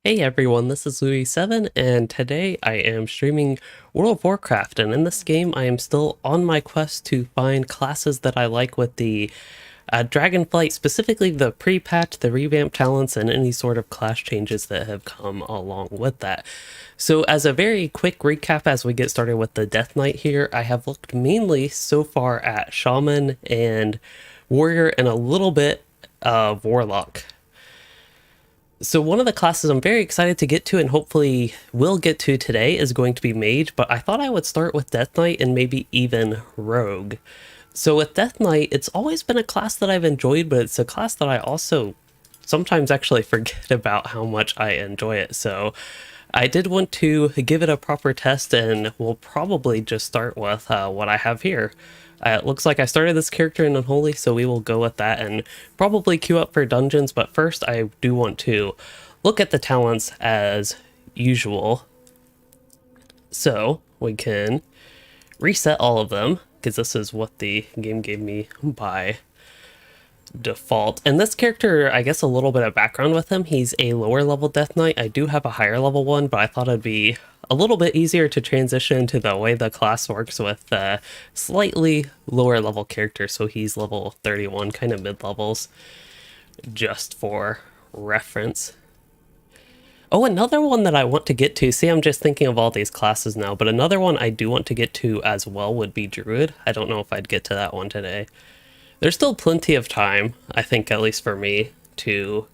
Hey everyone, this is Louis7, and today I am streaming World of Warcraft, and in this game I am still on my quest to find classes that I like with the Dragonflight, specifically the pre-patch, the revamp talents, and any sort of class changes that have come along with that. So as a very quick recap as we get started with the Death Knight here, I have looked mainly so far at Shaman and Warrior and a little bit of Warlock. So one of the classes I'm very excited to get to and hopefully will get to today is going to be Mage, but I thought I would start with Death Knight and maybe even Rogue. So with Death Knight, it's always been a class that I've enjoyed, but it's a class that I also sometimes actually forget about how much I enjoy it. So I did want to give it a proper test, and we'll probably just start with what I have here. It looks like I started this character in Unholy, so we will go with that and probably queue up for dungeons, but first I do want to look at the talents as usual. So we can reset all of them, because this is what the game gave me by default. And this character, I guess a little bit of background with him, he's a lower level Death Knight. I do have a higher level one, but I thought it'd be a little bit easier to transition to the way the class works with slightly lower level characters. So he's level 31, kind of mid levels, just for reference. Oh, another one that I want to get to, see, I'm just thinking of all these classes now, but another one I do want to get to as well would be Druid. I don't know if I'd get to that one today. There's still plenty of time, I think, at least for me, to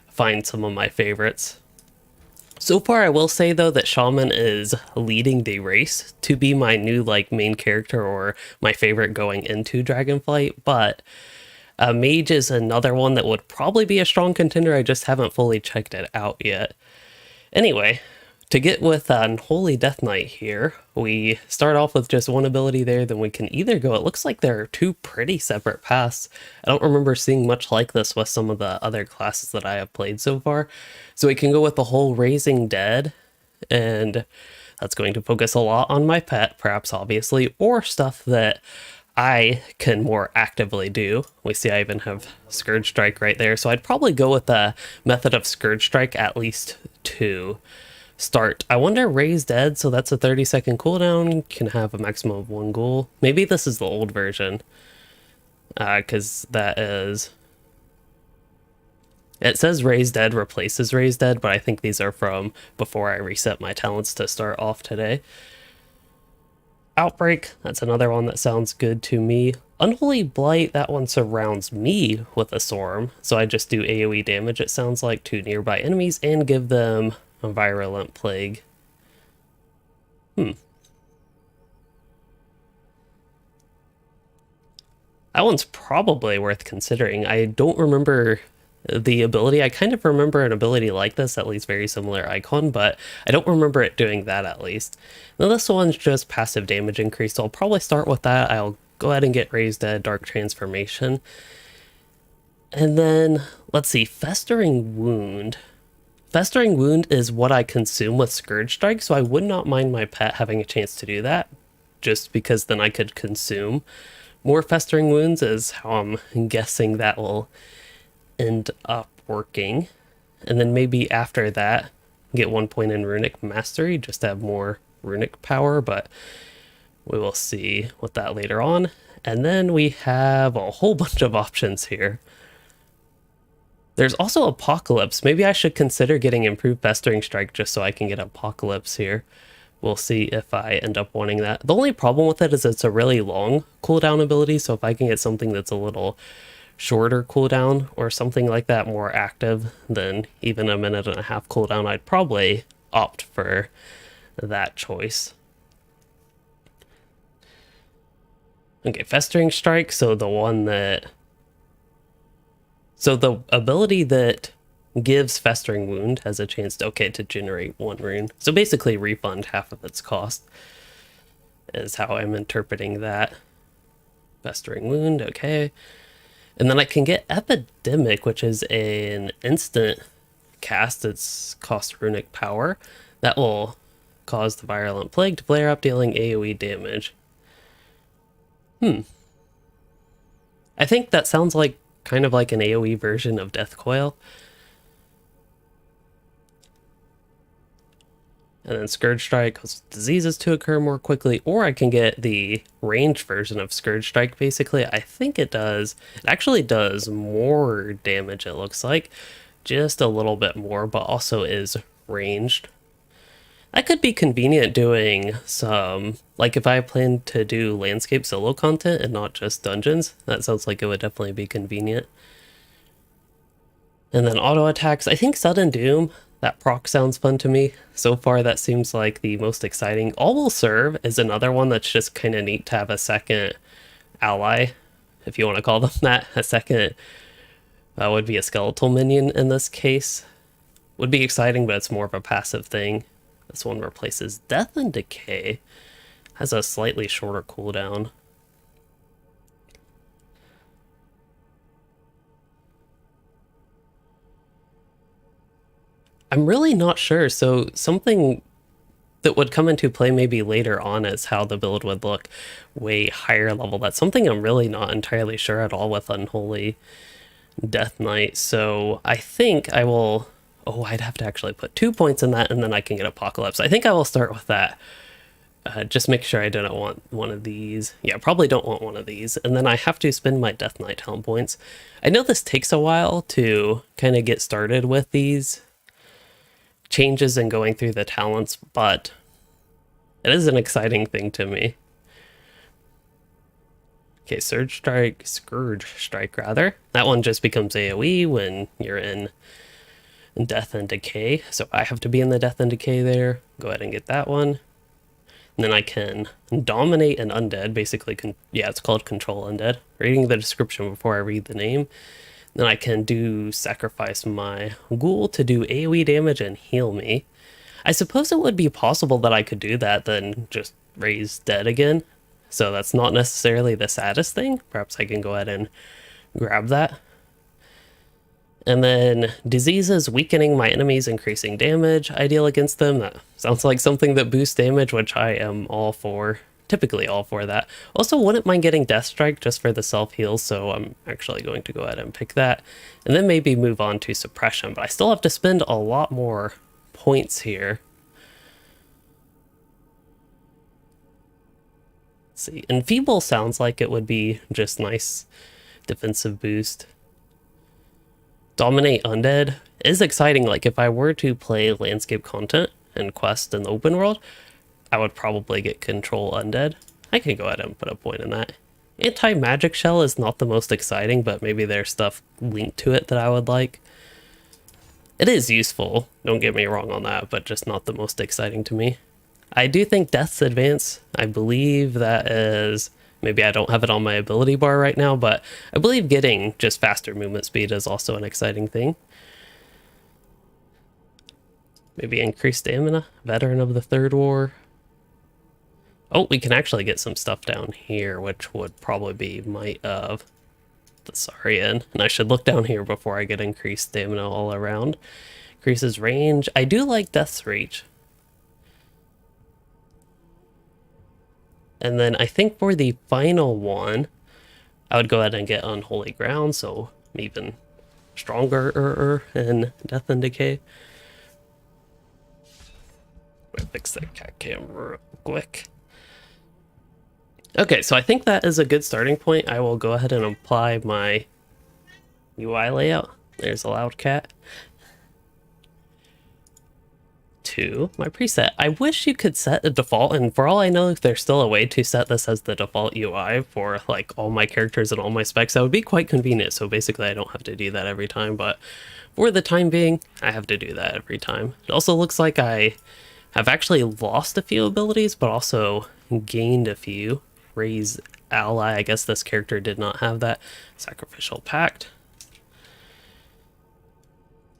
find some of my favorites. So far, I will say, though, that Shaman is leading the race to be my new, main character or my favorite going into Dragonflight, but Mage is another one that would probably be a strong contender. I just haven't fully checked it out yet. Anyway, to get with Unholy Death Knight here, we start off with just one ability there, then we can either go, it looks like there are two pretty separate paths. I don't remember seeing much like this with some of the other classes that I have played so far. So we can go with the whole Raising Dead, and that's going to focus a lot on my pet, perhaps obviously, or stuff that I can more actively do. We see I even have Scourge Strike right there, so I'd probably go with the method of Scourge Strike at least to start. I wonder, Raise Dead, so that's a 30-second cooldown, can have a maximum of one ghoul. Maybe this is the old version, because that is... It says Raise Dead replaces Raise Dead, but I think these are from before I reset my talents to start off today. Outbreak, that's another one that sounds good to me. Unholy Blight, that one surrounds me with a swarm, so I just do AoE damage, it sounds like, to nearby enemies and give them a virulent plague. That one's probably worth considering. I don't remember the ability. I kind of remember an ability like this, at least very similar icon, but I don't remember it doing that at least. Now this one's just passive damage increase, so I'll probably start with that. I'll go ahead and get Raised Dead, Dark Transformation. And then, let's see, Festering Wound. Festering Wound is what I consume with Scourge Strike, so I would not mind my pet having a chance to do that, just because then I could consume more Festering Wounds, is how I'm guessing that will end up working. And then maybe after that, get 1 point in Runic Mastery, just to have more runic power, but we will see with that later on. And then we have a whole bunch of options here. There's also Apocalypse. Maybe I should consider getting Improved Festering Strike just so I can get Apocalypse here. We'll see if I end up wanting that. The only problem with it is it's a really long cooldown ability, so if I can get something that's a little shorter cooldown or something like that, more active than even a minute and a half cooldown, I'd probably opt for that choice. Okay, Festering Strike, so the ability that gives Festering Wound has a chance to, to generate one rune. So basically refund half of its cost is how I'm interpreting that. Festering Wound, okay. And then I can get Epidemic, which is an instant cast. It's cost runic power. That will cause the Virulent Plague to flare up, dealing AoE damage. I think that sounds like kind of like an AoE version of Death Coil. And then Scourge Strike causes diseases to occur more quickly, or I can get the ranged version of Scourge Strike, basically. I think it actually does more damage, it looks like. Just a little bit more, but also is ranged. That could be convenient doing some, like if I plan to do landscape solo content and not just dungeons, that sounds like it would definitely be convenient. And then auto attacks, I think Sudden Doom, that proc sounds fun to me. So far that seems like the most exciting. All Will Serve is another one that's just kind of neat to have a second ally, if you want to call them that. A second, would be a skeletal minion in this case. Would be exciting, but it's more of a passive thing. This one replaces Death and Decay. Has a slightly shorter cooldown. I'm really not sure. So something that would come into play maybe later on is how the build would look way higher level. That's something I'm really not entirely sure at all with Unholy Death Knight. So I think I will... Oh, I'd have to actually put 2 points in that, and then I can get Apocalypse. I think I will start with that. Just make sure I didn't want one of these. Yeah, probably don't want one of these. And then I have to spend my Death Knight helm points. I know this takes a while to kind of get started with these changes and going through the talents, but it is an exciting thing to me. Okay, Scourge Strike rather. That one just becomes AoE when you're in Death and Decay. So I have to be in the Death and Decay there. Go ahead and get that one. And then I can dominate an undead, basically. Yeah, it's called Control Undead. Reading the description before I read the name. Then I can sacrifice my ghoul to do AoE damage and heal me. I suppose it would be possible that I could do that, then just raise dead again. So that's not necessarily the saddest thing. Perhaps I can go ahead and grab that. And then diseases, weakening my enemies, increasing damage. Ideal against them. That sounds like something that boosts damage, which I am all for. Typically all for that. Also, wouldn't mind getting Death Strike just for the self-heal, so I'm actually going to go ahead and pick that. And then maybe move on to Suppression, but I still have to spend a lot more points here. Let's see. Enfeeble sounds like it would be just nice defensive boost. Dominate Undead is exciting. Like if I were to play landscape content and quest in the open world, I would probably get Control Undead. I can go ahead and put a point in that. Anti-Magic Shell is not the most exciting, but maybe there's stuff linked to it that I would like. It is useful, don't get me wrong on that, but just not the most exciting to me. I do think Death's Advance, I believe that is... Maybe I don't have it on my ability bar right now, but I believe getting just faster movement speed is also an exciting thing. Maybe increased stamina, Veteran of the Third War. Oh, we can actually get some stuff down here, which would probably be Might of the Saurian. And I should look down here before I get increased stamina all around. Increases range. I do like Death's Reach. And then I think for the final one, I would go ahead and get Unholy Ground, so even stronger in Death and Decay. Let me fix that cat cam real quick. Okay, so I think that is a good starting point. I will go ahead and apply my UI layout. There's a loud cat. To my preset. I wish you could set a default, and for all I know, if there's still a way to set this as the default UI for like all my characters and all my specs, that would be quite convenient. So basically I don't have to do that every time, but for the time being, I have to do that every time. It also looks like I have actually lost a few abilities, but also gained a few. Raise Ally, I guess this character did not have that. Sacrificial Pact.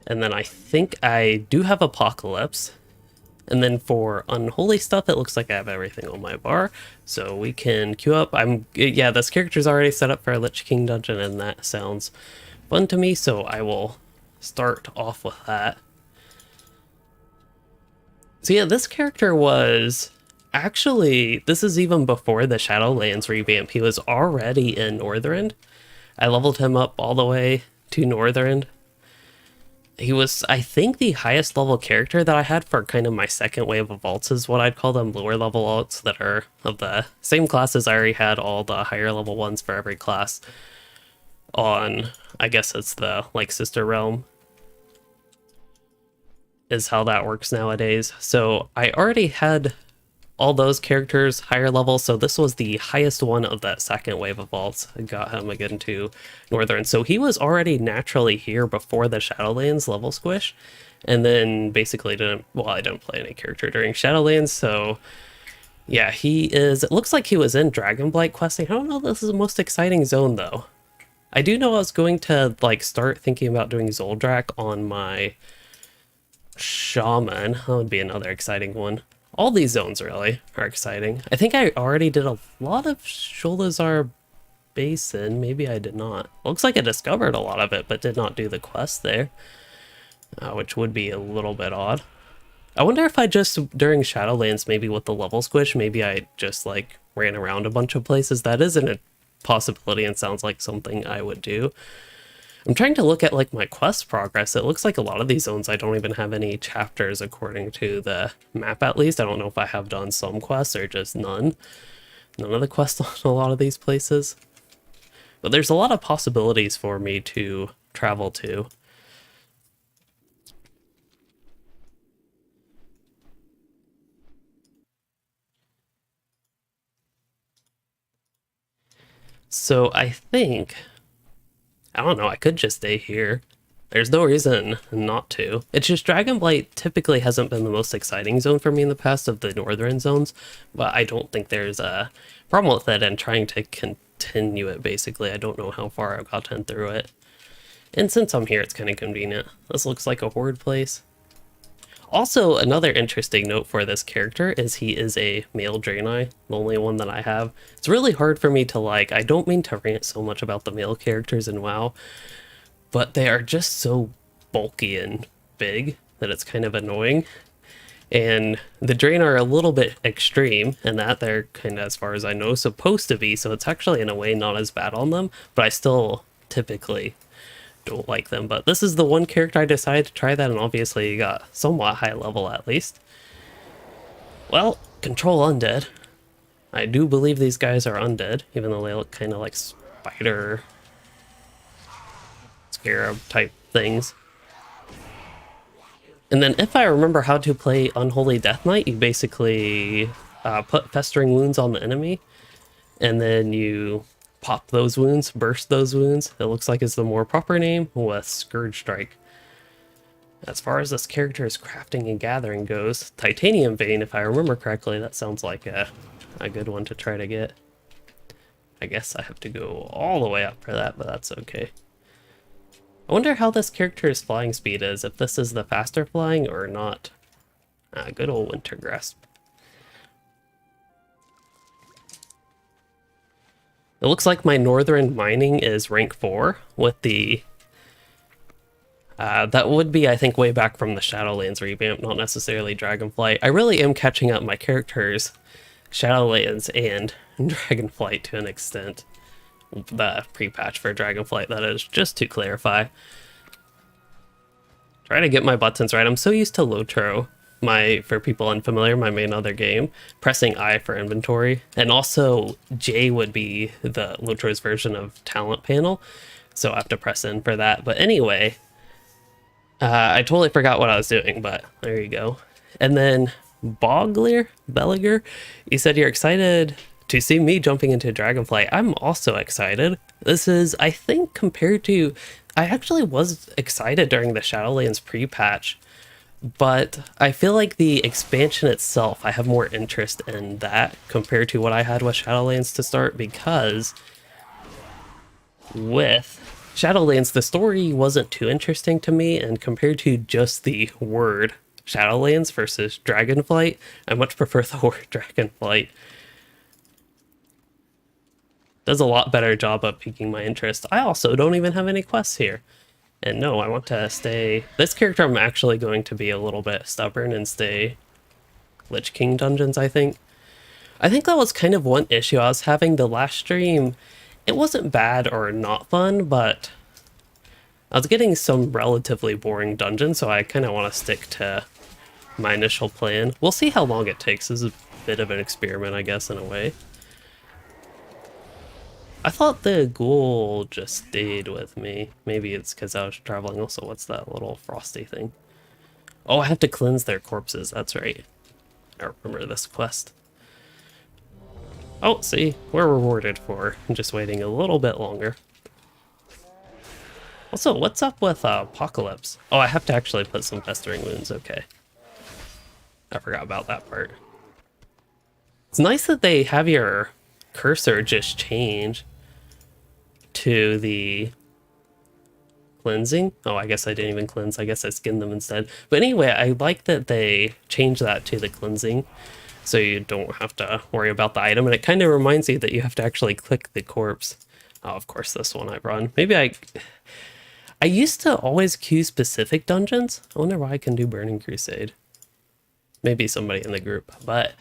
And then I think I do have Apocalypse. And then for Unholy stuff, it looks like I have everything on my bar. So we can queue up. Yeah, this character's already set up for a Lich King dungeon, and that sounds fun to me. So I will start off with that. So yeah, this character was actually, this is even before the Shadowlands revamp. He was already in Northrend. I leveled him up all the way to Northrend. He was, I think, the highest level character that I had for kind of my second wave of alts is what I'd call them, lower level alts that are of the same classes. I already had all the higher level ones for every class on, I guess it's the like sister realm is how that works nowadays. So I already had all those characters higher level, so this was the highest one of that second wave of vaults. I got him again to Northern, so he was already naturally here before the Shadowlands level squish, and then basically didn't, well, I didn't play any character during Shadowlands, so yeah, he is, it looks like he was in Dragonflight questing. I don't know if this is the most exciting zone though. I do know I was going to like start thinking about doing Zoldrak on my Shaman. That would be another exciting one. All these zones really are exciting. I think I already did a lot of Sholazar Basin. Maybe I did not. Looks like I discovered a lot of it, but did not do the quest there, which would be a little bit odd. I wonder if I just, during Shadowlands, maybe with the level squish, maybe I just like ran around a bunch of places. That isn't a possibility and sounds like something I would do. I'm trying to look at like my quest progress. It looks like a lot of these zones I don't even have any chapters according to the map, at least. I don't know if I have done some quests or just none. None of the quests on a lot of these places. But there's a lot of possibilities for me to travel to. So I think, I don't know, I could just stay here. There's no reason not to. It's just Dragonflight typically hasn't been the most exciting zone for me in the past of the northern zones, but I don't think there's a problem with it and trying to continue it, basically. I don't know how far I've gotten through it. And since I'm here, it's kind of convenient. This looks like a horde place. Also, another interesting note for this character is he is a male Draenei, the only one that I have. It's really hard for me to like, I don't mean to rant so much about the male characters in WoW, but they are just so bulky and big that it's kind of annoying. And the Draenei are a little bit extreme in that they're kind of, as far as I know, supposed to be, so it's actually in a way not as bad on them, but I still typically don't like them. But this is the one character I decided to try that, and obviously you got somewhat high level at least. Well, control undead. I do believe these guys are undead, even though they look kind of like spider scarab type things. And then if I remember how to play Unholy Death Knight, you basically put festering wounds on the enemy, and then you pop those wounds, burst those wounds. It looks like is the more proper name with Scourge Strike. As far as this character's crafting and gathering goes, Titanium Vein, if I remember correctly, that sounds like a good one to try to get. I guess I have to go all the way up for that, but that's okay. I wonder how this character's flying speed is, if this is the faster flying or not. Good old Winter Grasp. It looks like my Northern Mining is rank 4 with the... that would be, I think, way back from the Shadowlands revamp, not necessarily Dragonflight. I really am catching up my characters, Shadowlands and Dragonflight to an extent. The pre-patch for Dragonflight, that is, just to clarify. Try to get my buttons right. I'm so used to Lotro, for people unfamiliar, my main other game, pressing I for inventory, and also J would be the Lotro's version of talent panel, so I have to press in for that. But anyway, I totally forgot what I was doing, but there you go. And then Belliger, you said you're excited to see me jumping into Dragonflight. I'm also excited. This is, I think, compared to, I actually was excited during the Shadowlands pre-patch, but I feel like the expansion itself, I have more interest in that compared to what I had with Shadowlands to start, because with Shadowlands, the story wasn't too interesting to me, and compared to just the word Shadowlands versus Dragonflight, I much prefer the word Dragonflight. Does a lot better job of piquing my interest. I also don't even have any quests here. And no, I want to stay... This character I'm actually going to be a little bit stubborn and stay Lich King dungeons, I think. I think that was kind of one issue I was having the last stream. It wasn't bad or not fun, but I was getting some relatively boring dungeons, so I kind of want to stick to my initial plan. We'll see how long it takes. This is a bit of an experiment, I guess, in a way. I thought the ghoul just stayed with me. Maybe it's because I was traveling. Also, what's that little frosty thing? Oh, I have to cleanse their corpses. That's right. I remember this quest. Oh, see, we're rewarded for just waiting a little bit longer. Also, what's up with Apocalypse? Oh, I have to actually put some festering wounds. Okay. I forgot about that part. It's nice that they have your cursor just change to the cleansing. Oh, I guess I didn't even cleanse. I guess I skinned them instead. But anyway, I like that they changed that to the cleansing, so you don't have to worry about the item. And it kind of reminds you that you have to actually click the corpse. Oh, of course, this one I've run. Maybe I used to always queue specific dungeons. I wonder why I can do Burning Crusade. Maybe somebody in the group, but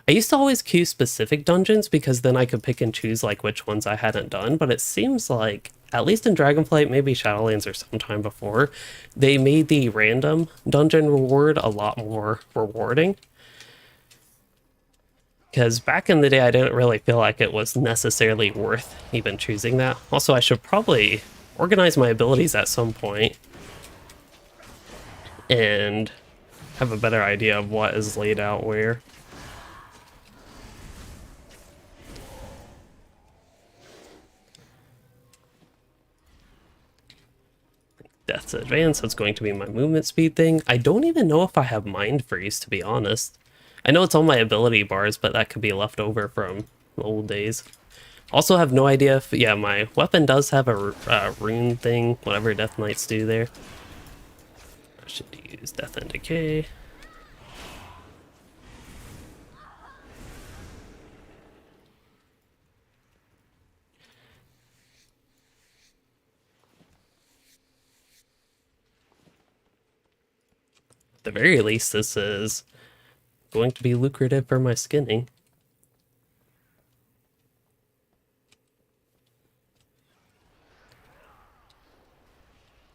I used to always queue specific dungeons because then I could pick and choose like which ones I hadn't done. But it seems like, at least in Dragonflight, maybe Shadowlands or sometime before, they made the random dungeon reward a lot more rewarding. Because back in the day, I didn't really feel like it was necessarily worth even choosing that. Also, I should probably organize my abilities at some point and have a better idea of what is laid out where. Death's advance, that's going to be my movement speed thing. I don't even know if I have mind freeze, to be honest. I know it's on my ability bars, but that could be left over from old days. Also have no idea if, yeah, my weapon does have a rune thing, whatever Death Knights do there. I should use Death and Decay. At the very least, this is going to be lucrative for my skinning.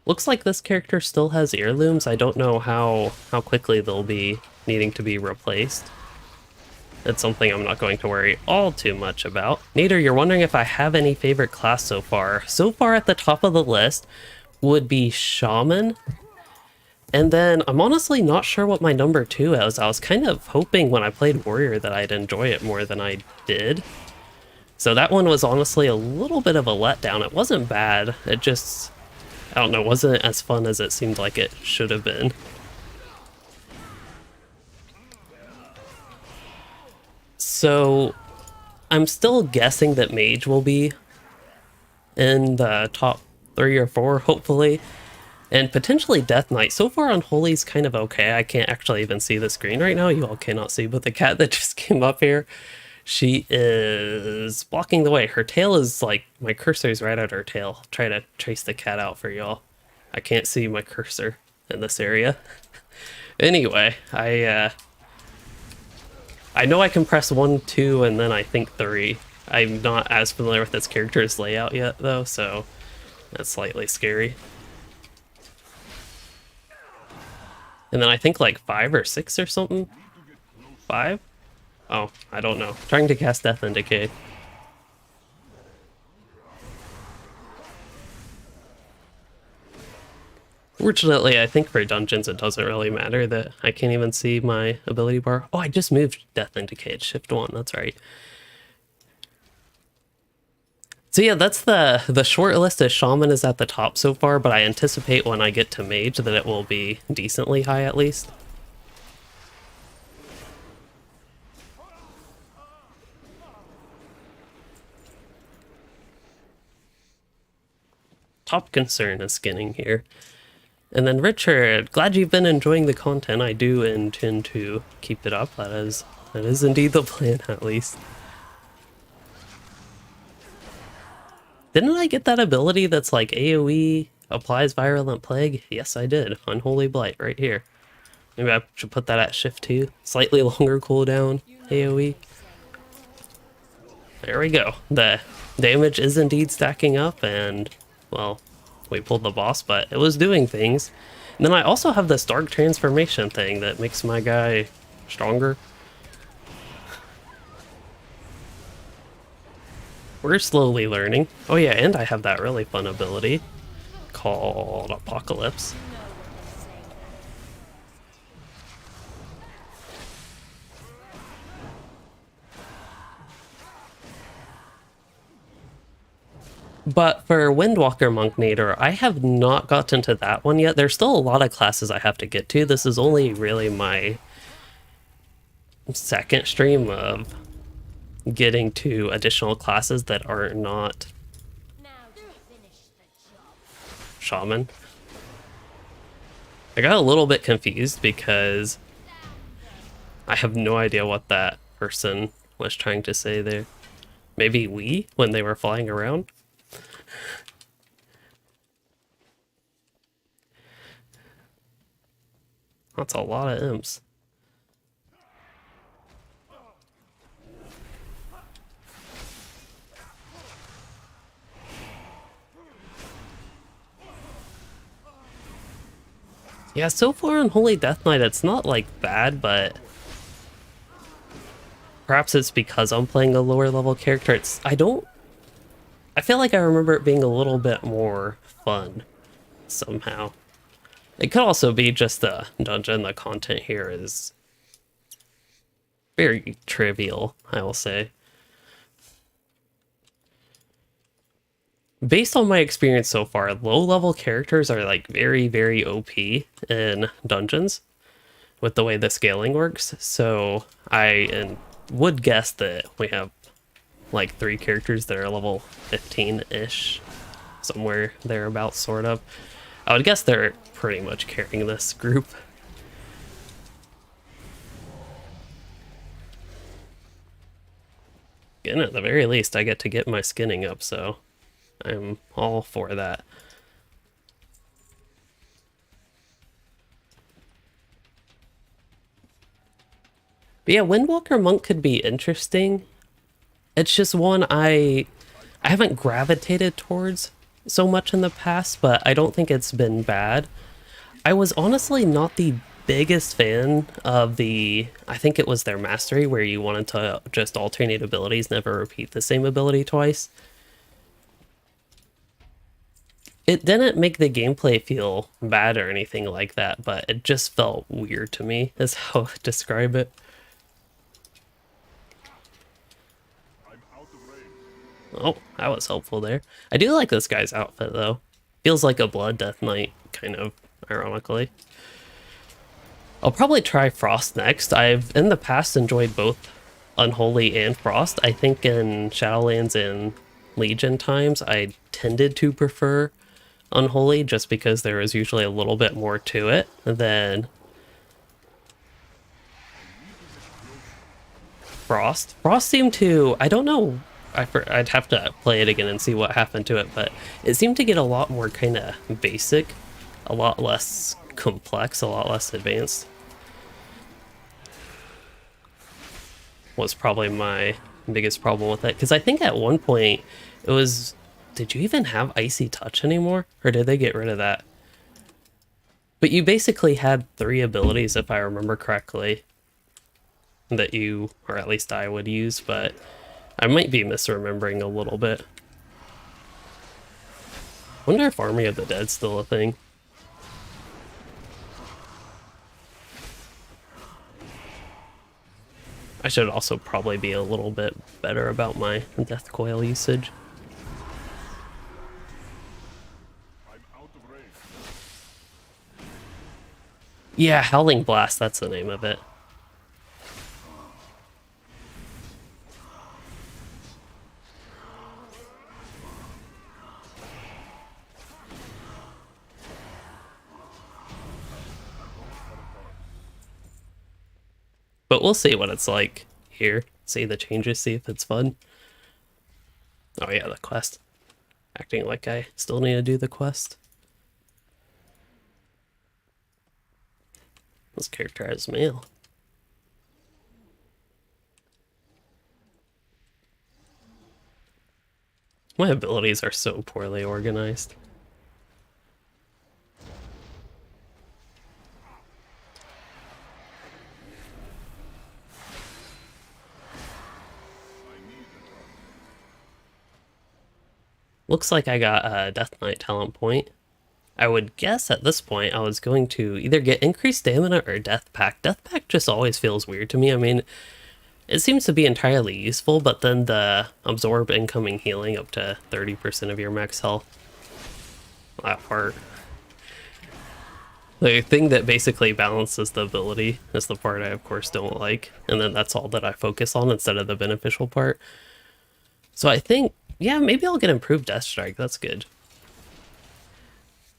Looks like this character still has heirlooms. I don't know how quickly they'll be needing to be replaced. It's something I'm not going to worry all too much about. Nader, you're wondering if I have any favorite class so far. So far at the top of the list would be Shaman. And then I'm honestly not sure what my number 2 is. I was kind of hoping when I played Warrior that I'd enjoy it more than I did. So that one was honestly a little bit of a letdown. It wasn't bad. It just, I don't know, wasn't as fun as it seemed like it should have been. So I'm still guessing that Mage will be in the top 3 or 4, hopefully. And potentially Death Knight. So far Unholy's kind of okay. I can't actually even see the screen right now. You all cannot see, but the cat that just came up here, she is blocking the way. Her tail is like, my cursor's right at her tail. I'll try to trace the cat out for y'all. I can't see my cursor in this area. Anyway, I know I can press 1, 2, and then I think 3. I'm not as familiar with this character's layout yet, though, so that's slightly scary. And then I think like 5 or 6 or something? 5? Oh, I don't know. Trying to cast Death and Decay. Fortunately, I think for dungeons it doesn't really matter that I can't even see my ability bar. Oh, I just moved Death and Decay. It's Shift 1, that's right. So yeah, that's the short list of Shaman is at the top so far, but I anticipate when I get to Mage that it will be decently high at least. Top concern is skinning here. And then Richard, glad you've been enjoying the content. I do intend to keep it up. That is indeed the plan, at least. Didn't I get that ability that's like AoE applies Virulent Plague? Yes, I did. Unholy Blight right here. Maybe I should put that at Shift 2. Slightly longer cooldown AoE. There we go. The damage is indeed stacking up, and, well, we pulled the boss, but it was doing things. And then I also have this dark transformation thing that makes my guy stronger. We're slowly learning. Oh yeah, and I have that really fun ability called Apocalypse. But for Windwalker Monk Nader, I have not gotten to that one yet. There's still a lot of classes I have to get to. This is only really my second stream of getting to additional classes that are not Shaman. I got a little bit confused because I have no idea what that person was trying to say there. Maybe we, when they were flying around? That's a lot of imps. Yeah, so far on Holy Death Knight, it's not like bad, but perhaps it's because I'm playing a lower level character. I feel like I remember it being a little bit more fun somehow. It could also be just the dungeon. The content here is very trivial, I will say. Based on my experience so far, low-level characters are like very, very OP in dungeons with the way the scaling works. So would guess that we have like 3 characters that are level 15-ish, somewhere thereabouts, sort of. I would guess they're pretty much carrying this group. And at the very least, I get to get my skinning up, so I'm all for that. But yeah, Windwalker Monk could be interesting. It's just one I haven't gravitated towards so much in the past, but I don't think it's been bad. I was honestly not the biggest fan of I think it was their mastery, where you wanted to just alternate abilities, never repeat the same ability twice. It didn't make the gameplay feel bad or anything like that, but it just felt weird to me, is how I describe it. Oh, that was helpful there. I do like this guy's outfit, though. Feels like a Blood Death Knight, kind of, ironically. I'll probably try Frost next. I've, in the past, enjoyed both Unholy and Frost. I think in Shadowlands and Legion times, I tended to prefer Unholy just because there was usually a little bit more to it than Frost. Frost seemed to, I don't know, I'd have to play it again and see what happened to it, but it seemed to get a lot more kind of basic, a lot less complex, a lot less advanced. Was probably my biggest problem with it, because I think at one point it was, did you even have Icy Touch anymore, or did they get rid of that? But you basically had 3 abilities, if I remember correctly, that you, or at least I would use, but I might be misremembering a little bit. Wonder if Army of the Dead's still a thing. I should also probably be a little bit better about my Death Coil usage. Yeah, Howling Blast, that's the name of it. But we'll see what it's like here. See the changes, see if it's fun. Oh yeah, the quest. Acting like I still need to do the quest. This character has mail. My abilities are so poorly organized. looks like I got a Death Knight talent point. I would guess at this point I was going to either get increased stamina or Death Pack. Death Pack just always feels weird to me. I mean, it seems to be entirely useful, but then the absorb incoming healing up to 30% of your max health. That part. The thing that basically balances the ability is the part I of course don't like, and then that's all that I focus on instead of the beneficial part. So I think, yeah, maybe I'll get improved Death Strike. That's good.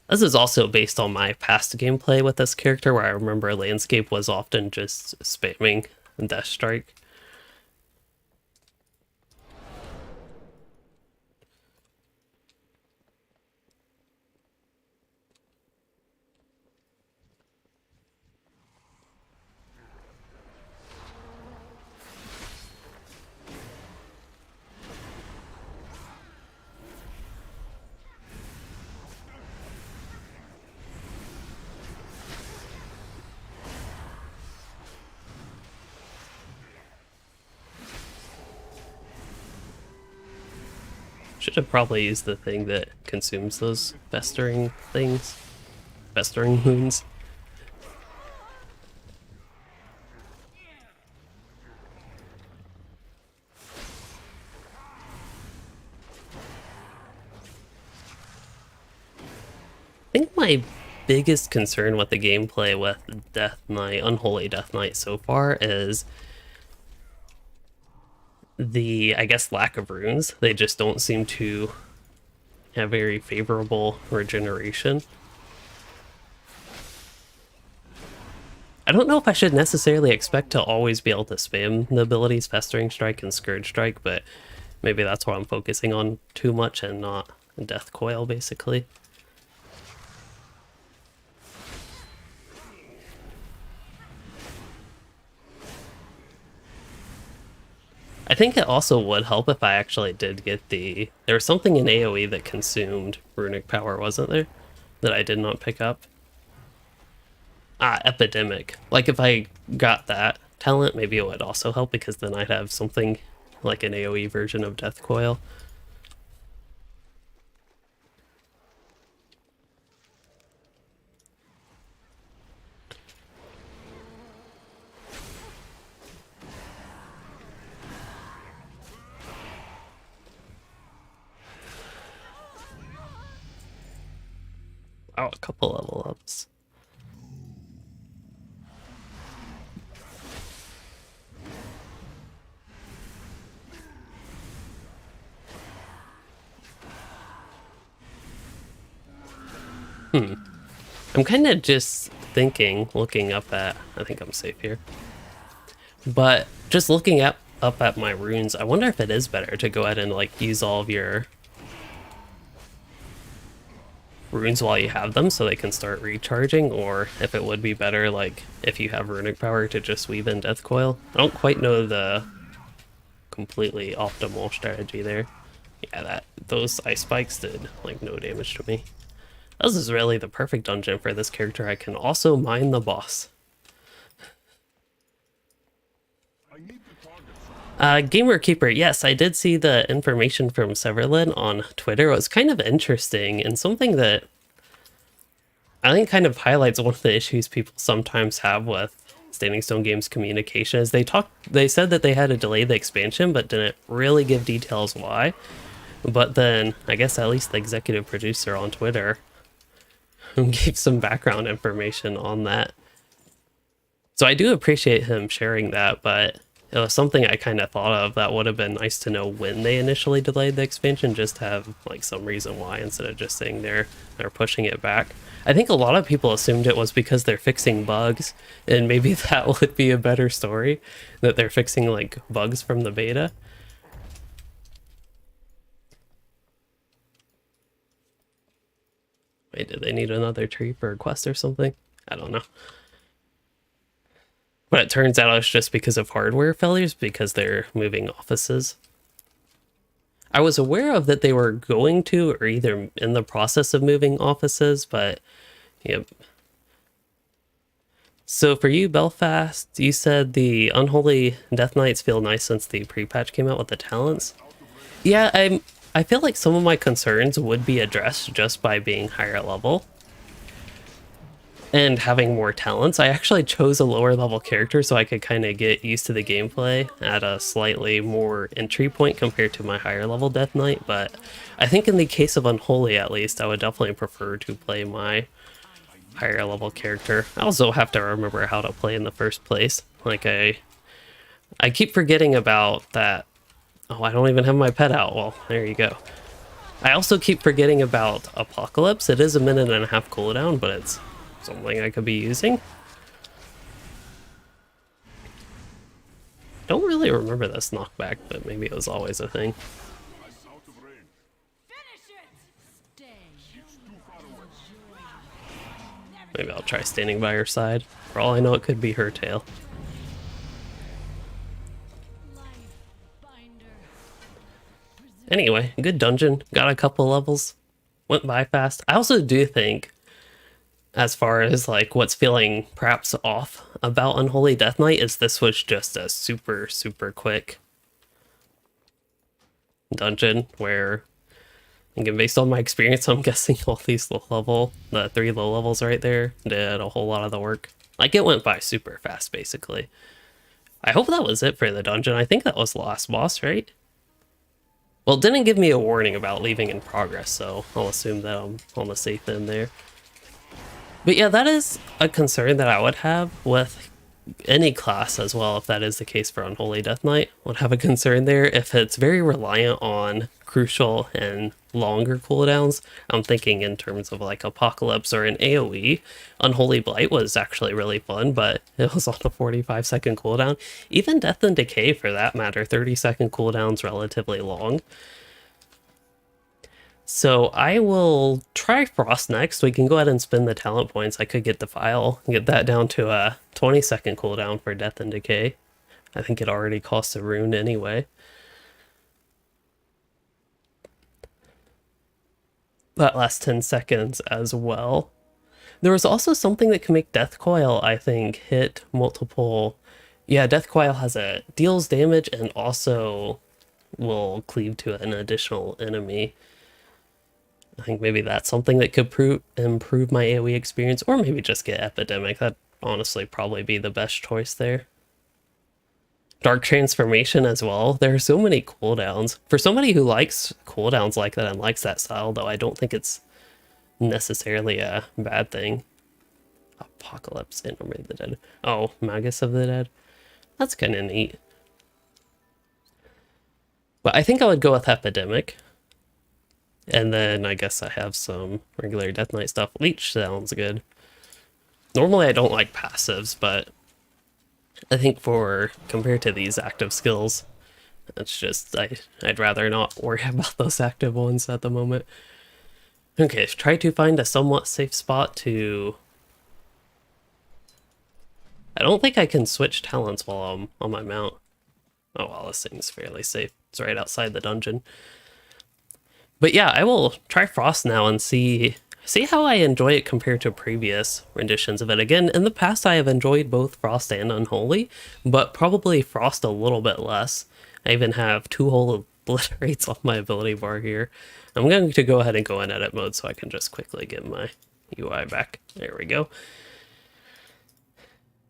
This is also based on my past gameplay with this character, where I remember Landscape was often just spamming Death Strike. Should have probably used the thing that consumes those festering things. Festering wounds. I think my biggest concern with the gameplay with Death Knight, Unholy Death Knight so far is the, I guess, lack of runes. They just don't seem to have very favorable regeneration. I don't know if I should necessarily expect to always be able to spam the abilities Festering Strike and Scourge Strike, but maybe that's what I'm focusing on too much and not Death Coil, basically. I think it also would help if I actually did get the... There was something in AoE that consumed runic power, wasn't there? That I did not pick up. Ah, Epidemic. Like, if I got that talent, maybe it would also help, because then I'd have something like an AoE version of Death Coil. Oh, a couple level ups. I'm kind of just thinking, looking up at... I think I'm safe here. But just looking up at my runes, I wonder if it is better to go ahead and like use all of your runes while you have them so they can start recharging, or if it would be better like if you have runic power to just weave in Death Coil. I don't quite know the completely optimal strategy there. Yeah, those ice spikes did like no damage to me. This is really the perfect dungeon for this character. I can also mine the boss. Gamer Keeper, yes, I did see the information from Severlin on Twitter. It was kind of interesting, and something that I think kind of highlights one of the issues people sometimes have with Standing Stone Games communication is they said that they had to delay the expansion, but didn't really give details why. But then I guess at least the executive producer on Twitter gave some background information on that. So I do appreciate him sharing that, but it was something I kind of thought of that would have been nice to know when they initially delayed the expansion, just to have like some reason why instead of just saying they're pushing it back. I think a lot of people assumed it was because they're fixing bugs, and maybe that would be a better story, that they're fixing like bugs from the beta. Wait, did they need another tree for a quest or something? I don't know. But it turns out it's just because of hardware failures, because they're moving offices. I was aware of that they were going to, or either in the process of moving offices, but yep. So for you, Belfast, you said the Unholy Death Knights feel nice since the pre-patch came out with the talents. Yeah, I feel like some of my concerns would be addressed just by being higher level and having more talents. I actually chose a lower level character so I could kind of get used to the gameplay at a slightly more entry point compared to my higher level Death Knight, but I think in the case of Unholy at least, I would definitely prefer to play my higher level character. I also have to remember how to play in the first place. Like I keep forgetting about that. Oh, I don't even have my pet out. Well, there you go. I also keep forgetting about Apocalypse. It is a 1.5-minute cooldown, but it's something I could be using. Don't really remember this knockback, but maybe it was always a thing. Maybe I'll try standing by her side. For all I know, it could be her tail. Anyway, good dungeon. Got a couple levels. Went by fast. I also do think, as far as like what's feeling perhaps off about Unholy Death Knight, is this was just a super, super quick dungeon where, again, based on my experience, I'm guessing all these the 3 low levels right there did a whole lot of the work. Like, it went by super fast, basically. I hope that was it for the dungeon. I think that was the last boss, right? Well, it didn't give me a warning about leaving in progress, so I'll assume that I'm on the safe end there. But yeah, that is a concern that I would have with any class as well, if that is the case for Unholy Death Knight. Would have a concern there if it's very reliant on crucial and longer cooldowns. I'm thinking in terms of like Apocalypse or an AoE. Unholy Blight was actually really fun, but it was on a 45-second cooldown. Even Death and Decay, for that matter, 30-second cooldown's relatively long. So I will try Frost next. We can go ahead and spend the talent points. I could get the file and get that down to a 20-second cooldown for Death and Decay. I think it already costs a rune anyway. That lasts 10 seconds as well. There was also something that can make Death Coil, I think, hit multiple... Yeah, Death Coil deals damage and also will cleave to an additional enemy. I think maybe that's something that could improve my AoE experience, or maybe just get Epidemic. That'd honestly probably be the best choice there. Dark Transformation as well. There are so many cooldowns. For somebody who likes cooldowns like that and likes that style, though, I don't think it's necessarily a bad thing. Apocalypse, Enemy of the Dead. Oh, Magus of the Dead. That's kind of neat. But I think I would go with Epidemic. And then I guess I have some regular Death Knight stuff. Leech sounds good. Normally I don't like passives, but I think compared to these active skills, it's just, I'd rather not worry about those active ones at the moment. Okay, try to find a somewhat safe spot to... I don't think I can switch talents while I'm on my mount. Oh well, this seems fairly safe. It's right outside the dungeon. But yeah, I will try Frost now and see how I enjoy it compared to previous renditions of it. Again, in the past I have enjoyed both Frost and Unholy, but probably Frost a little bit less. I even have 2 whole obliterates on my ability bar here. I'm going to go ahead and go in edit mode so I can just quickly get my UI back. There we go.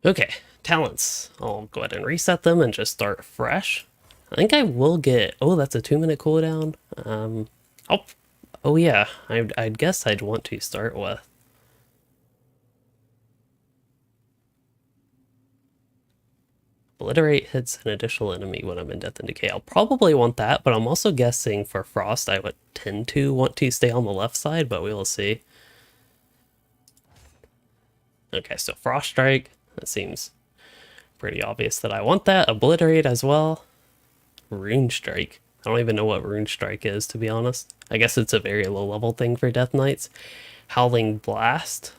Okay, talents. I'll go ahead and reset them and just start fresh. I think I will get... Oh, that's a 2-minute cooldown. Oh yeah, I'd guess I'd want to start with Obliterate hits an additional enemy when I'm in Death and Decay. I'll probably want that, but I'm also guessing for Frost I would tend to want to stay on the left side, but we will see. Okay, so Frost Strike, that seems pretty obvious that I want that. Obliterate as well. Rune Strike. I don't even know what Rune Strike is, to be honest. I guess it's a very low level thing for Death Knights. Howling Blast.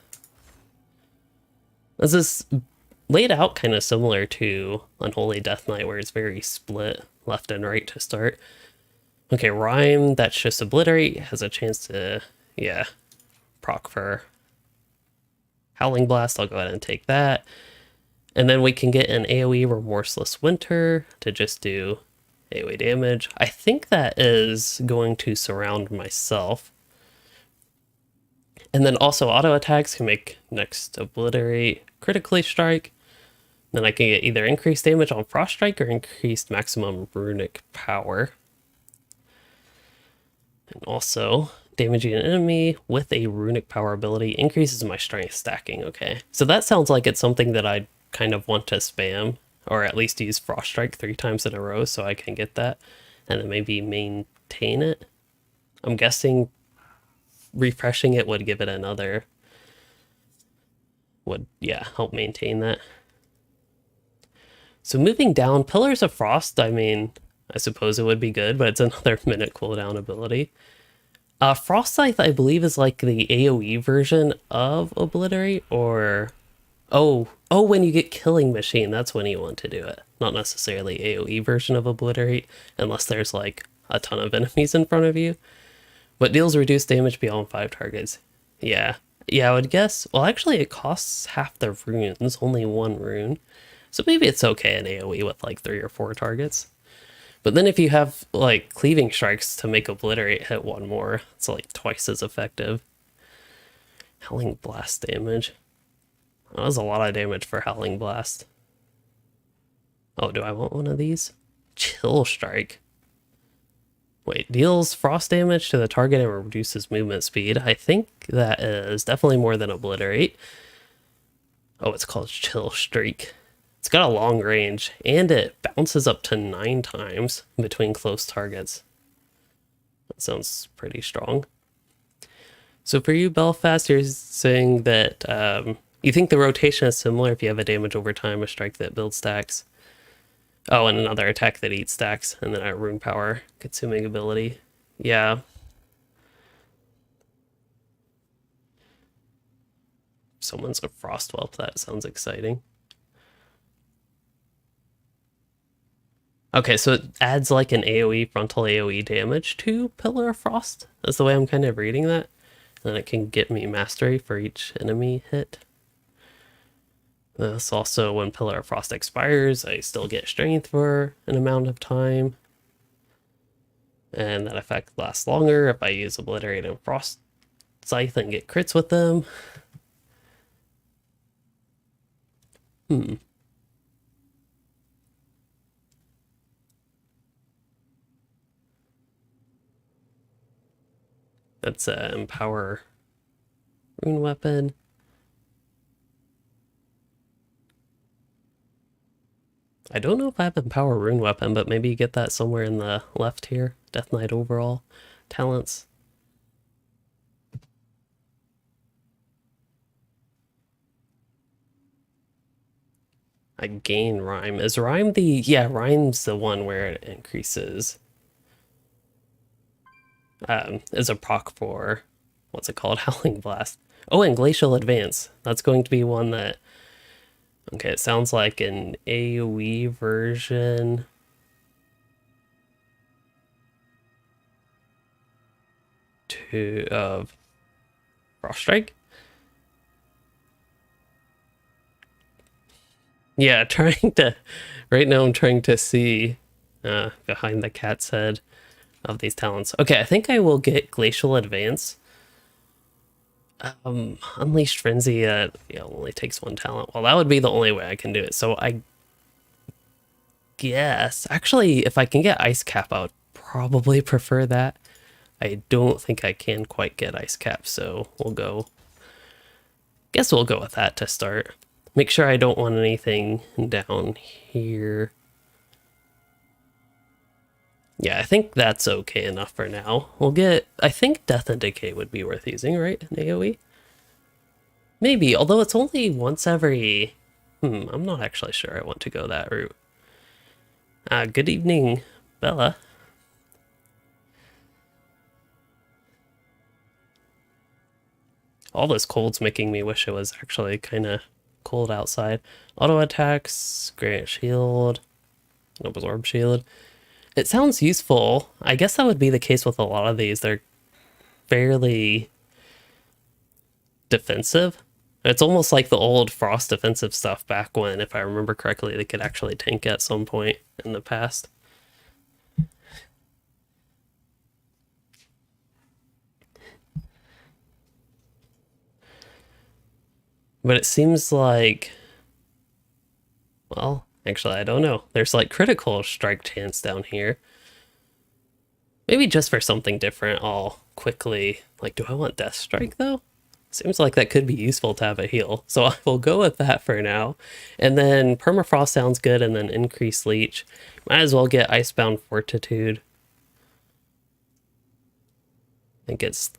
This is laid out kind of similar to Unholy Death Knight, where it's very split left and right to start. Okay, Rhyme, that's just Obliterate, has a chance to, yeah, proc for Howling Blast. I'll go ahead and take that. And then we can get an AoE Remorseless Winter to just do AoE damage. I think that is going to surround myself. And then also auto attacks can make next obliterate, critically strike. Then I can get either increased damage on Frost Strike or increased maximum runic power. And also, damaging an enemy with a runic power ability increases my strength stacking. Okay, so that sounds like it's something that I kind of want to spam, or at least use Frost Strike 3 times in a row so I can get that, and then maybe maintain it. I'm guessing refreshing it would give it another, would, yeah, help maintain that. So moving down, Pillars of Frost, I mean, I suppose it would be good, but it's another minute cooldown ability. Frost Scythe, I believe, is like the AoE version of Obliterate, or... Oh, when you get Killing Machine, that's when you want to do it. Not necessarily AoE version of Obliterate, unless there's like a ton of enemies in front of you. But deals reduced damage beyond 5 targets. Yeah, I would guess. Well, actually, it costs half the runes, only 1 rune. So maybe it's okay in AoE with like 3 or 4 targets. But then if you have like cleaving strikes to make Obliterate hit 1 more, it's like twice as effective. Howling Blast damage. That was a lot of damage for Howling Blast. Oh, do I want one of these? Chill Strike. Wait, deals frost damage to the target and reduces movement speed. I think that is definitely more than Obliterate. Oh, it's called Chill Streak. It's got a long range, and it bounces up to 9 times between close targets. That sounds pretty strong. So for you, Belfast, you're saying that you think the rotation is similar if you have a damage over time, a strike that builds stacks. Oh, and another attack that eats stacks, and then a rune power consuming ability. Yeah. Someone's a Frostwhelp, that sounds exciting. Okay, so it adds like an AoE, frontal AoE damage to Pillar of Frost. That's the way I'm kind of reading that. And then it can get me mastery for each enemy hit. This also, when Pillar of Frost expires, I still get strength for an amount of time. And that effect lasts longer if I use Obliterate and Frost Scythe and get crits with them. That's Empower Rune Weapon. I don't know if I have Empower Rune Weapon, but maybe you get that somewhere in the left here. Death Knight overall. Talents. I gain Rhyme. Is Rhyme the... Yeah, Rhyme's the one where it increases. Is a proc for... What's it called? Howling Blast. Oh, and Glacial Advance. That's going to be one that... Okay, it sounds like an AoE version. Of Frost Strike. Yeah, trying to... Right now I'm trying to see behind the cat's head of these talents. Okay, I think I will get Glacial Advance. Unleashed Frenzy, yeah, only takes 1 talent. Well, that would be the only way I can do it. So I guess... Actually, if I can get Ice Cap, I would probably prefer that. I don't think I can quite get Ice Cap, so we'll go... Guess we'll go with that to start. Make sure I don't want anything down here. Yeah, I think that's okay enough for now. We'll get... I think Death and Decay would be worth using, right? In AoE? Maybe, although it's only once every... I'm not actually sure I want to go that route. Good evening, Bella. All this cold's making me wish it was actually kind of cold outside. Auto attacks, grant shield, absorb shield. It sounds useful. I guess that would be the case with a lot of these. They're fairly defensive. It's almost like the old Frost defensive stuff back when, if I remember correctly, they could actually tank at some point in the past. But it seems like, well, actually, I don't know. There's like critical strike chance down here. Maybe just for something different, I'll quickly, like, do I want Death Strike though? Seems like that could be useful to have a heal. So I will go with that for now. And then Permafrost sounds good, and then Increase Leech. Might as well get Icebound Fortitude. I think it's,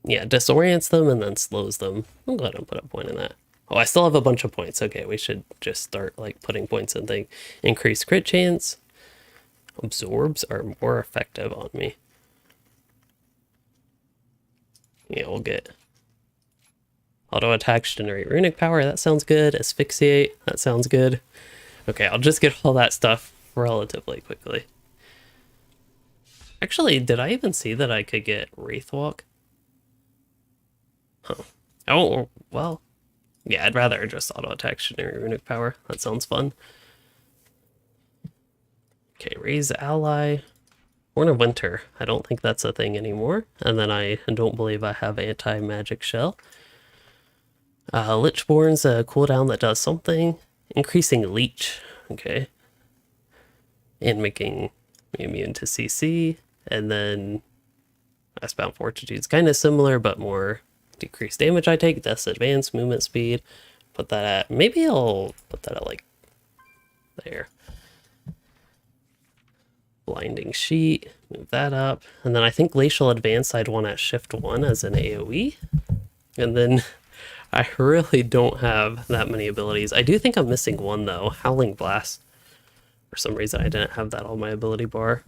yeah, disorients them and then slows them. I'm glad I put a point in that. Oh, I still have a bunch of points. Okay, we should just start like putting points in things. Increase crit chance. Absorbs are more effective on me. Yeah, we'll get auto attacks, generate runic power. That sounds good. Asphyxiate. That sounds good. Okay, I'll just get all that stuff relatively quickly. Actually, did I even see that I could get Wraithwalk? Huh. Oh, well. Yeah, I'd rather just auto attack, generate runic power. That sounds fun. Okay, raise ally. Horn of Winter. I don't think that's a thing anymore. And then I don't believe I have anti-magic shell. Lichborn's a cooldown that does something. Increasing leech. Okay. And making me immune to CC. And then Icebound Fortitude's kind of similar, but more decreased damage I take. Death's advance, movement speed. Put that at, maybe I'll put that at like there. Blinding Sheet, move that up. And then I think Glacial Advance I'd want at Shift 1 as an AoE. And then I really don't have that many abilities. I do think I'm missing one though, Howling Blast. For some reason I didn't have that on my ability bar.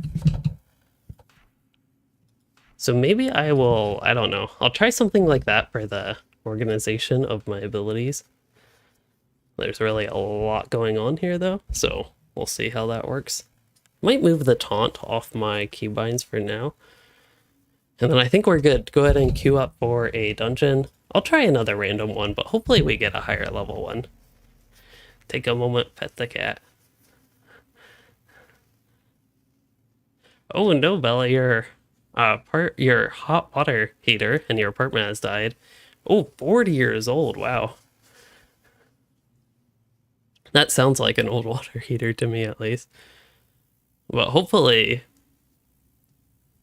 So maybe I will, I don't know. I'll try something like that for the organization of my abilities. There's really a lot going on here though, so we'll see how that works. Might move the taunt off my keybinds for now. And then I think we're good. Go ahead and queue up for a dungeon. I'll try another random one, but hopefully we get a higher level one. Take a moment, pet the cat. Oh no, Bella, your hot water heater in your apartment has died. Oh, 40 years old, wow. That sounds like an old water heater to me at least. But hopefully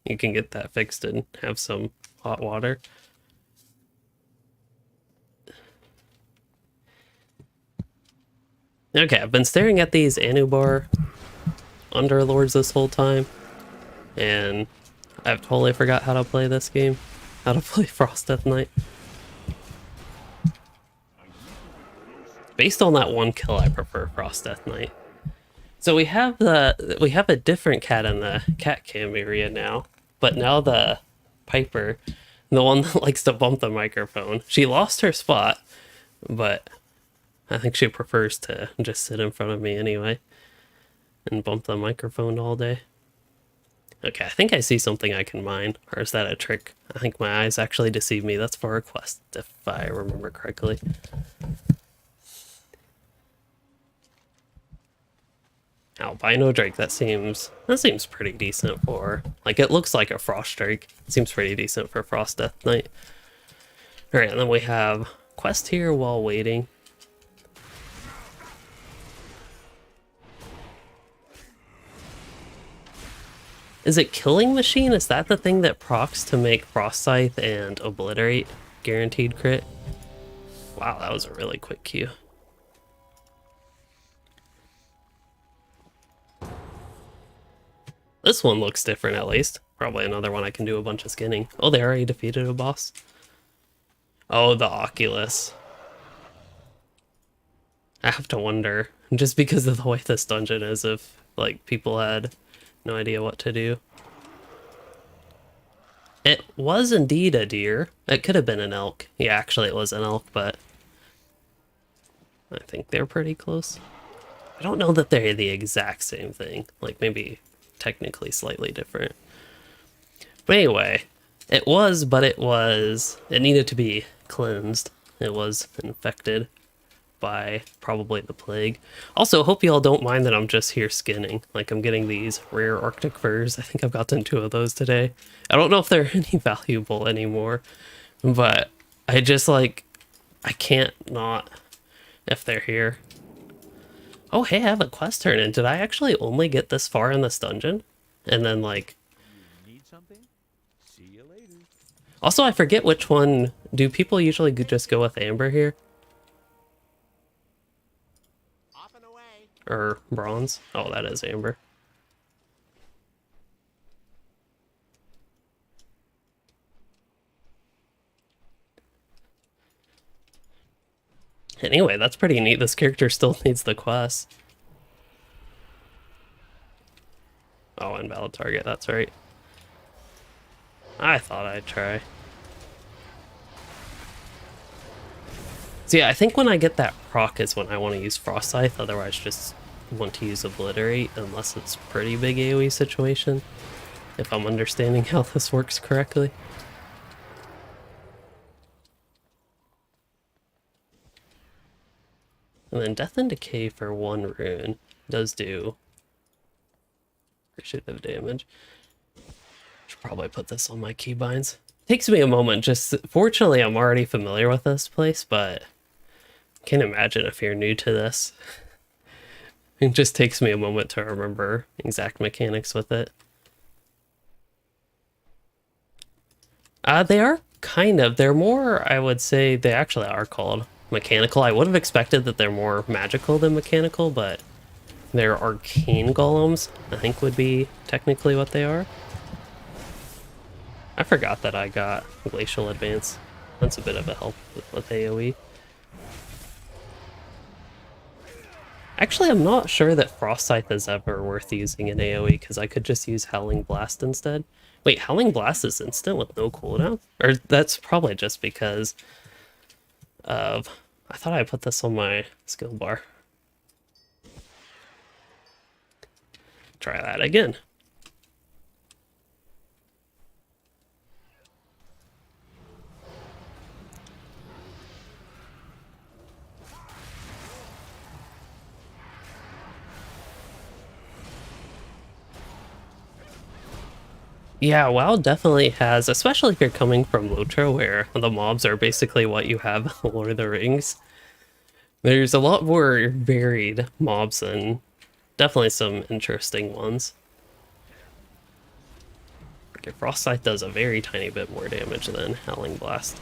you can get that fixed and have some hot water. Okay, I've been staring at these Anubar Underlords this whole time, and I've totally forgot how to play this game. How to play Frost Death Knight. Based on that one kill, I prefer Frost Death Knight. So we have a different cat in the cat cam area now, but now the Piper, the one that likes to bump the microphone, she lost her spot, but I think she prefers to just sit in front of me anyway and bump the microphone all day. Okay, I think I see something I can mine, or is that a trick? I think my eyes actually deceive me. That's for a quest, if I remember correctly. Albino Drake, that seems pretty decent for, like, it looks like a Frost Drake. It seems pretty decent for Frost Death Knight. Alright, and then we have quest here while waiting. Is it Killing Machine? Is that the thing that procs to make Frost Scythe and Obliterate guaranteed crit? Wow, that was a really quick queue. This one looks different at least. Probably another one I can do a bunch of skinning. Oh, they already defeated a boss. Oh, the Oculus. I have to wonder, just because of the way this dungeon is, if like people had no idea what to do. It was indeed a deer. It could have been an elk. Yeah, actually it was an elk, but I think they're pretty close. I don't know that they're the exact same thing. Like maybe technically slightly different. But anyway, it needed to be cleansed. It was infected by probably the plague. Also, hope y'all don't mind that I'm just here skinning. Like, I'm getting these rare Arctic furs. I think I've gotten 2 of those today. I don't know if they're any valuable anymore, but I just like I can't not if they're here. Oh, hey, I have a quest turn in. Did I actually only get this far in this dungeon? And then, like... You need something? See you later. Also, I forget which one. Do people usually just go with Amber here? Off and away. Or Bronze? Oh, that is Amber. Anyway, that's pretty neat. This character still needs the quest. Oh, invalid target, that's right. I thought I'd try. So yeah, I think when I get that proc is when I want to use Frost Scythe, otherwise just want to use Obliterate unless it's a pretty big AoE situation. If I'm understanding how this works correctly. And then Death and Decay for 1 rune does do appreciative damage. Should probably put this on my keybinds. Takes me a moment, just fortunately I'm already familiar with this place, but can't imagine if you're new to this. It just takes me a moment to remember exact mechanics with it. They are kind of, they're more, I would say, they actually are called mechanical. I would have expected that they're more magical than mechanical, but they're arcane golems, I think would be technically what they are. I forgot that I got Glacial Advance. That's a bit of a help with AoE. Actually, I'm not sure that Frost Scythe is ever worth using in AoE, because I could just use Howling Blast instead. Wait, Howling Blast is instant with no cooldown? Or that's probably just because of... I thought I put this on my skill bar. Try that again. Yeah, WoW definitely has, especially if you're coming from Lotro, where the mobs are basically what you have in Lord of the Rings. There's a lot more varied mobs and definitely some interesting ones. Okay, Frost Scythe does a very tiny bit more damage than Howling Blast.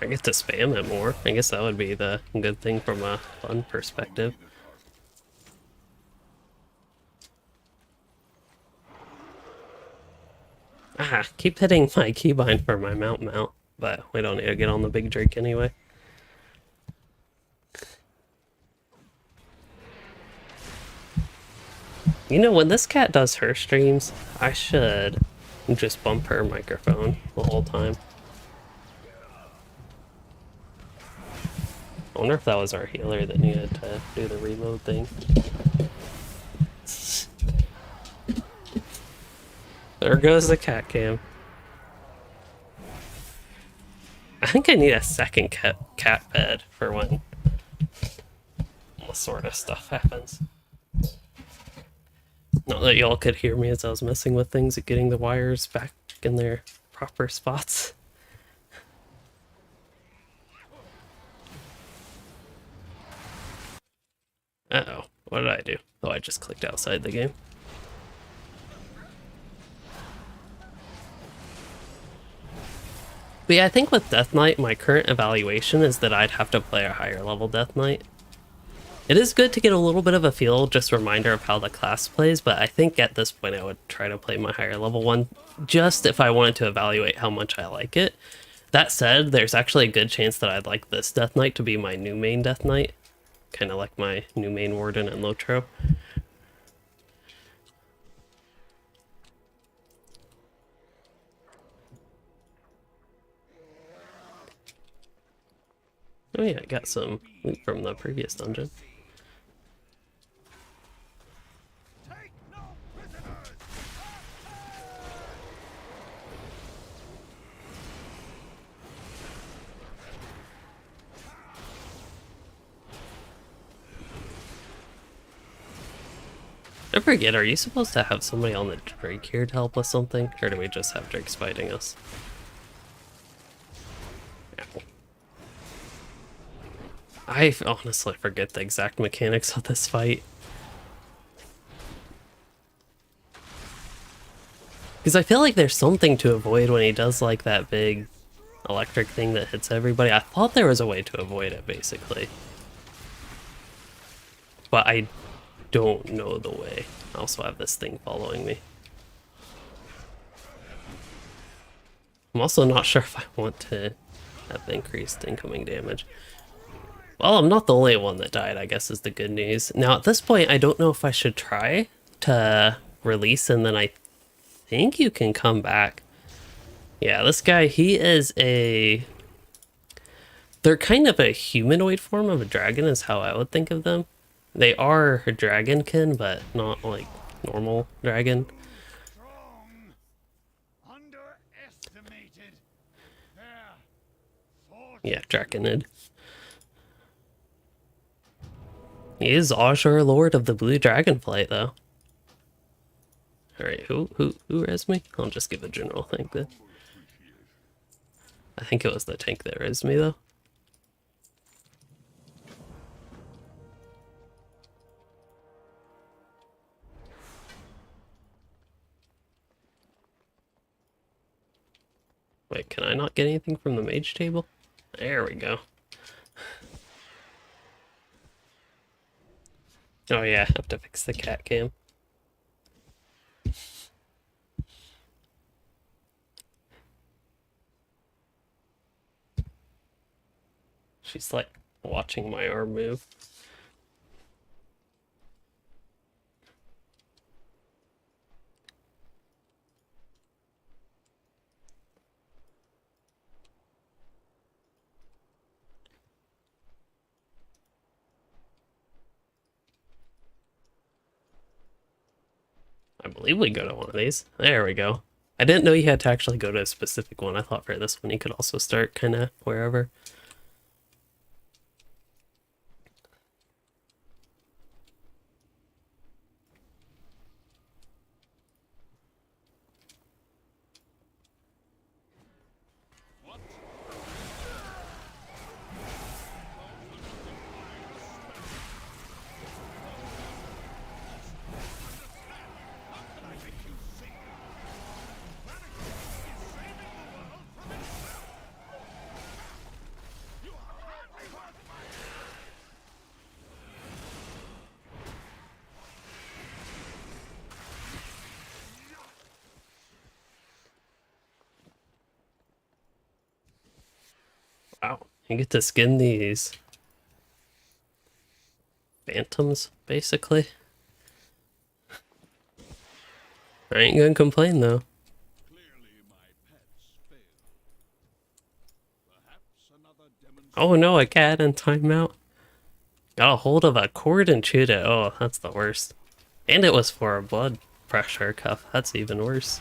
I get to spam it more. I guess that would be the good thing from a fun perspective. Ah, keep hitting my keybind for my mount, but we don't need to get on the big Drake anyway. You know, when this cat does her streams, I should just bump her microphone the whole time. I wonder if that was our healer that needed to do the reload thing. There goes the cat cam. I think I need a second cat bed for when this sort of stuff happens. Not that y'all could hear me as I was messing with things and getting the wires back in their proper spots. Uh-oh, what did I do? Oh, I just clicked outside the game. But yeah, I think with Death Knight, my current evaluation is that I'd have to play a higher level Death Knight. It is good to get a little bit of a feel, just a reminder of how the class plays, but I think at this point I would try to play my higher level one, just if I wanted to evaluate how much I like it. That said, there's actually a good chance that I'd like this Death Knight to be my new main Death Knight. Kind of like my new main Warden and Lotro. Oh yeah, I got some loot from the previous dungeon. I forget, are you supposed to have somebody on the Drake here to help with something? Or do we just have Drakes fighting us? Ow. I honestly forget the exact mechanics of this fight. Because I feel like there's something to avoid when he does like that big electric thing that hits everybody. I thought there was a way to avoid it, basically. But I don't know the way. I also have this thing following me. I'm also not sure if I want to have increased incoming damage. Well, I'm not the only one that died, I guess is the good news. Now, at this point, I don't know if I should try to release, and then I think you can come back. Yeah, this guy, he is a... They're kind of a humanoid form of a dragon is how I would think of them. They are a dragonkin, but not like normal dragon. Yeah, draconid. He is Azure Lord of the Blue Dragonflight, though. Alright, who res me? I'll just give a general thing then. I think it was the tank that res me, though. Wait, can I not get anything from the mage table? There we go. Oh yeah, I have to fix the cat cam. She's like watching my arm move. I believe we go to one of these. There we go. I didn't know you had to actually go to a specific one. I thought for this one you could also start kind of wherever. Wow, you get to skin these phantoms, basically. I ain't gonna complain, though. Oh no, a cat in timeout. Got a hold of a cord and chewed it. Oh, that's the worst. And it was for a blood pressure cuff. That's even worse.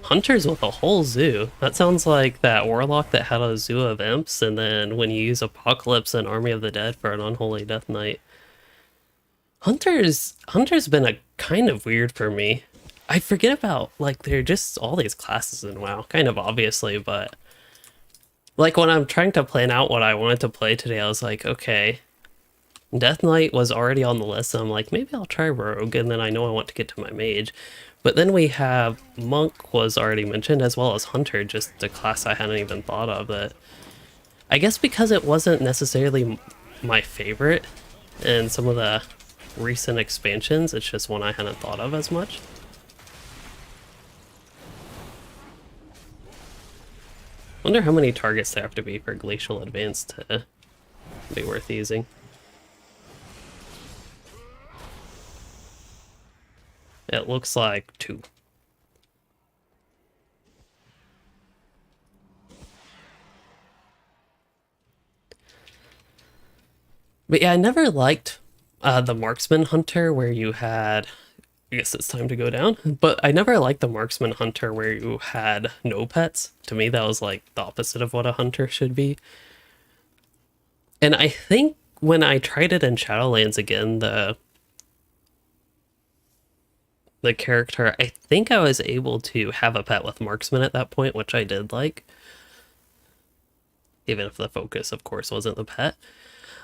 Hunters with a whole zoo. That sounds like that warlock that had a zoo of imps, and then when you use Apocalypse and Army of the Dead for an Unholy Death Knight. Hunter's been a kind of weird for me. I forget about, like, they're just all these classes in WoW, kind of obviously, but like when I'm trying to plan out what I wanted to play today, I was like, okay, Death Knight was already on the list, so I'm like, maybe I'll try Rogue, and then I know I want to get to my Mage. But then we have Monk was already mentioned, as well as Hunter, just a class I hadn't even thought of. That I guess because it wasn't necessarily my favorite in some of the recent expansions, it's just one I hadn't thought of as much. Wonder how many targets there have to be for Glacial Advance to be worth using. It looks like 2. But yeah, I never liked the Marksman Hunter where you had... I guess it's time to go down. But I never liked the Marksman Hunter where you had no pets. To me, that was like the opposite of what a hunter should be. And I think when I tried it in Shadowlands again, the character, I think I was able to have a pet with marksman at that point, which I did like. Even if the focus, of course, wasn't the pet.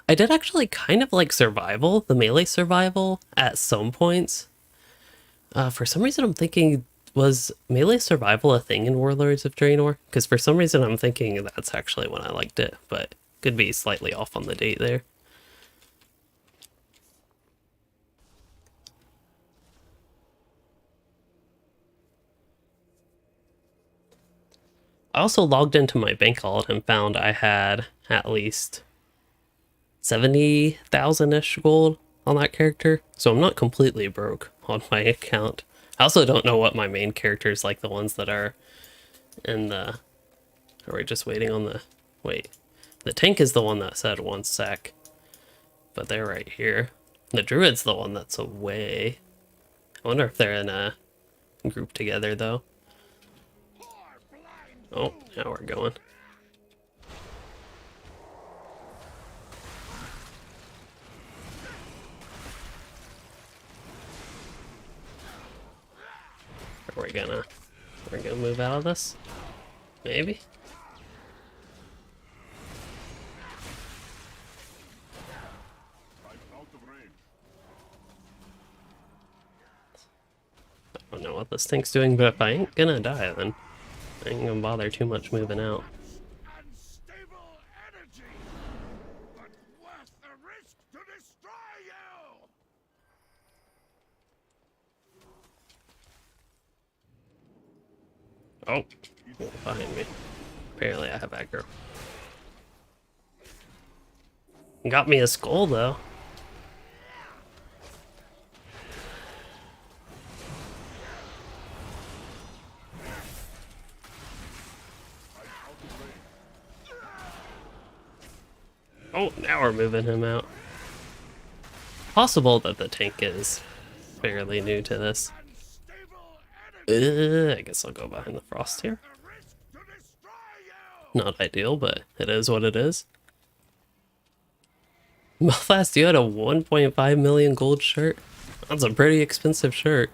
I did actually kind of like survival, the melee survival, at some points. For some reason, I'm thinking, was melee survival a thing in Warlords of Draenor? Because for some reason, I'm thinking that's actually when I liked it, but could be slightly off on the date there. I also logged into my bank vault and found I had at least 70,000-ish gold on that character, so I'm not completely broke on my account. I also don't know what my main characters, like the ones that are in the... Are we just waiting on the... Wait. The tank is the one that said 1 sec, but they're right here. The Druid's the one that's away. I wonder if they're in a group together, though. Oh, now we're going. We're gonna move out of this? Maybe? I don't know what this tank's doing, but if I ain't gonna die, then I ain't gonna bother too much moving out. Unstable energy, but worth the risk to destroy you. Oh, behind me. Apparently I have aggro. Got me a skull, though. Oh, now we're moving him out. Possible that the tank is fairly new to this. I guess I'll go behind the frost here. Not ideal, but it is what it is. Belfast, you had a 1.5 million gold shirt? That's a pretty expensive shirt.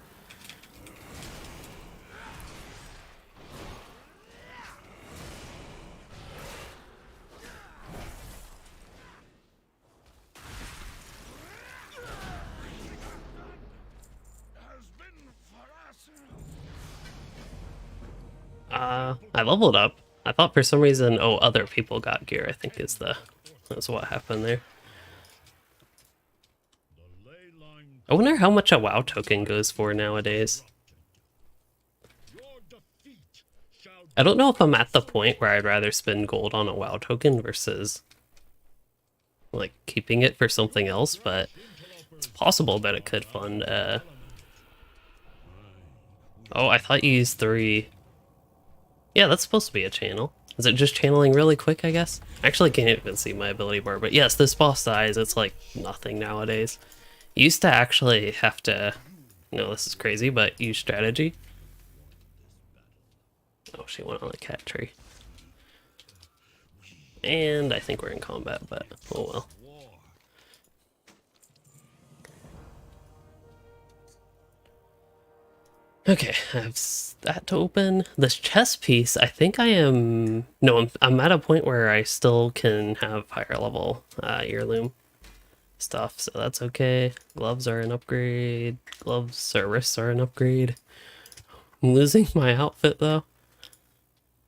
I leveled up. I thought for some reason, oh, other people got gear, I think that's what happened there. I wonder how much a WoW token goes for nowadays. I don't know if I'm at the point where I'd rather spend gold on a WoW token versus like keeping it for something else, but it's possible that it could fund Oh, I thought you used 3. Yeah, that's supposed to be a channel. Is it just channeling really quick, I guess? I actually can't even see my ability bar, but yes, this boss dies, it's like nothing nowadays. You used to actually have to... No, this is crazy, but use strategy. Oh, she went on the cat tree. And I think we're in combat, but oh well. Okay, I have that to open. This chest piece, I think I am... No, I'm at a point where I still can have higher level heirloom stuff, so that's okay. Gloves are an upgrade. Gloves or wrists are an upgrade. I'm losing my outfit, though.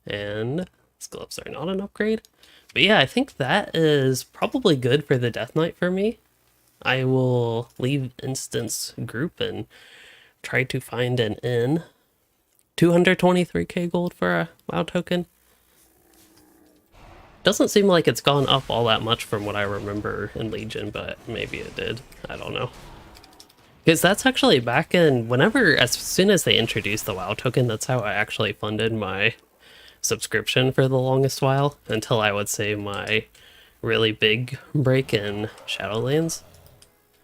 And these gloves are not an upgrade. But yeah, I think that is probably good for the Death Knight for me. I will leave instance group and try to find an inn. 223k gold for a WoW token. Doesn't seem like it's gone up all that much from what I remember in Legion, but maybe it did. I don't know. Because that's actually back in as soon as they introduced the WoW token, that's how I actually funded my subscription for the longest while, until I would say my really big break in Shadowlands.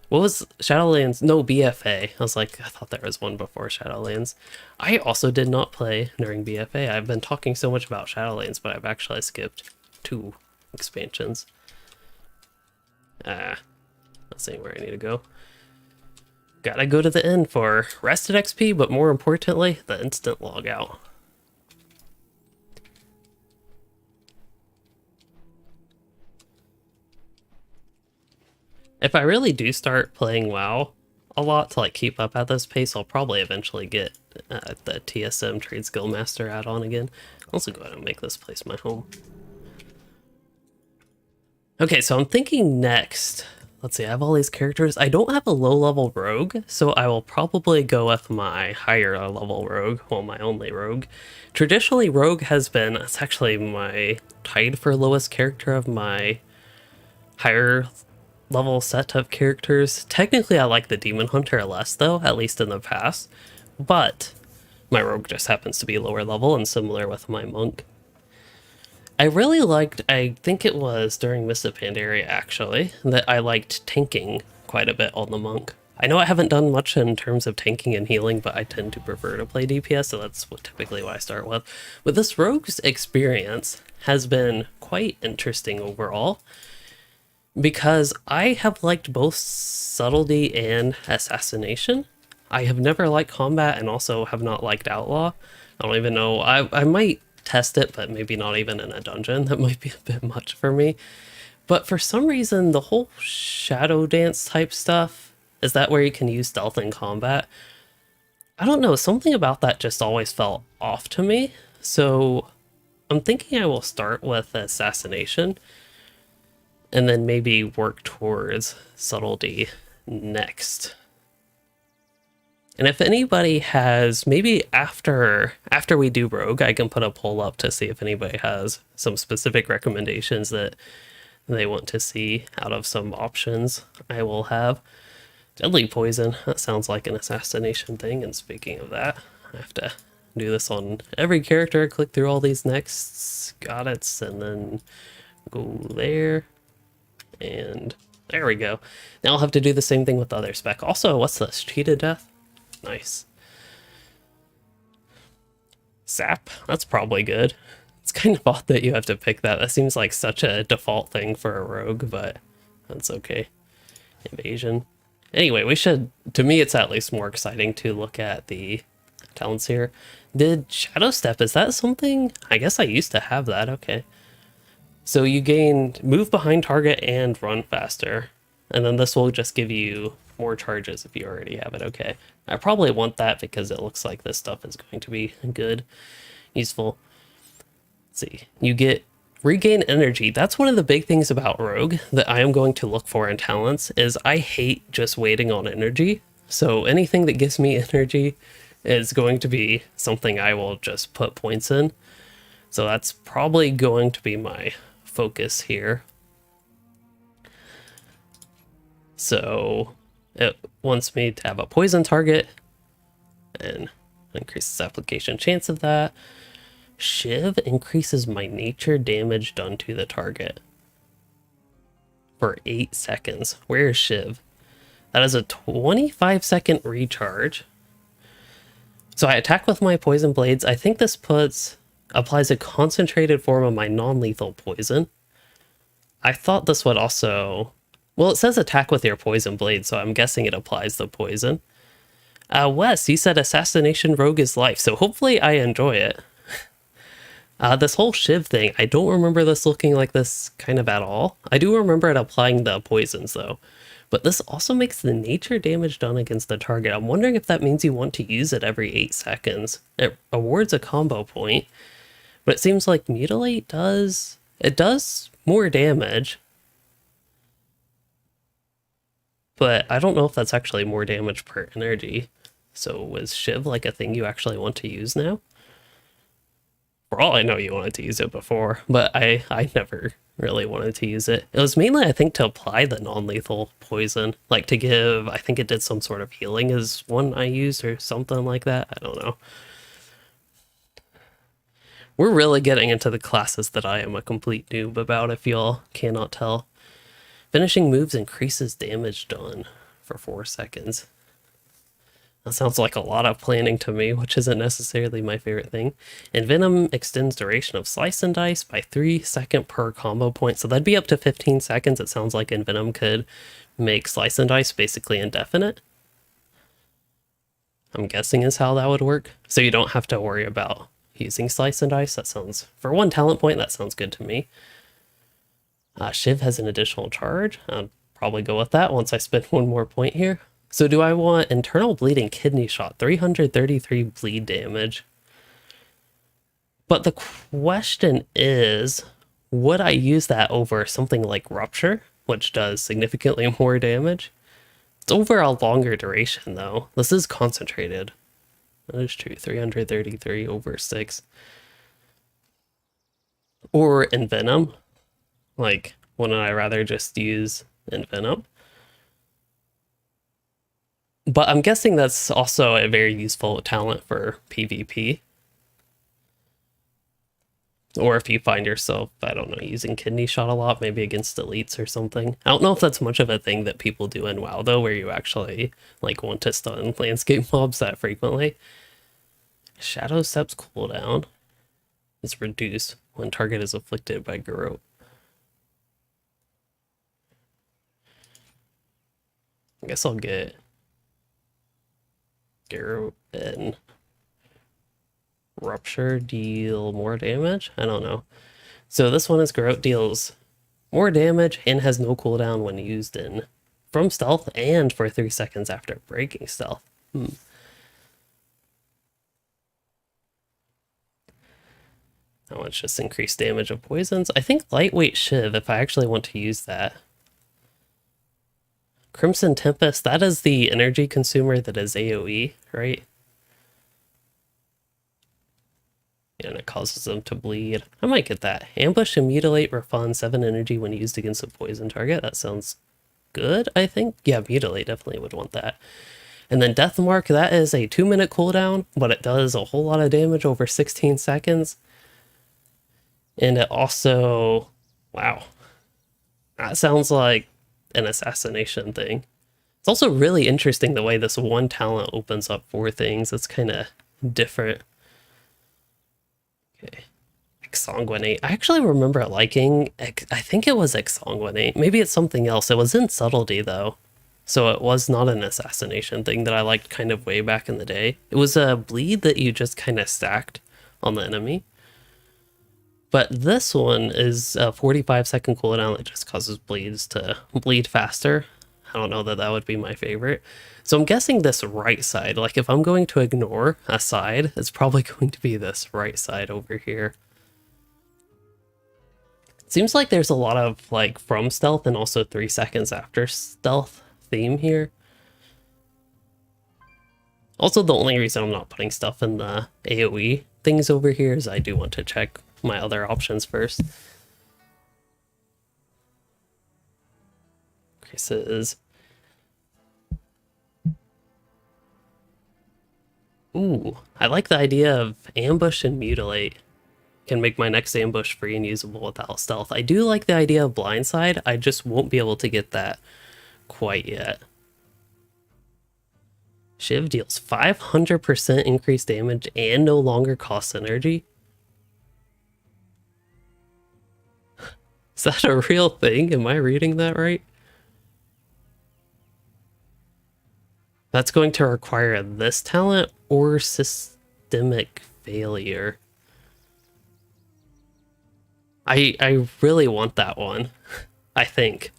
What was Shadowlands? No, BFA. I was like, I thought there was one before Shadowlands. I also did not play during BFA. I've been talking so much about Shadowlands, but I've actually skipped 2 expansions. Let's see where I need to go. Gotta go to the end for rested XP, but more importantly, the instant logout. If I really do start playing WoW a lot to like keep up at this pace, I'll probably eventually get the TSM Trade Skill Master add-on again. I'll also go ahead and make this place my home. Okay, so I'm thinking next. Let's see, I have all these characters. I don't have a low-level rogue, so I will probably go with my higher-level rogue, well, my only rogue. Traditionally, rogue has been, it's actually my tied for lowest character of my higher level set of characters. Technically, I like the Demon Hunter less, though, at least in the past. But my rogue just happens to be lower level and similar with my monk. I really liked, I think it was during Mists of Pandaria actually, that I liked tanking quite a bit on the monk. I know I haven't done much in terms of tanking and healing, but I tend to prefer to play DPS, so that's typically what I start with. But this rogue's experience has been quite interesting overall, because I have liked both Subtlety and Assassination. I have never liked combat and also have not liked Outlaw. I don't even know, I might test it, but maybe not even in a dungeon. That might be a bit much for me. But for some reason, the whole shadow dance type stuff, is that where you can use stealth in combat? I don't know, something about that just always felt off to me. So I'm thinking I will start with Assassination and then maybe work towards Subtlety next. And if anybody has, maybe after we do Rogue, I can put a poll up to see if anybody has some specific recommendations that they want to see out of some options I will have. Deadly Poison, that sounds like an Assassination thing, and speaking of that, I have to do this on every character, click through all these nexts, got it, and then go there, and there we go. Now I'll have to do the same thing with the other spec. Also, what's this, Cheated Death? Nice. Sap, that's probably good. It's kind of odd that you have to pick that. That seems like such a default thing for a rogue, but that's okay. Evasion. Anyway, we should, to me it's at least more exciting to look at the talents here. Did Shadow Step, is that something? I guess I used to have that, okay. So you gain move behind target and run faster. And then this will just give you more charges if you already have it, okay. I probably want that because it looks like this stuff is going to be good, useful. Let's see, you get regain energy. That's one of the big things about Rogue that I am going to look for in talents is I hate just waiting on energy. So anything that gives me energy is going to be something I will just put points in. So that's probably going to be my focus here. So it wants me to have a poison target and increases application chance of that. Shiv increases my nature damage done to the target for 8 seconds. Where is Shiv? That is a 25-second recharge. So I attack with my poison blades. I think this applies a concentrated form of my non-lethal poison. I thought this would also, well, it says attack with your poison blade, so I'm guessing it applies the poison. Wes, you said Assassination Rogue is life, so hopefully I enjoy it. This whole Shiv thing, I don't remember this looking like this kind of at all. I do remember it applying the poisons though. But this also makes the nature damage done against the target. I'm wondering if that means you want to use it every 8 seconds. It awards a combo point, but it seems like Mutilate does more damage. But I don't know if that's actually more damage per energy. So was Shiv like a thing you actually want to use now? For all I know, you wanted to use it before, but I never really wanted to use it. It was mainly, I think, to apply the non-lethal poison. Like to give, I think it did some sort of healing is one I used or something like that. I don't know. We're really getting into the classes that I am a complete noob about, if y'all cannot tell. Finishing moves increases damage done for 4 seconds. That sounds like a lot of planning to me, which isn't necessarily my favorite thing. And Venom extends duration of Slice and Dice by 3 seconds per combo point. So that'd be up to 15 seconds. It sounds like Venom could make Slice and Dice basically indefinite. I'm guessing is how that would work. So you don't have to worry about using Slice and Dice. That sounds, for 1 talent point, that sounds good to me. Shiv has an additional charge. I'll probably go with that once I spend 1 more point here. So do I want Internal Bleeding Kidney Shot, 333 bleed damage? But the question is, would I use that over something like Rupture, which does significantly more damage? It's over a longer duration though. This is concentrated. That is true, 333 over 6. Or Envenom. Like, wouldn't I rather just use Envenom? But I'm guessing that's also a very useful talent for PvP. Or if you find yourself, I don't know, using Kidney Shot a lot, maybe against elites or something. I don't know if that's much of a thing that people do in WoW though, where you actually like want to stun landscape mobs that frequently. Shadow Step's cooldown is reduced when target is afflicted by Garrote. I guess I'll get Garrote and Rupture deal more damage? I don't know. So this one is Garrote deals more damage and has no cooldown when used in from stealth and for 3 seconds after breaking stealth. That one's just increased damage of poisons. I think Lightweight Shiv, if I actually want to use that. Crimson Tempest, that is the energy consumer that is AoE, right? And it causes them to bleed. I might get that. Ambush and Mutilate refund 7 energy when used against a poison target. That sounds good, I think. Yeah, Mutilate definitely would want that. And then Death Mark, that is a 2-minute cooldown, but it does a whole lot of damage over 16 seconds. And it also, wow, that sounds like an assassination thing. It's also really interesting the way this one talent opens up 4 things. It's kind of different. Okay, Exsanguinate. I actually remember liking, I think it was Exsanguinate. Maybe it's something else. It was in Subtlety though. So it was not an assassination thing that I liked kind of way back in the day. It was a bleed that you just kind of stacked on the enemy. But this one is a 45-second cooldown that just causes bleeds to bleed faster. I don't know that that would be my favorite. So I'm guessing this right side, like if I'm going to ignore a side, it's probably going to be this right side over here. It seems like there's a lot of like from stealth and also 3 seconds after stealth theme here. Also, the only reason I'm not putting stuff in the AoE things over here is I do want to check my other options first. Increases. Ooh, I like the idea of ambush and mutilate. Can make my next ambush free and usable without stealth. I do like the idea of blindside. I just won't be able to get that quite yet. Shiv deals 500% increased damage and no longer costs energy. Is that a real thing? Am I reading that right? That's going to require this talent or systemic failure. I really want that one, I think.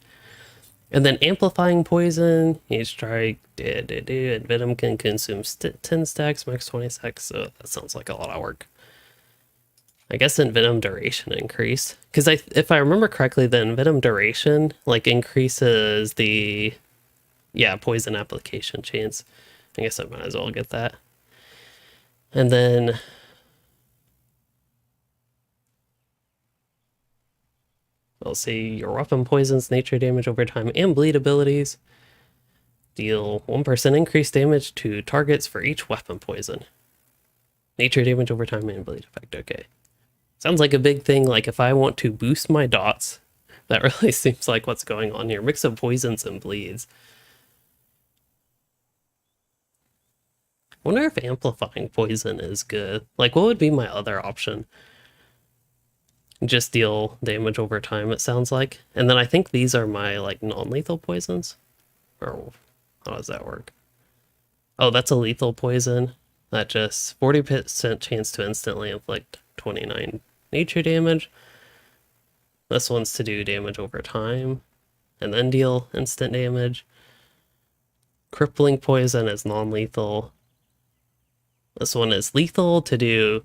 And then amplifying poison, each strike, and Venom can consume 10 stacks, max 20 stacks, so that sounds like a lot of work. I guess Venom duration increase, because if I remember correctly, then Venom duration like increases the poison application chance. I guess I might as well get that. And then we'll see your weapon poisons, nature damage over time, and bleed abilities. Deal 1% increased damage to targets for each weapon poison. Nature damage over time and bleed effect. Okay. Sounds like a big thing. Like if I want to boost my dots, that really seems like what's going on here. Mix of poisons and bleeds. Wonder if amplifying poison is good. Like, what would be my other option? Just deal damage over time, it sounds like. And then I think these are my, like, non-lethal poisons. Or how does that work? Oh, that's a lethal poison. That just 40% chance to instantly inflict 29 nature damage. This one's to do damage over time and then deal instant damage. Crippling poison is non-lethal. This one is lethal to do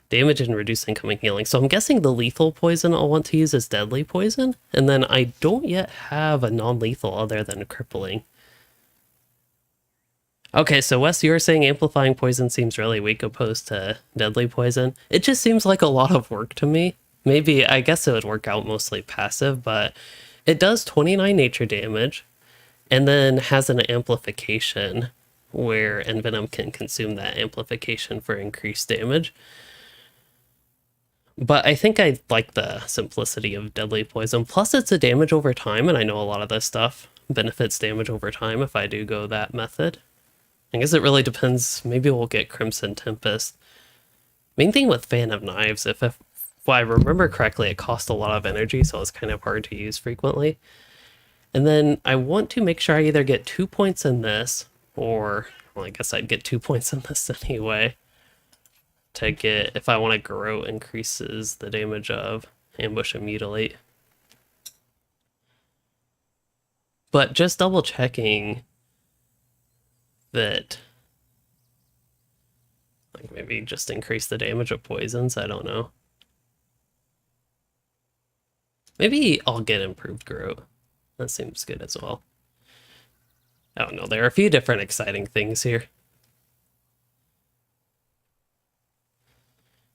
damage and reduce incoming healing. So I'm guessing the lethal poison I'll want to use is deadly poison. And then I don't yet have a non-lethal other than crippling. Okay, so Wes, you were saying amplifying poison seems really weak opposed to deadly poison. It just seems like a lot of work to me. Maybe, I guess it would work out mostly passive, but it does 29 nature damage and then has an amplification where Envenom can consume that amplification for increased damage. But I think I like the simplicity of deadly poison. Plus it's a damage over time, and I know a lot of this stuff benefits damage over time if I do go that method. I guess it really depends. Maybe we'll get Crimson Tempest. Main thing with Fan of Knives, if I remember correctly, it cost a lot of energy, so it's kind of hard to use frequently. And then I want to make sure I either get 2 points in this, or, well, I guess I'd get 2 points in this anyway. To get, if I want to grow, increases the damage of Ambush and Mutilate. But just double checking that, like, maybe just increase the damage of poisons, I don't know. Maybe I'll get improved growth. That seems good as well. I don't know, there are a few different exciting things here.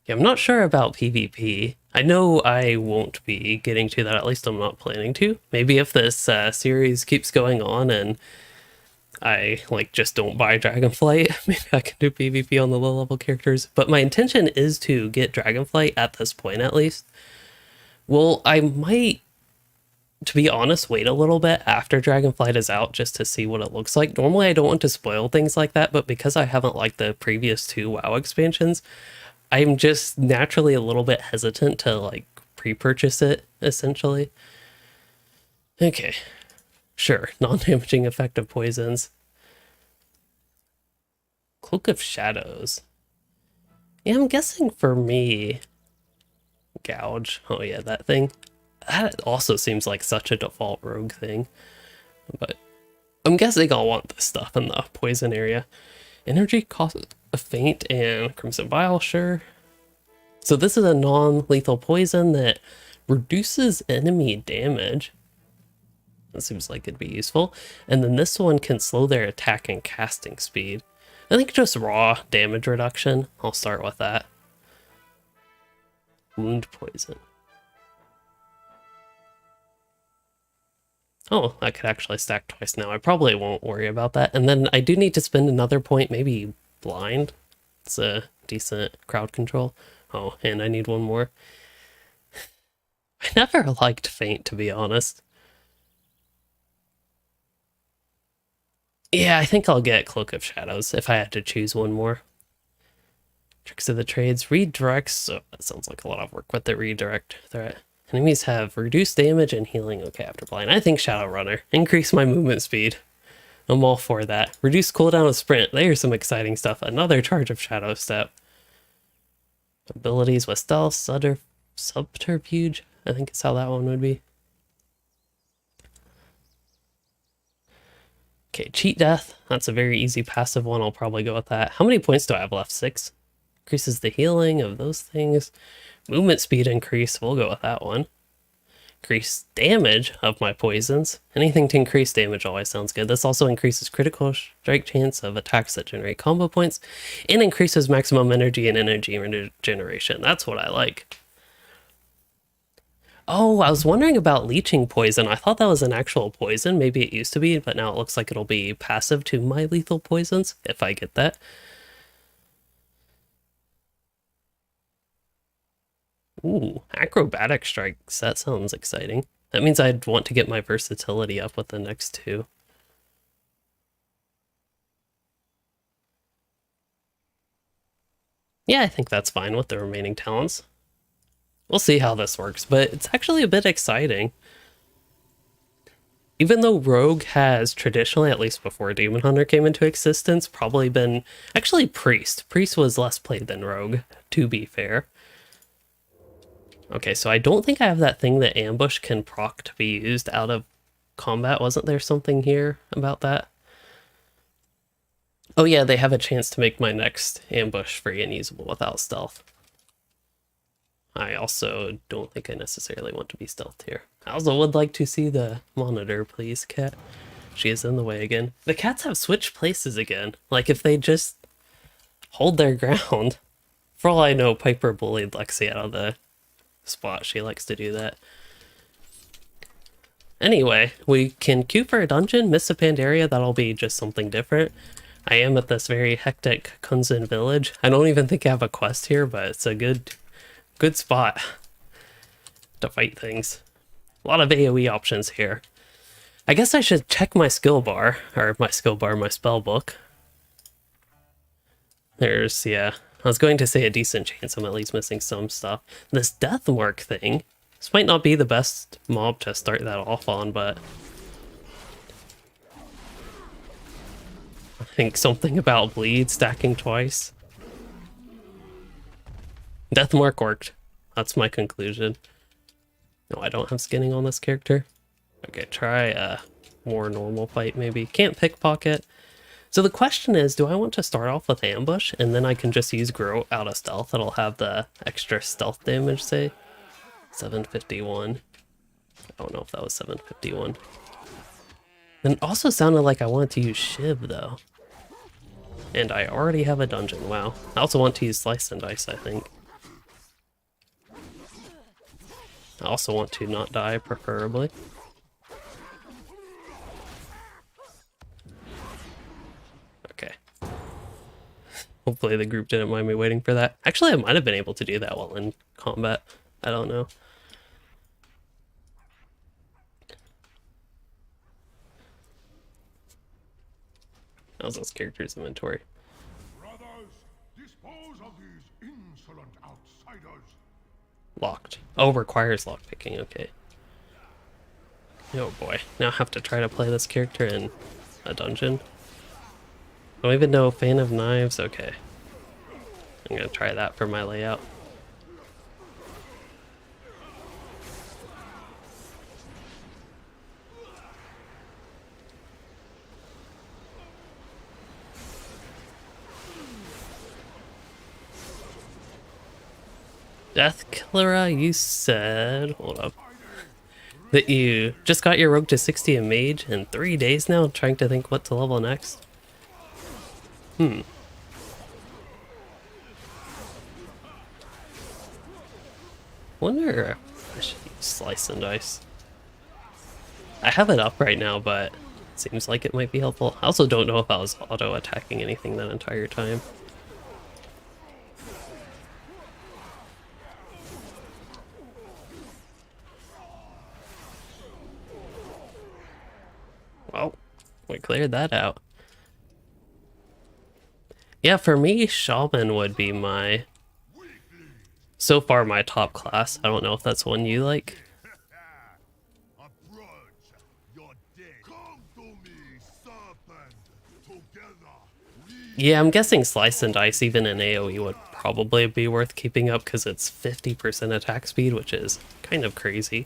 Yeah, I'm not sure about PvP. I know I won't be getting to that, at least I'm not planning to. Maybe if this series keeps going on and I like just don't buy Dragonflight, maybe I can do PvP on the low level characters. But my intention is to get Dragonflight at this point at least. Well, I might, to be honest, wait a little bit after Dragonflight is out just to see what it looks like. Normally I don't want to spoil things like that, but because I haven't liked the previous 2 WoW expansions, I'm just naturally a little bit hesitant to like pre-purchase it, essentially. Okay. Sure, non-damaging effect of poisons. Cloak of Shadows. Yeah, I'm guessing for me, Gouge. Oh yeah, that thing. That also seems like such a default rogue thing. But I'm guessing I'll want this stuff in the poison area. Energy cost a faint and Crimson Vial, sure. So this is a non-lethal poison that reduces enemy damage. That seems like it'd be useful. And then this one can slow their attack and casting speed. I think just raw damage reduction. I'll start with that. Wound poison. Oh, I could actually stack twice now. I probably won't worry about that. And then I do need to spend another point, maybe blind. It's a decent crowd control. Oh, and I need one more. I never liked Faint, to be honest. Yeah, I think I'll get Cloak of Shadows if I had to choose one more. Tricks of the Trades. Redirects. So that sounds like a lot of work with the redirect threat. Enemies have reduced damage and healing. Okay, after blind. I think Shadowrunner. Increase my movement speed. I'm all for that. Reduce cooldown of sprint. There's some exciting stuff. Another charge of Shadow Step. Abilities with stealth, subterfuge. I think is how that one would be. Okay, cheat death. That's a very easy passive one. I'll probably go with that. How many points do I have left? 6. Increases the healing of those things. Movement speed increase. We'll go with that one. Increase damage of my poisons. Anything to increase damage always sounds good. This also increases critical strike chance of attacks that generate combo points and increases maximum energy and energy regeneration. That's what I like. Oh, I was wondering about leeching poison. I thought that was an actual poison. Maybe it used to be, but now it looks like it'll be passive to my lethal poisons, if I get that. Ooh, acrobatic strikes. That sounds exciting. That means I'd want to get my versatility up with the next 2. Yeah, I think that's fine with the remaining talents. We'll see how this works, but it's actually a bit exciting. Even though Rogue has traditionally, at least before Demon Hunter came into existence, probably been... Actually, Priest. Priest was less played than Rogue, to be fair. Okay, so I don't think I have that thing that Ambush can proc to be used out of combat. Wasn't there something here about that? Oh yeah, they have a chance to make my next ambush free and usable without stealth. I also don't think I necessarily want to be stealthed here. I also would like to see the monitor, please, cat. She is in the way again. The cats have switched places again. Like, if they just hold their ground. For all I know, Piper bullied Lexi out of the spot. She likes to do that. Anyway, we can queue for a dungeon, miss a Pandaria, that'll be just something different. I am at this very hectic Kunzin village. I don't even think I have a quest here, but it's a good spot to fight things. A lot of AoE options here. I guess I should check my skill bar, my spell book. There's, yeah, I was going to say a decent chance I'm at least missing some stuff. This death mark thing, this might not be the best mob to start that off on, but I think something about bleed stacking twice. Death mark worked. That's my conclusion. No, I don't have skinning on this character. Okay, try a more normal fight maybe. Can't pickpocket. So the question is, do I want to start off with ambush and then I can just use grow out of stealth? It'll have the extra stealth damage, say. 751. I don't know if that was 751. And it also sounded like I wanted to use Shiv though. And I already have a dungeon, wow. I also want to use Slice and Dice, I think. I also want to not die, preferably. Okay. Hopefully the group didn't mind me waiting for that. Actually, I might have been able to do that while in combat. I don't know. How's this character's inventory? Brothers, dispose of these insolent outsiders. Locked. Oh, requires lockpicking, okay. Oh boy, now I have to try to play this character in a dungeon. I don't even know Fan of Knives, okay. I'm gonna try that for my layout. Death Killer, you said, hold up, that you just got your rogue to 60 in Mage in 3 days now, trying to think what to level next. Wonder if I should use Slice and Dice. I have it up right now, but it seems like it might be helpful. I also don't know if I was auto-attacking anything that entire time. Well, we cleared that out. Yeah, for me, Shaman would be my... so far, my top class. I don't know if that's one you like. Approach your day. Come to me, serpent. Together. Yeah, I'm guessing Slice and Dice, even in AoE, would probably be worth keeping up because it's 50% attack speed, which is kind of crazy.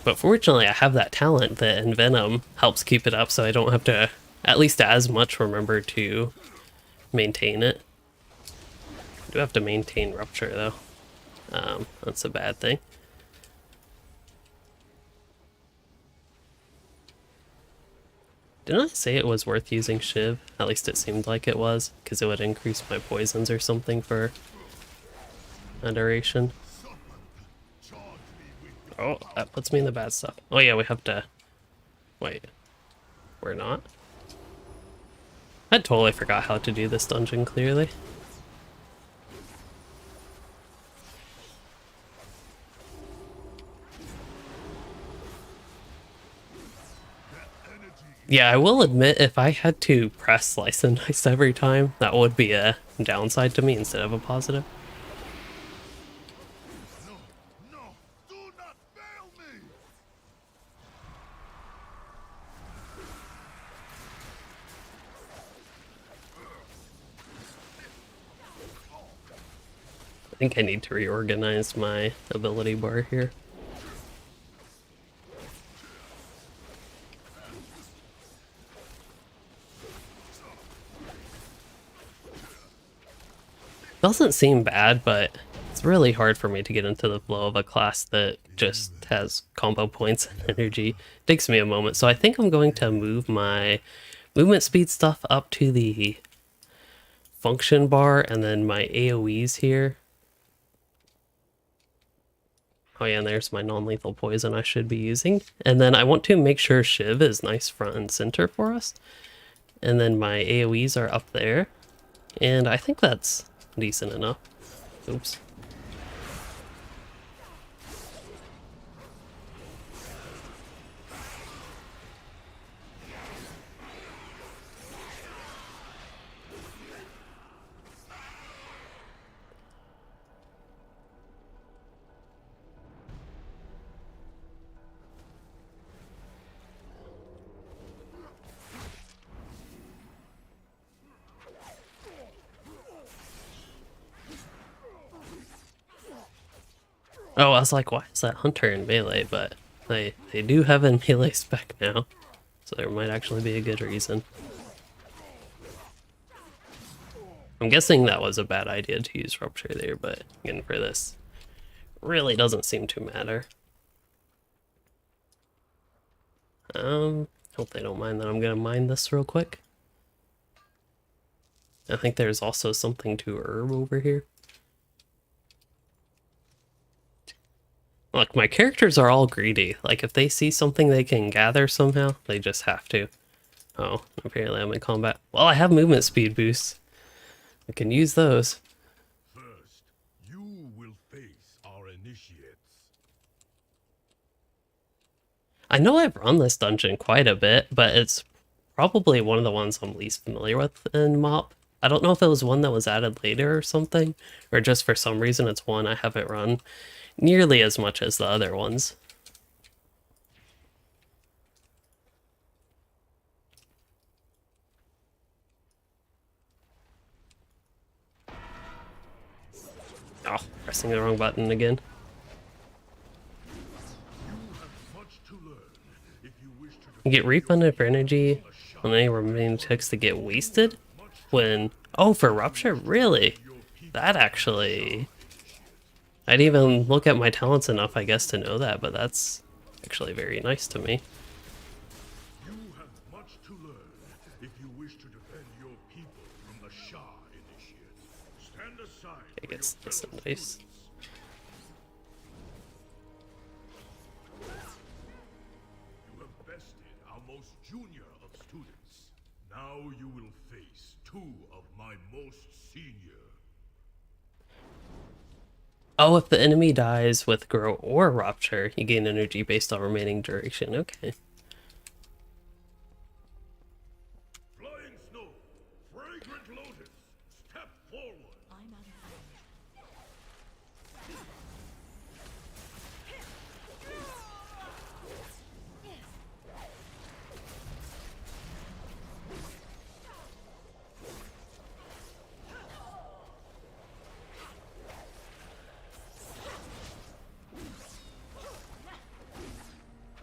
But fortunately, I have that talent that Envenom helps keep it up, so I don't have to, at least as much, remember to maintain it. I do have to maintain Rupture, though. That's a bad thing. Didn't I say it was worth using Shiv? At least it seemed like it was, because it would increase my poisons or something for a duration. Oh, that puts me in the bad stuff. Oh yeah, we have to... wait. We're not? I totally forgot how to do this dungeon, clearly. Their energy Yeah, I will admit, if I had to press slice and dice every time, that would be a downside to me instead of a positive. No, no, do not fail me! I think I need to reorganize my ability bar here. Doesn't seem bad, but it's really hard for me to get into the flow of a class that just has combo points and energy. It takes me a moment, so I think I'm going to move my movement speed stuff up to the function bar and then my AoEs here. Oh yeah, and there's my non-lethal poison I should be using. And then I want to make sure Shiv is nice front and center for us. And then my AoEs are up there. And I think that's decent enough. Oops. Oh, I was like, why is that hunter in melee? But they do have a melee spec now, so there might actually be a good reason. I'm guessing that was a bad idea to use Rupture there, but again, for this, really doesn't seem to matter. Hope they don't mind that I'm gonna mine this real quick. I think there's also something to herb over here. Look, my characters are all greedy. Like, if they see something they can gather somehow, they just have to. Oh, apparently I'm in combat. Well, I have movement speed boosts. I can use those. First, you will face our initiates. I know I've run this dungeon quite a bit, but it's probably one of the ones I'm least familiar with in MoP. I don't know if it was one that was added later or something, or just for some reason it's one I haven't run nearly as much as the other ones. Oh, pressing the wrong button again. You get refunded for energy on any remaining ticks that get wasted when... Oh, for Rupture? Really? That actually... I didn't even look at my talents enough, I guess, to know that, but that's actually very nice to me. You have much to learn if you wish to defend your people from the Shah initiates. Stand aside. I guess this is nice. You have bested our most junior of students. Now you will face two of my most senior. Oh, if the enemy dies with Grow or Rupture, you gain energy based on remaining duration. Okay. Flying snow, fragrant lotus, step forward.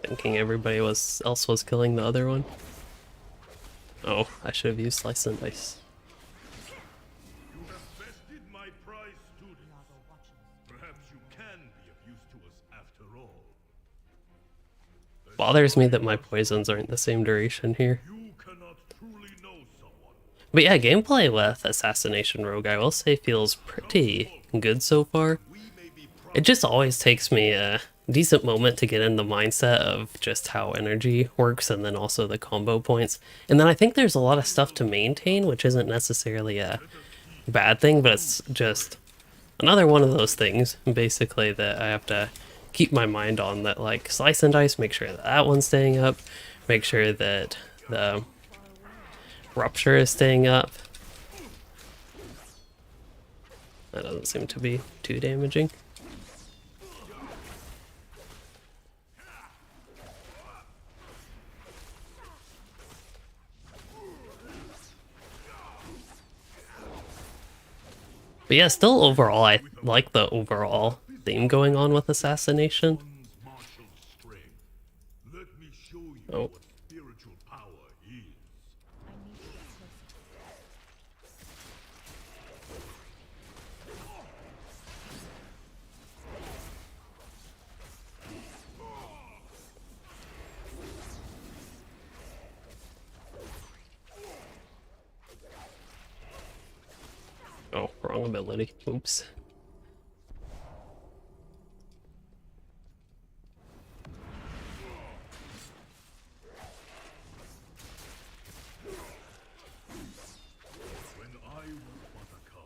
Thinking everybody else was killing the other one. Oh, I should have used Slice and Dice. You have bested my prize students. Perhaps you can be of use to us after all. Bothers me that my poisons aren't the same duration here. You cannot truly know someone. But yeah, gameplay with Assassination Rogue, I will say, feels pretty good so far. It just always takes me a decent moment to get in the mindset of just how energy works and then also the combo points. And then I think there's a lot of stuff to maintain, which isn't necessarily a bad thing, but it's just another one of those things, basically, that I have to keep my mind on, that like Slice and Dice, make sure that that one's staying up, make sure that The rupture is staying up. That doesn't seem to be too damaging. But yeah, still overall, I like the overall theme going on with Assassination. Martial strength. Let me show you Oh. what spiritual power is. Oh, wrong ability. Oops. When I was but a cub,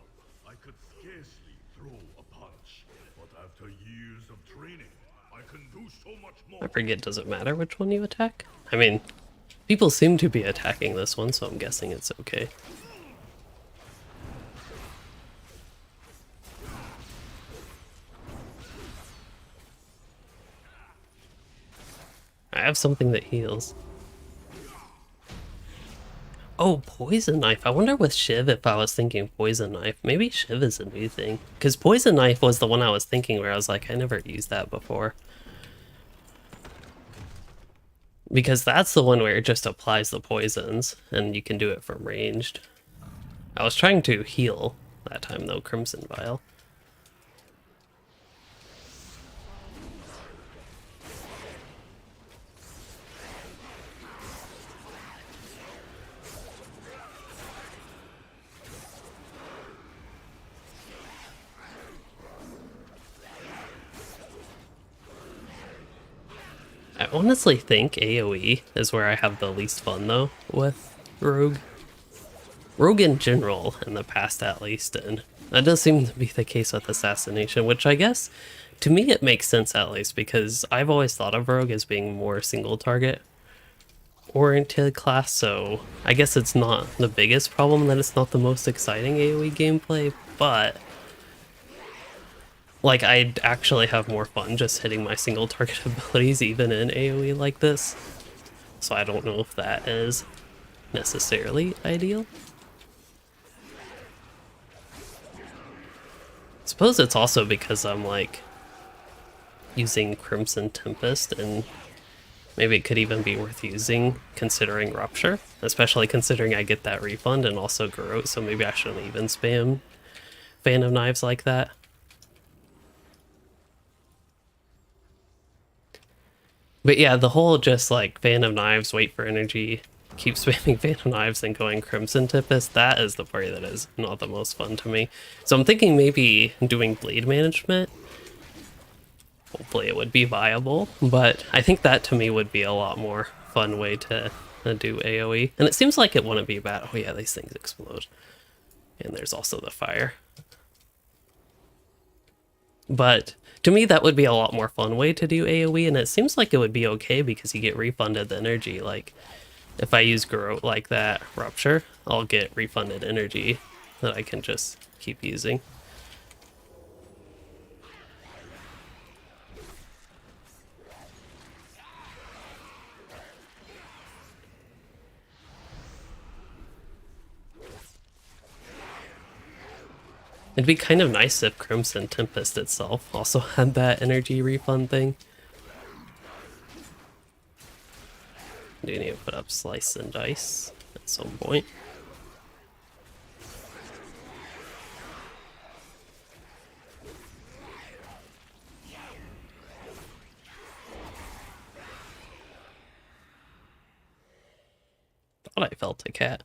I could scarcely throw a punch. But after years of training, I can do so much more. I forget, does it matter which one you attack? I mean, people seem to be attacking this one, so I'm guessing it's okay. I have something that heals. Oh, poison knife. I wonder with Shiv if I was thinking poison knife. Maybe Shiv is a new thing. Because poison knife was the one I was thinking where I was like, I never used that before. Because that's the one where it just applies the poisons, and you can do it from ranged. I was trying to heal that time though, Crimson Vial. I honestly think AoE is where I have the least fun though with Rogue. Rogue in general, in the past at least, and that does seem to be the case with Assassination, which I guess, to me it makes sense at least, because I've always thought of Rogue as being more single target oriented class, so I guess it's not the biggest problem that it's not the most exciting AoE gameplay, but like I'd actually have more fun just hitting my single target abilities even in AoE like this. So I don't know if that is necessarily ideal. Suppose it's also because I'm like using Crimson Tempest, and maybe it could even be worth using considering Rupture, especially considering I get that refund and also Garrote, so maybe I shouldn't even spam Fan of Knives like that. But yeah, the whole just like Fan of Knives, wait for energy, keep spamming Fan of Knives and going Crimson Tempest, that is the part that is not the most fun to me. So I'm thinking maybe doing Blade Management. Hopefully it would be viable, but I think that to me would be a lot more fun way to do AoE. And it seems like it wouldn't be bad. Oh yeah, these things explode. And there's also the fire. But to me, that would be a lot more fun way to do AoE, and it seems like it would be okay because you get refunded the energy. Like, if I use Garrote like that, Rupture, I'll get refunded energy that I can just keep using. It'd be kind of nice if Crimson Tempest itself also had that energy refund thing. Do you need to put up Slice and Dice at some point? Thought I felt a cat.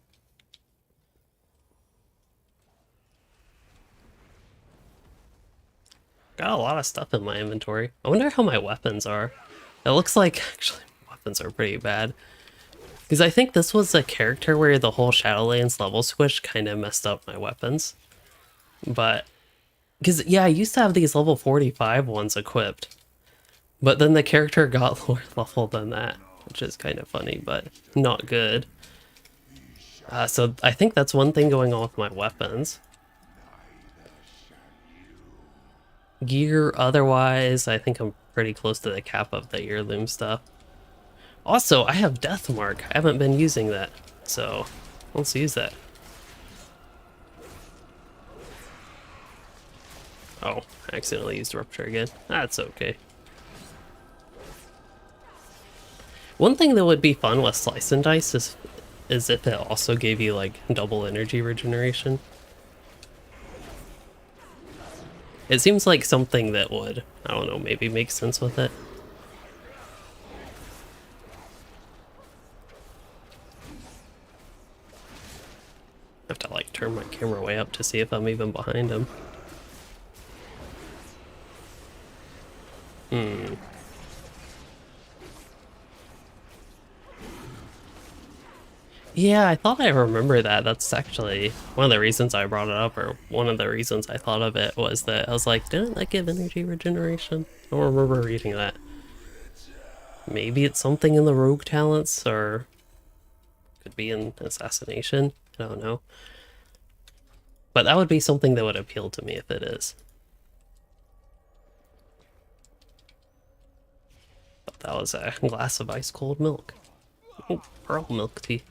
Got a lot of stuff in my inventory. I wonder how my weapons are. It looks like actually weapons are pretty bad. Because I think this was a character where the whole Shadowlands level switch kind of messed up my weapons. But, because yeah, I used to have these level 45 ones equipped. But then the character got lower level than that. which is kind of funny, but not good. So I think that's one thing going on with my weapons. Gear, otherwise, I think I'm pretty close to the cap of the heirloom stuff. Also, I have Death Mark. I haven't been using that, so let's use that. Oh, I accidentally used Rupture again. That's okay. One thing that would be fun with Slice and Dice is if it also gave you like double energy regeneration. It seems like something that would, I don't know, maybe make sense with it. I have to like turn my camera way up to see if I'm even behind him. Yeah, I thought I remember that. That's actually one of the reasons I brought it up, or one of the reasons I thought of it was that I was like, didn't that give energy regeneration? I don't remember reading that. Maybe it's something in the rogue talents, or could be in Assassination. I don't know. But that would be something that would appeal to me if it is. But that was a glass of ice cold milk. Oh, pearl milk tea.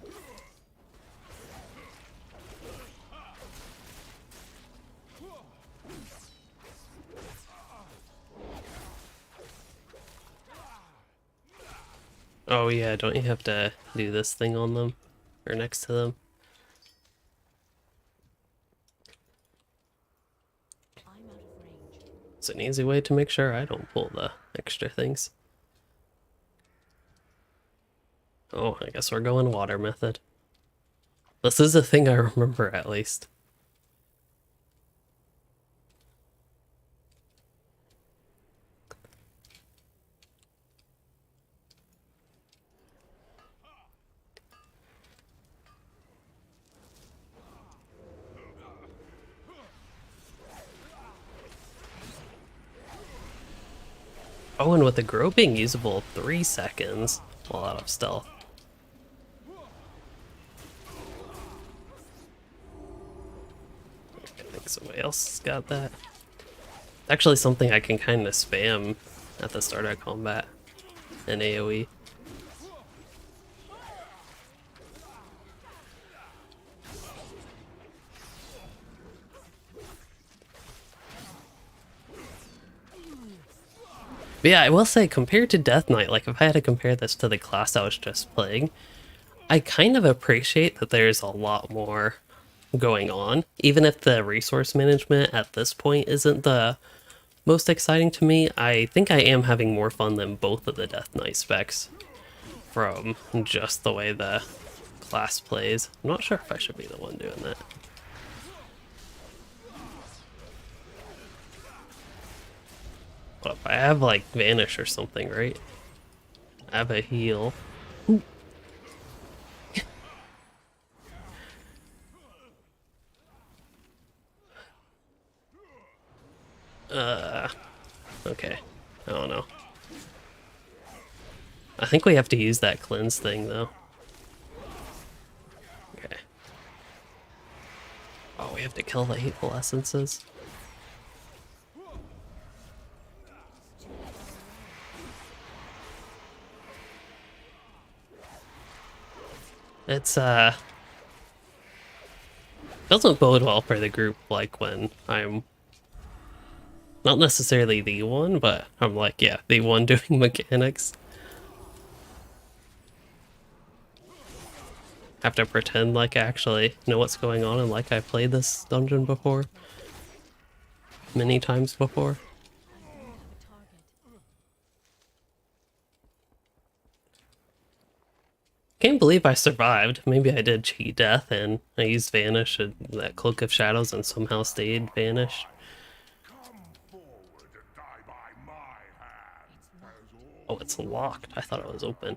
Oh yeah, don't you have to do this thing on them? Or next to them? It's an easy way to make sure I don't pull the extra things. Oh, I guess we're going water method. This is a thing I remember at least. Oh, and with the grow being usable 3 seconds while out of stealth. I think somebody else got that. Actually something I can kind of spam at the start of combat in AoE. But yeah, I will say, compared to Death Knight, like if I had to compare this to the class I was just playing, I kind of appreciate that there's a lot more going on. Even if the resource management at this point isn't the most exciting to me, I think I am having more fun than both of the Death Knight specs from just the way the class plays. I'm not sure if I should be the one doing that. What if I have like Vanish or something, right? I have a heal. Okay. I don't know. I think we have to use that cleanse thing though. Okay. Oh, we have to kill the hateful essences. It's doesn't bode well for the group, like when I'm not necessarily the one, but I'm like, yeah, the one doing mechanics. Have to pretend like I actually know what's going on and like I played this dungeon before. Many times before. Can't believe I survived. Maybe I did cheat death and I used Vanish and that Cloak of Shadows and somehow stayed vanished. Oh, it's locked. I thought it was open.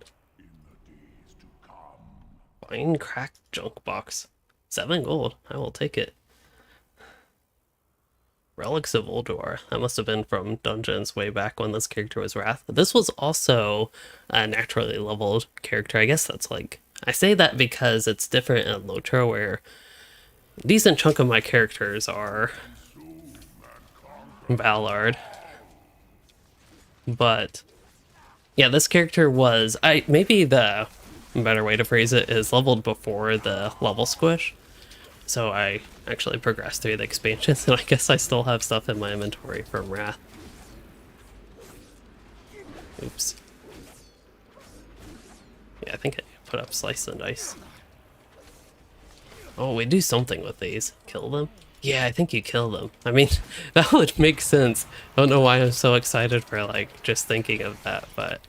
Fine cracked junk box. 7 gold. I will take it. Relics of Uldor. That must have been from Dungeons way back when this character was Wrath. This was also a naturally leveled character. I guess that's like... I say that because it's different in Lotro, where a decent chunk of my characters are Ballard. But yeah, this character was... maybe the better way to phrase it is leveled before the level squish. So I actually progressed through the expansions, and I guess I still have stuff in my inventory from Wrath. Oops. Yeah, I think I put up Slice and Dice. Oh, we do something with these. Kill them? Yeah, I think you kill them. I mean, that would make sense. I don't know why I'm so excited for, like, just thinking of that, but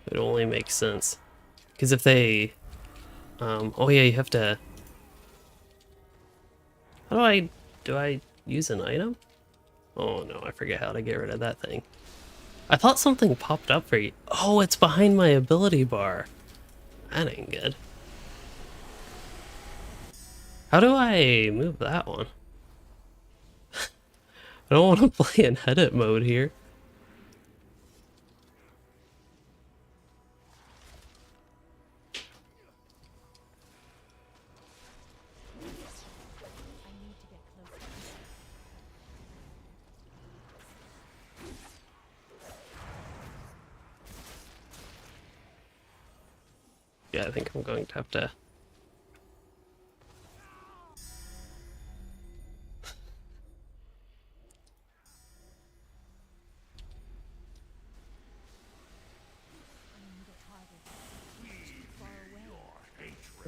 it only makes sense. Because if they... oh yeah, you have to... How do I use an item? Oh no, I forget how to get rid of that thing. I thought something popped up for you. Oh, it's behind my ability bar. That ain't good. How do I move that one? I don't want to play in edit mode here. Yeah, I think I'm going to have to...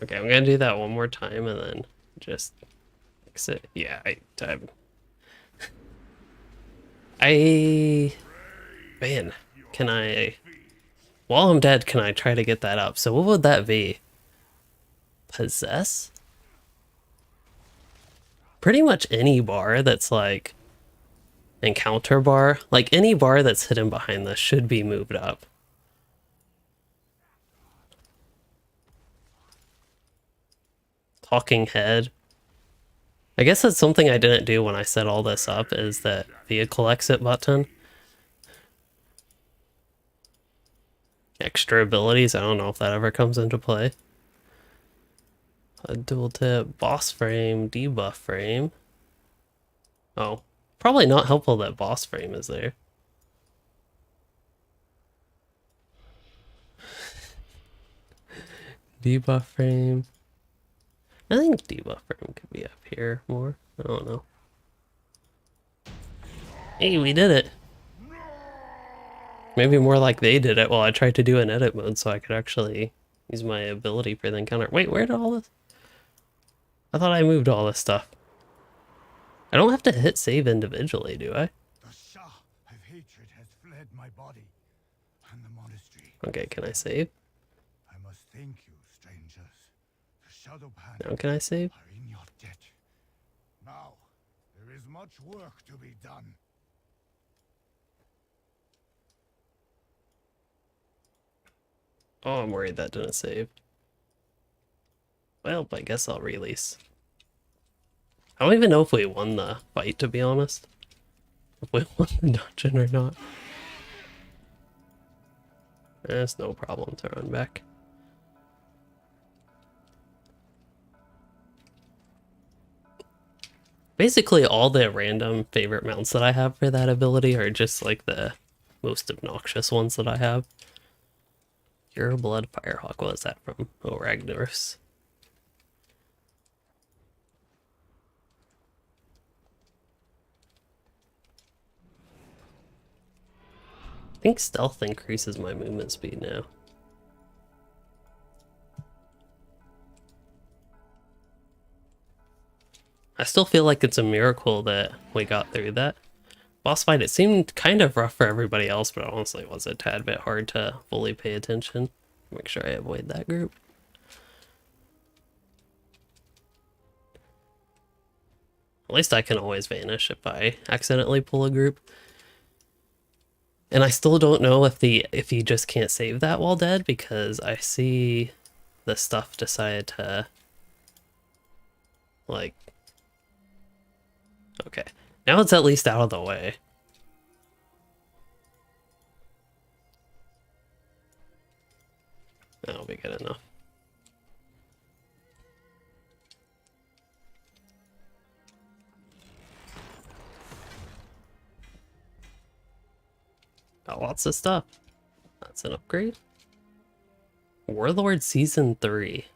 Okay, I'm gonna do that one more time and then just fix it. Yeah, man, can I... While I'm dead, can I try to get that up? So what would that be? Possess? Pretty much any bar that's like encounter bar, like any bar that's hidden behind this should be moved up. Talking head. I guess that's something I didn't do when I set all this up, is that vehicle exit button. Extra abilities, I don't know if that ever comes into play. A dual tip, boss frame, debuff frame. Oh, probably not helpful that boss frame is there. Debuff frame. I think debuff frame could be up here more. I don't know. Hey, we did it. Maybe more like they did it while I tried to do an edit mode so I could actually use my ability for the encounter. Wait, where did all this? I thought I moved all this stuff. I don't have to hit save individually, do I? The Shah of hatred has fled my body and the monastery. Okay, can I save? I must thank you, strangers. The shadow Now can I save? are in your debt. Now, there is much work to be done. Oh, I'm worried that didn't save. Well, I guess I'll release. I don't even know if we won the fight, to be honest. If we won the dungeon or not. It's no problem to run back. Basically, all the random favorite mounts that I have for that ability are just like the most obnoxious ones that I have. Your Blood Firehawk, what is that from? Oh, Ragnaros. I think stealth increases my movement speed now. I still feel like it's a miracle that we got through that boss fight. It seemed kind of rough for everybody else, but honestly it was a tad bit hard to fully pay attention. Make sure I avoid that group. At least I can always vanish if I accidentally pull a group. And I still don't know if you just can't save that while dead, because I see the stuff decided to, like, okay. Now it's at least out of the way. That'll be good enough. Got lots of stuff. That's an upgrade. Warlord Season 3.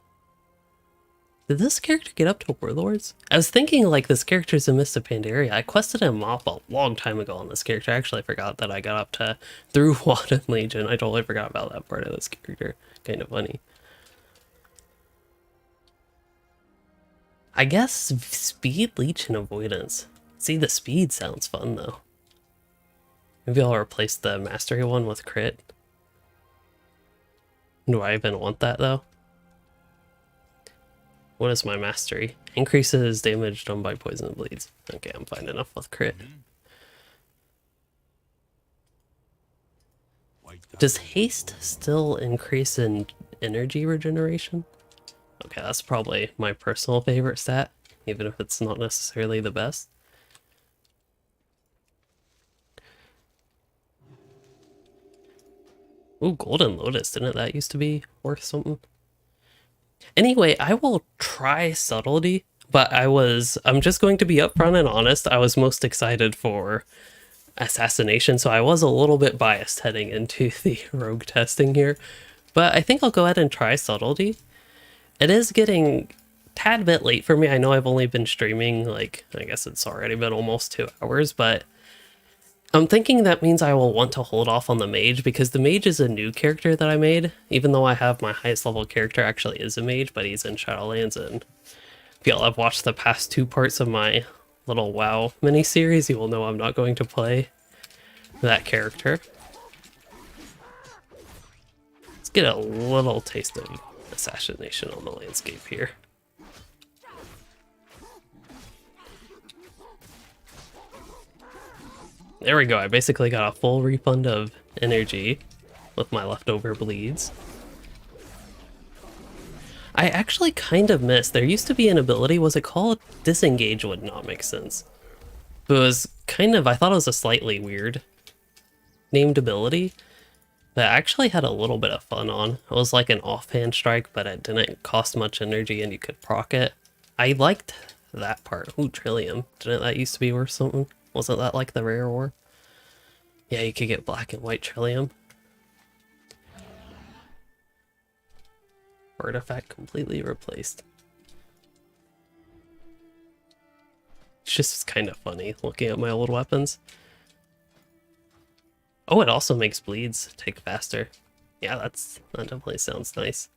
Did this character get up to Warlords? I was thinking like this character's a Mist of Pandaria. I quested him off a long time ago on this character. I actually forgot that I got up to through WoW and Legion. I totally forgot about that part of this character. Kind of funny. I guess speed, leech, and avoidance. See, the speed sounds fun though. Maybe I'll replace the mastery one with crit. Do I even want that though? What is my mastery? Increases damage done by poison and bleeds. Okay, I'm fine enough with crit. Does haste still increase in energy regeneration? Okay, that's probably my personal favorite stat, even if it's not necessarily the best. Ooh, Golden Lotus, didn't that used to be worth something? Anyway, I will try Subtlety, but I'm just going to be upfront and honest, I was most excited for Assassination, so I was a little bit biased heading into the rogue testing here. But I think I'll go ahead and try Subtlety. It is getting a tad bit late for me. I know I've only been streaming, like, I guess it's already been almost 2 hours, but I'm thinking that means I will want to hold off on the Mage, because the Mage is a new character that I made, even though I have my highest level character actually is a Mage, but he's in Shadowlands, and if y'all have watched the past 2 parts of my little WoW mini-series, you will know I'm not going to play that character. Let's get a little taste of Assassination on the landscape here. There we go, I basically got a full refund of energy with my leftover bleeds. I actually kind of missed, there used to be an ability, was it called? Disengage would not make sense. But it was kind of, I thought it was a slightly weird named ability that I actually had a little bit of fun on. It was like an offhand strike, but it didn't cost much energy and you could proc it. I liked that part. Ooh, Trillium. Didn't that used to be worth something? Wasn't that like the rare ore? Yeah, you could get black and white Trillium. Artifact completely replaced. It's just kind of funny looking at my old weapons. Oh, it also makes bleeds take faster. Yeah, that definitely sounds nice.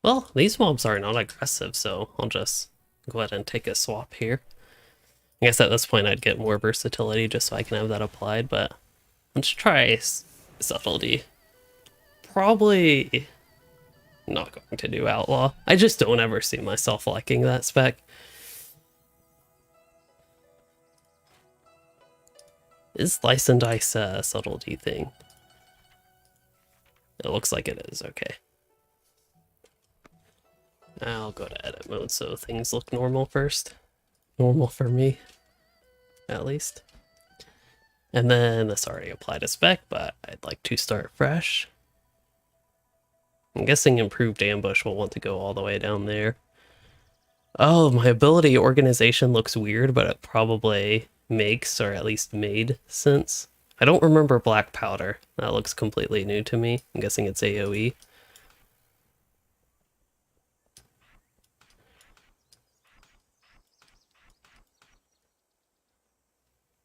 Well, these mobs are not aggressive, so I'll just go ahead and take a swap here. I guess at this point I'd get more versatility just so I can have that applied, but let's try Subtlety. Probably not going to do Outlaw. I just don't ever see myself liking that spec. Is Slice and Dice a Subtlety thing? It looks like it is, okay. I'll go to edit mode so things look normal first. Normal for me, at least. And then this already applied a spec, but I'd like to start fresh. I'm guessing improved ambush will want to go all the way down there. Oh, my ability organization looks weird, but it probably makes, or at least made, sense. I don't remember black powder. That looks completely new to me. I'm guessing it's AoE.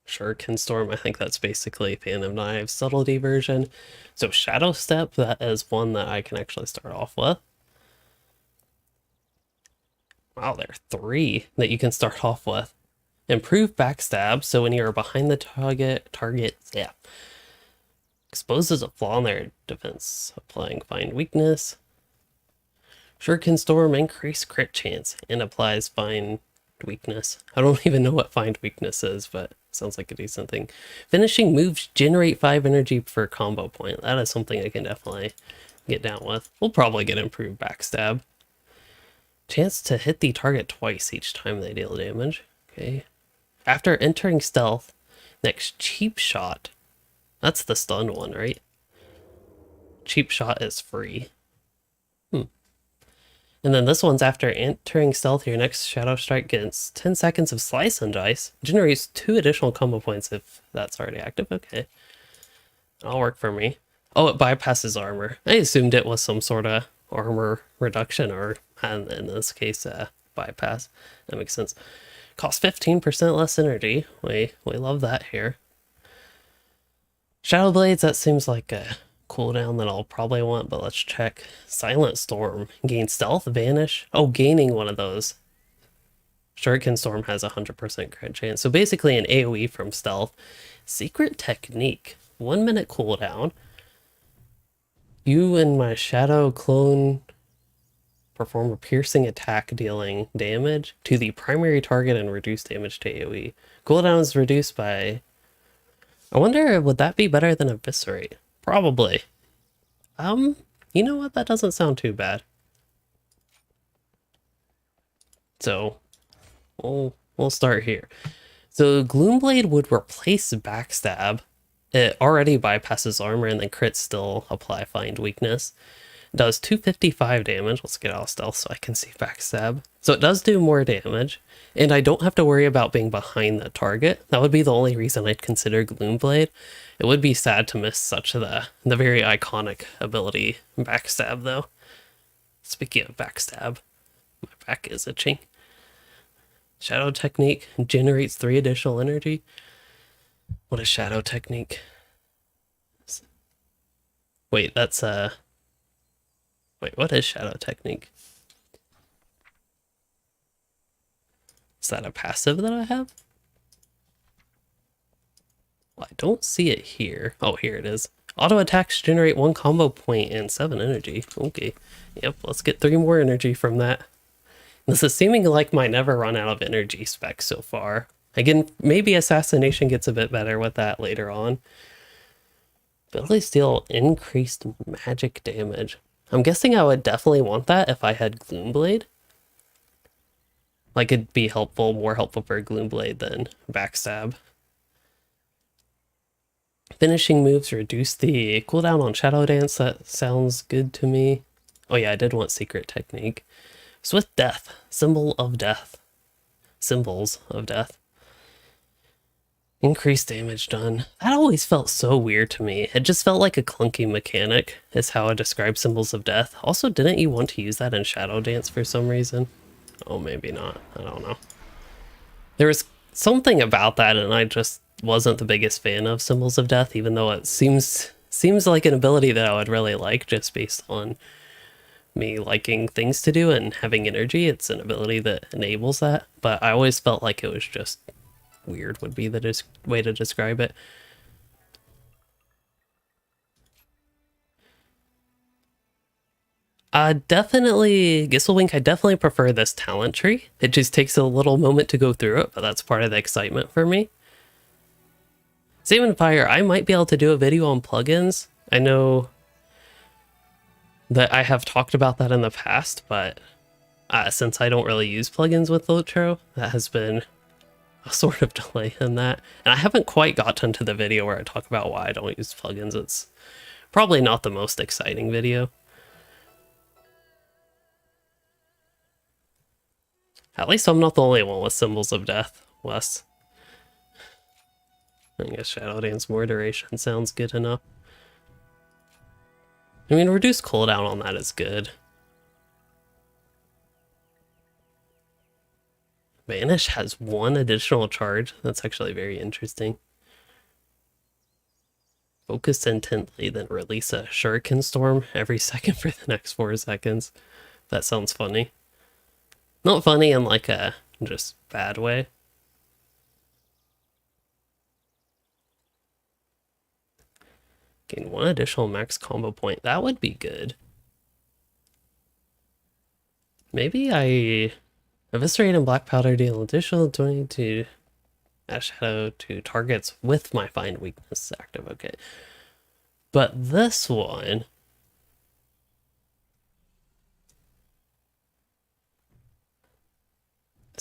Shuriken Storm, I think that's basically Fan of Knives Subtlety version. So Shadow Step, that is one that I can actually start off with. Wow, there are 3 that you can start off with. Improve backstab, so when you're behind the target, yeah. Exposes a flaw in their defense, applying Find Weakness. Shuriken Storm, increase crit chance, and applies Find Weakness. I don't even know what Find Weakness is, but sounds like a decent thing. Finishing moves generate 5 energy per combo point. That is something I can definitely get down with. We'll probably get improved backstab. Chance to hit the target twice each time they deal damage. Okay. After entering stealth, next cheap shot. That's the stun one, right? Cheap shot is free. And then this one's after entering stealth, your next Shadow Strike gets 10 seconds of Slice and Dice. Generates 2 additional combo points if that's already active. Okay. That'll work for me. Oh, it bypasses armor. I assumed it was some sort of armor reduction, or in this case, bypass. That makes sense. Costs 15% less energy. We love that here. Shadow Blades, that seems like a cooldown that I'll probably want, but let's check. Silent Storm. Gain Stealth, Vanish. Oh, gaining one of those. Shuriken Storm has a 100% crit chance. So basically an AoE from Stealth. Secret Technique. 1 minute cooldown. You and my Shadow Clone perform a piercing attack dealing damage to the primary target and reduce damage to AoE. Cooldown is reduced by... I wonder, would that be better than Eviscerate? Probably. You know what? That doesn't sound too bad. So, we'll start here. So, Gloomblade would replace Backstab. It already bypasses armor, and then crits still apply Find Weakness. Does 255 damage. Let's get out of stealth so I can see Backstab. So it does do more damage, and I don't have to worry about being behind the target. That would be the only reason I'd consider Gloomblade. It would be sad to miss such the very iconic ability Backstab, though. Speaking of Backstab, my back is itching. Shadow Technique generates 3 additional energy. What is Shadow Technique? Wait, that's Wait, what is Shadow Technique? Is that a passive that I have? Well, I don't see it here. Oh, here it is. Auto attacks generate 1 combo point and 7 energy. Okay. Yep, let's get 3 more energy from that. This is seeming like my never run out of energy spec so far. Again, maybe Assassination gets a bit better with that later on. Ability Steal increased magic damage. I'm guessing I would definitely want that if I had Gloomblade. Like, it'd be helpful, more helpful for Gloomblade than Backstab. Finishing moves reduce the cooldown on Shadow Dance. That sounds good to me. Oh yeah, I did want Secret Technique. Swift Death. Symbol of Death. Symbols of Death. Increased damage done. That always felt so weird to me. It just felt like a clunky mechanic, is how I describe Symbols of Death. Also, didn't you want to use that in Shadow Dance for some reason? Oh, maybe not. I don't know. There was something about that, and I just wasn't the biggest fan of Symbols of Death, even though it seems like an ability that I would really like, just based on me liking things to do and having energy. It's an ability that enables that, but I always felt like it was just weird would be the way to describe it. Definitely, Gisselwink, I definitely prefer this talent tree. It just takes a little moment to go through it, but that's part of the excitement for me. Same in Fire, I might be able to do a video on plugins. I know that I have talked about that in the past, but since I don't really use plugins with Lotro, that has been a sort of delay in that. And I haven't quite gotten to the video where I talk about why I don't use plugins. It's probably not the most exciting video. At least I'm not the only one with Symbols of Death, Wes. I guess Shadow Dance more duration sounds good enough. I mean, reduced cooldown on that is good. Vanish has 1 additional charge. That's actually very interesting. Focus intently, then release a Shuriken Storm every second for the next 4 seconds. That sounds funny. Not funny in like a just bad way. Gain 1 additional max combo point. That would be good. Maybe I Eviscerate and Black Powder deal additional 20 to Shadow to targets with my Find Weakness active. Okay. But this one,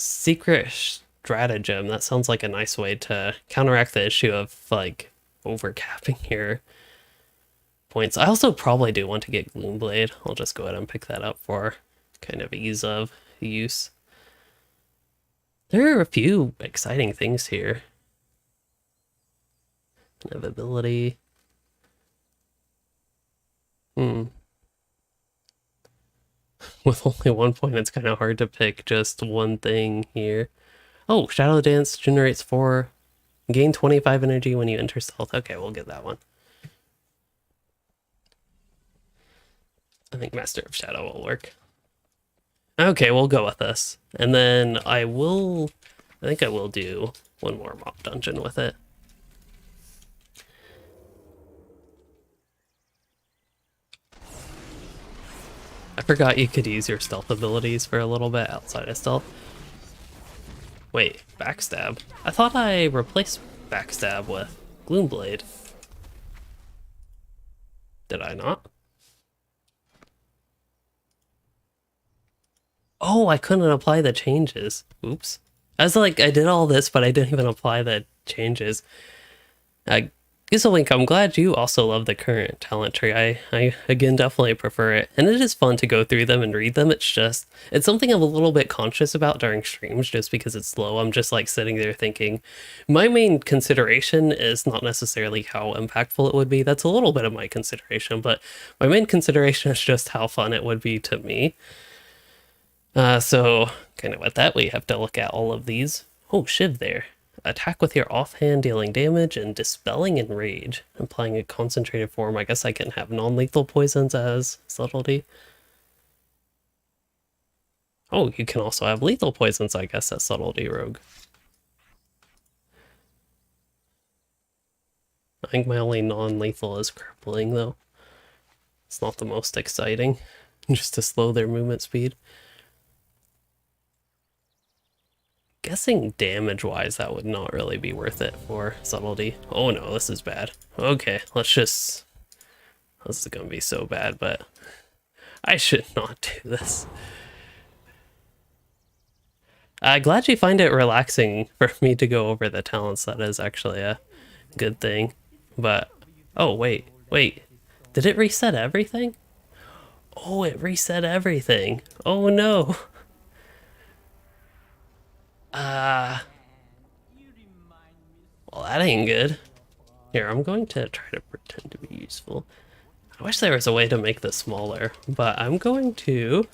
secret stratagem. That sounds like a nice way to counteract the issue of like overcapping your points. I also probably do want to get Gloomblade. I'll just go ahead and pick that up for kind of ease of use. There are a few exciting things here. Inevitability. With only 1 point, it's kind of hard to pick just one thing here. Oh, Shadow Dance generates 4. Gain 25 energy when you enter stealth. Okay, we'll get that one. I think Master of Shadow will work. Okay, we'll go with this. And then I think I will do one more mob dungeon with it. I forgot you could use your stealth abilities for a little bit outside of stealth. Wait, backstab? I thought I replaced backstab with Gloomblade. Did I not? Oh, I couldn't apply the changes. Oops. I was like, I did all this, but I didn't even apply the changes. Gizzlewink, I'm glad you also love the current talent tree. I again definitely prefer it. And it is fun to go through them and read them. It's something I'm a little bit conscious about during streams just because it's slow. I'm just like sitting there thinking, my main consideration is not necessarily how impactful it would be. That's a little bit of my consideration, but my main consideration is just how fun it would be to me. So kind of with that, we have to look at all of these. Oh, Shiv there. Attack with your offhand, dealing damage, and dispelling enrage. Applying a concentrated form. I guess I can have non-lethal poisons as subtlety. Oh, you can also have lethal poisons, I guess, as subtlety rogue. I think my only non-lethal is crippling, though. It's not the most exciting, just to slow their movement speed. Guessing damage-wise, that would not really be worth it for subtlety. Oh no, this is bad. Okay, this is gonna be so bad, but I should not do this. Glad you find it relaxing for me to go over the talents. That is actually a good thing. But, oh wait. Did it reset everything? Oh, it reset everything. Oh no. Well, that ain't good. Here, I'm going to try to pretend to be useful. I wish there was a way to make this smaller, but I'm going to...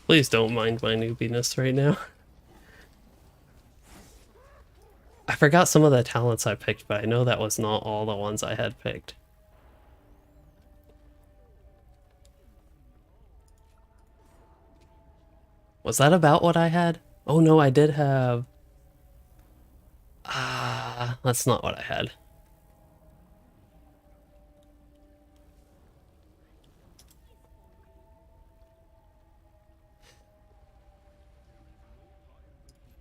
Please don't mind my newbiness right now. I forgot some of the talents I picked, but I know that was not all the ones I had picked. Was that about what I had? Oh no, I did have... that's not what I had.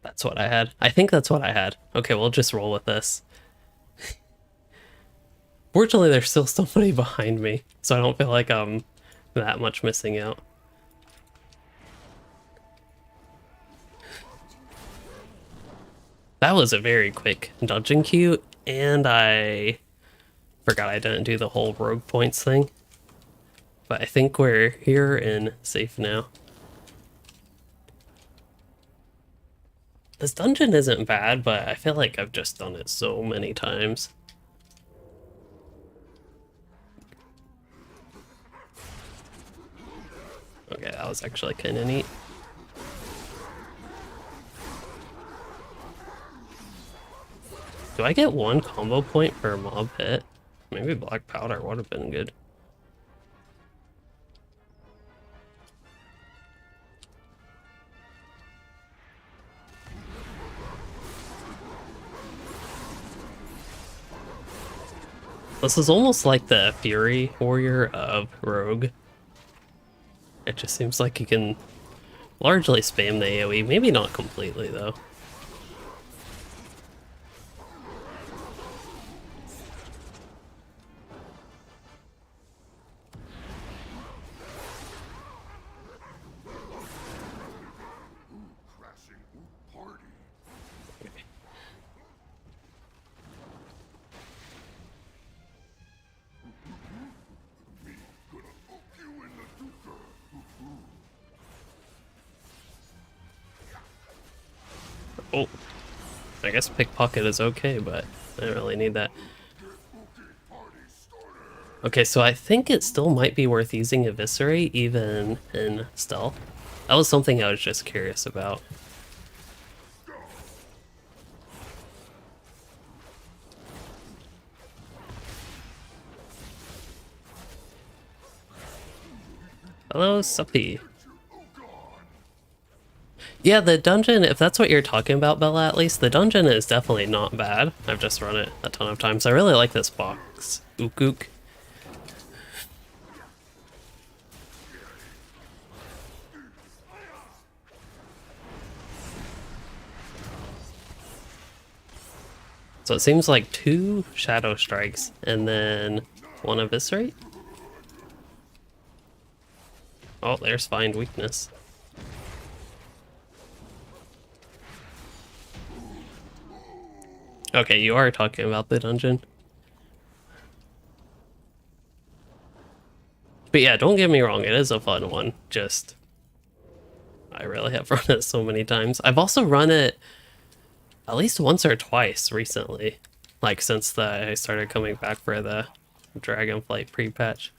That's what I had. I think that's what I had. Okay, we'll just roll with this. Fortunately, there's still somebody behind me, so I don't feel like I'm that much missing out. That was a very quick dungeon queue, and I forgot I didn't do the whole rogue points thing. But I think we're here and safe now. This dungeon isn't bad, but I feel like I've just done it so many times. Okay, that was actually kind of neat. Do I get 1 combo point per mob hit? Maybe black powder would have been good. This is almost like the Fury Warrior of Rogue. It just seems like you can largely spam the AoE, maybe not completely though. Oh, I guess pickpocket is okay, but I don't really need that. Okay, so I think it still might be worth using Eviscerate even in stealth. That was something I was just curious about. Hello, Suppy. Yeah, the dungeon, if that's what you're talking about, Bella, at least, the dungeon is definitely not bad. I've just run it a ton of times. I really like this box. Ook ook. So it seems like 2 Shadow Strikes and then 1 Eviscerate. Oh, there's Find Weakness. Okay, you are talking about the dungeon. But yeah, don't get me wrong, it is a fun one. Just, I really have run it so many times. I've also run it at least once or twice recently. Like, since I started coming back for the Dragonflight pre-patch.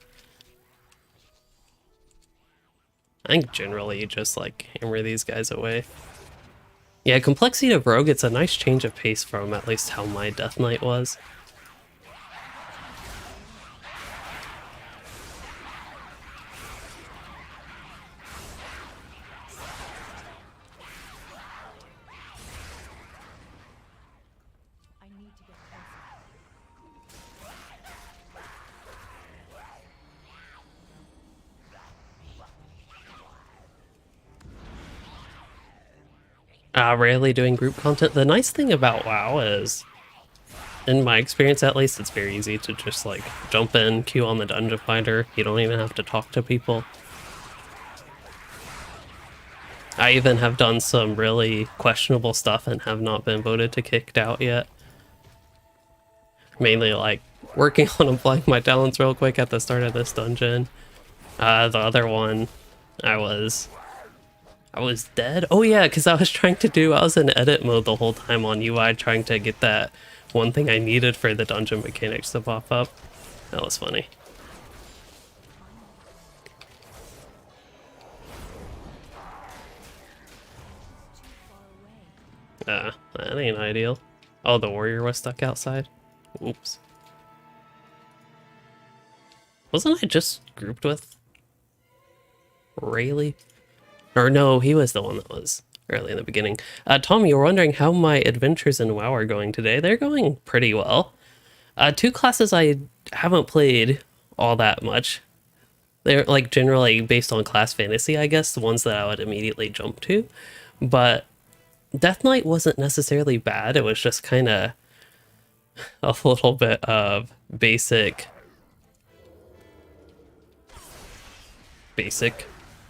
I think generally you just, like, hammer these guys away. Yeah, Complexity of Rogue, it's a nice change of pace from at least how my Death Knight was. Rarely doing group content. The nice thing about WoW is, in my experience at least, it's very easy to just like jump in, queue on the dungeon finder. You don't even have to talk to people. I even have done some really questionable stuff and have not been voted to kicked out yet. Mainly like working on applying my talents real quick at the start of this dungeon. The other one, I was dead. Oh yeah, because I was in edit mode the whole time on UI trying to get that one thing I needed for the dungeon mechanics to pop up. That was funny. That ain't ideal. Oh, the warrior was stuck outside? Oops. Wasn't I just grouped with Rayleigh? Or no, he was the one that was early in the beginning. Tom, you were wondering how my adventures in WoW are going today. They're going pretty well. 2 classes I haven't played all that much. They're like generally based on class fantasy, I guess, the ones that I would immediately jump to. But Death Knight wasn't necessarily bad. It was just kind of a little bit of basic.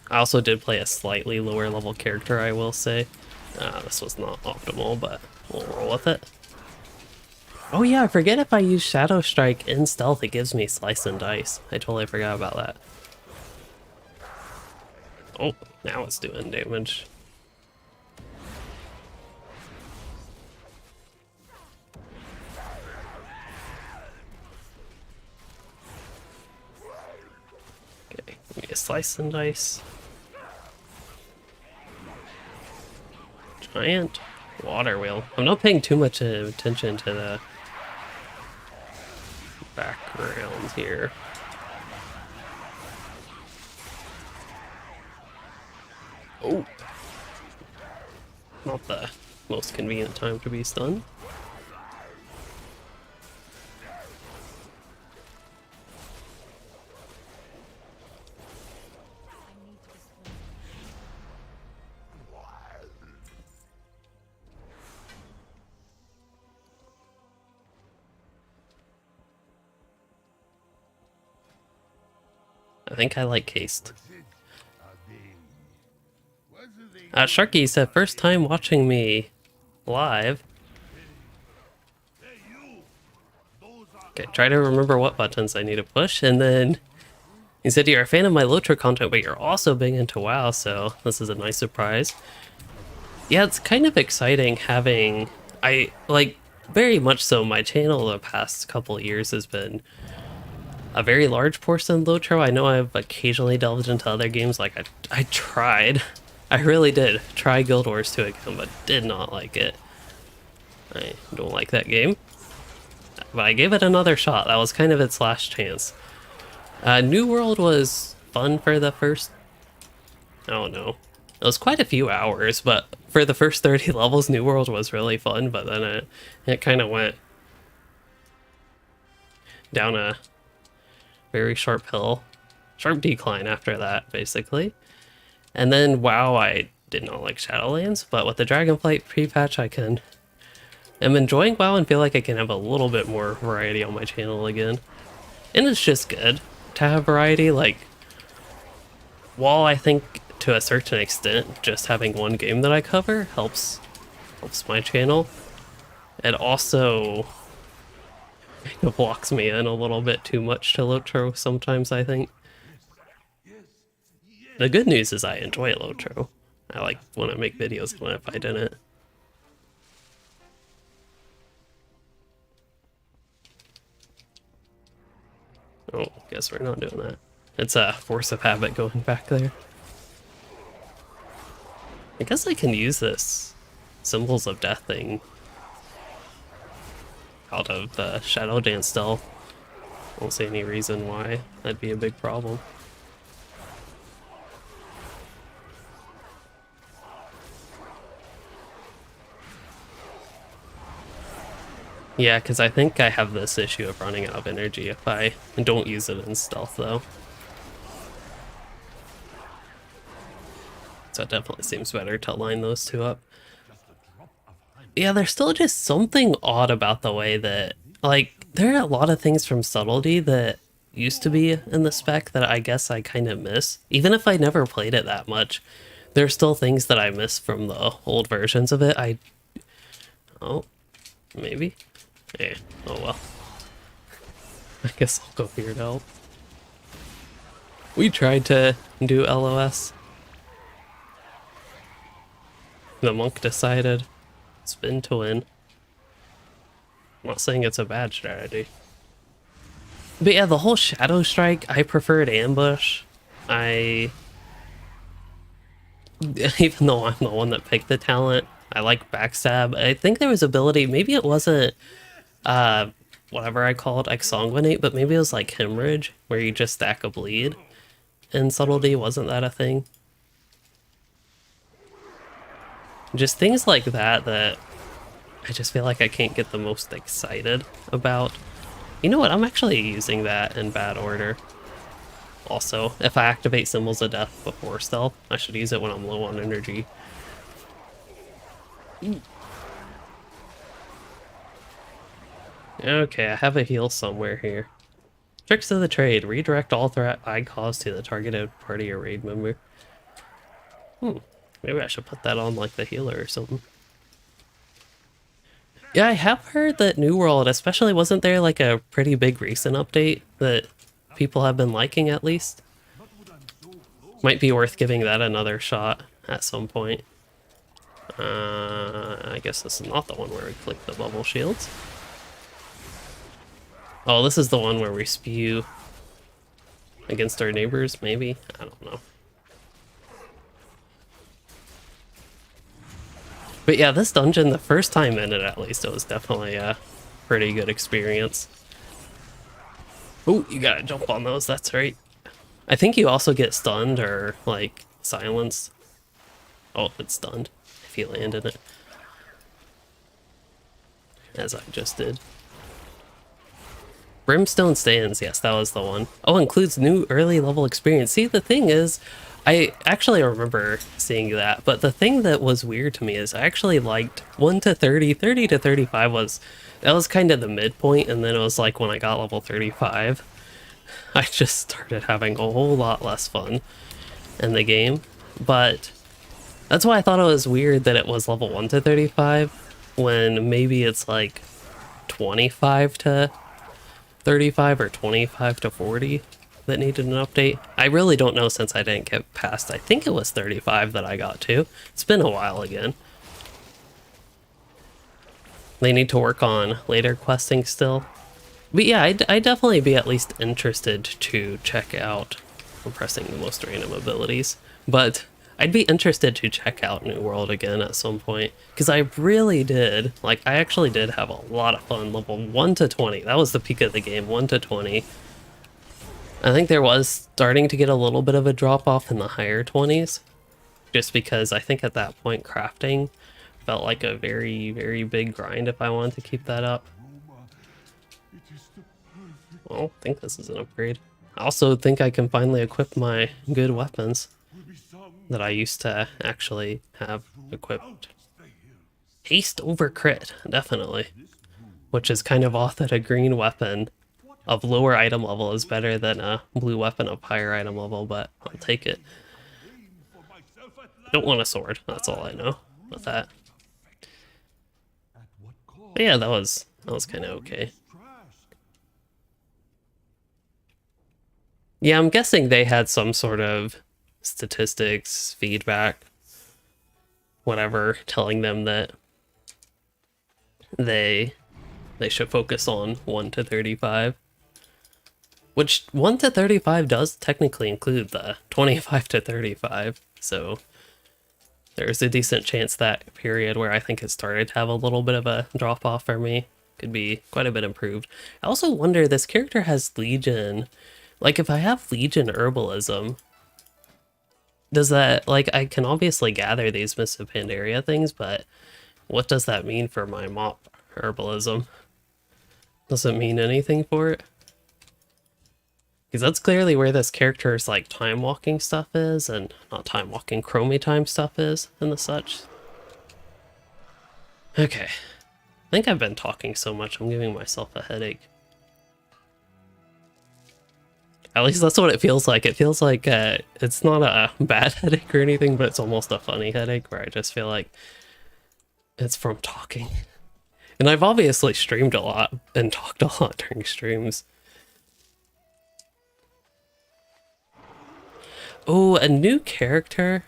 I also did play a slightly lower level character, I will say. This was not optimal, but we'll roll with it. Oh yeah, I forget if I use Shadow Strike in stealth, it gives me Slice and Dice. I totally forgot about that. Oh, now it's doing damage. Okay, give me a Slice and Dice. Giant water wheel. I'm not paying too much attention to the background here. Oh, not the most convenient time to be stunned. I think I like cased. Sharky said, first time watching me live. Okay, try to remember what buttons I need to push, and then he said you're a fan of my Lotra content, but you're also big into WoW, so this is a nice surprise. Yeah, it's kind of exciting having, I like very much so, my channel the past couple years has been a very large portion of Lotro. I know I've occasionally delved into other games, like I tried, I really did try Guild Wars 2 again, but did not like it. I don't like that game, but I gave it another shot. That was kind of its last chance. New World was fun for the first, I don't know, it was quite a few hours, but for the first 30 levels, New World was really fun, but then it kind of went down a very sharp hill, sharp decline after that, basically. And then WoW, I did not like Shadowlands, but with the Dragonflight pre-patch, I'm enjoying WoW and feel like I can have a little bit more variety on my channel again. And it's just good to have variety. Like, while I think to a certain extent just having one game that I cover helps my channel, it also blocks me in a little bit too much to Lotro sometimes, I think. The good news is I enjoy Lotro. I like when I make videos when I fight in it. Oh, guess we're not doing that. It's a force of habit going back there. I guess I can use this Symbols of Death thing out of the Shadow Dance stealth. I don't see any reason why that'd be a big problem. Yeah, because I think I have this issue of running out of energy if I don't use it in stealth, though. So it definitely seems better to line those two up. Yeah, there's still just something odd about the way that, like, there are a lot of things from Subtlety that used to be in the spec that I guess I kind of miss. Even if I never played it that much, there's still things that I miss from the old versions of it. Oh, maybe? Yeah, oh well. I guess I'll go here to help. We tried to do LOS. The monk decided spin to win. I'm not saying it's a bad strategy. But yeah, the whole Shadow Strike, I preferred ambush. Even though I'm the one that picked the talent, I like backstab. I think there was ability, maybe it wasn't whatever I called exsanguinate, but maybe it was like hemorrhage, where you just stack a bleed. In Subtlety, wasn't that a thing? Just things like that that I just feel like I can't get the most excited about. You know what? I'm actually using that in bad order. Also, if I activate Symbols of Death before stealth, I should use it when I'm low on energy. Okay, I have a heal somewhere here. Tricks of the trade. Redirect all threat I cause to the targeted party or raid member. Maybe I should put that on like the healer or something. Yeah, I have heard that New World, especially, wasn't there like a pretty big recent update that people have been liking at least? Might be worth giving that another shot at some point. I guess this is not the one where we click the bubble shields. Oh, this is the one where we spew against our neighbors, maybe? I don't know. But yeah, this dungeon, the first time in it at least, it was definitely a pretty good experience. Oh, you gotta jump on those, that's right. I think you also get stunned or, like, silenced. Oh, it's stunned if you land in it. As I just did. Brimstone Stands, yes, that was the one. Oh, includes new early level experience. See, the thing is, I actually remember seeing that, but the thing that was weird to me is I actually liked 1 to 30, 30 to 35 that was kind of the midpoint, and then it was like when I got level 35, I just started having a whole lot less fun in the game. But that's why I thought it was weird that it was level 1 to 35, when maybe it's like 25 to 35 or 25 to 40 that needed an update. I really don't know since I didn't get past, I think it was 35 that I got to. It's been a while again. they need to work on later questing still. But yeah, I'd definitely be at least interested to check out. I'm pressing the most random abilities, but I'd be interested to check out New World again at some point, because I really did, like, I actually did have a lot of fun level 1 to 20. That was the peak of the game, 1 to 20. I think there was starting to get a little bit of a drop off in the higher 20s, just because I think at that point crafting felt like a very, very big grind if I wanted to keep that up. Well, I think this is an upgrade. I also think I can finally equip my good weapons that I used to actually have equipped. Haste over crit, definitely. Which is kind of odd that a green weapon of lower item level is better than a blue weapon of higher item level, but I'll take it. Don't want a sword, that's all I know with that. But yeah, that was kind of okay. Yeah, I'm guessing they had some sort of statistics, feedback, whatever, telling them that they should focus on 1 to 35. Which 1 to 35 does technically include the 25 to 35, so there's a decent chance that period where I think it started to have a little bit of a drop off for me could be quite a bit improved. I also wonder, this character has Legion. Like, if I have Legion Herbalism, does that, like, I can obviously gather these Mists of Pandaria things, but what does that mean for my mop herbalism? Does it mean anything for it? Because that's clearly where this character's, like, time walking stuff is, and not time walking, chromie time stuff is, and the such. Okay. I think I've been talking so much, I'm giving myself a headache. At least that's what it feels like. It feels like it's not a bad headache or anything, but it's almost a funny headache where I just feel like it's from talking. And I've obviously streamed a lot and talked a lot during streams. Oh, a new character.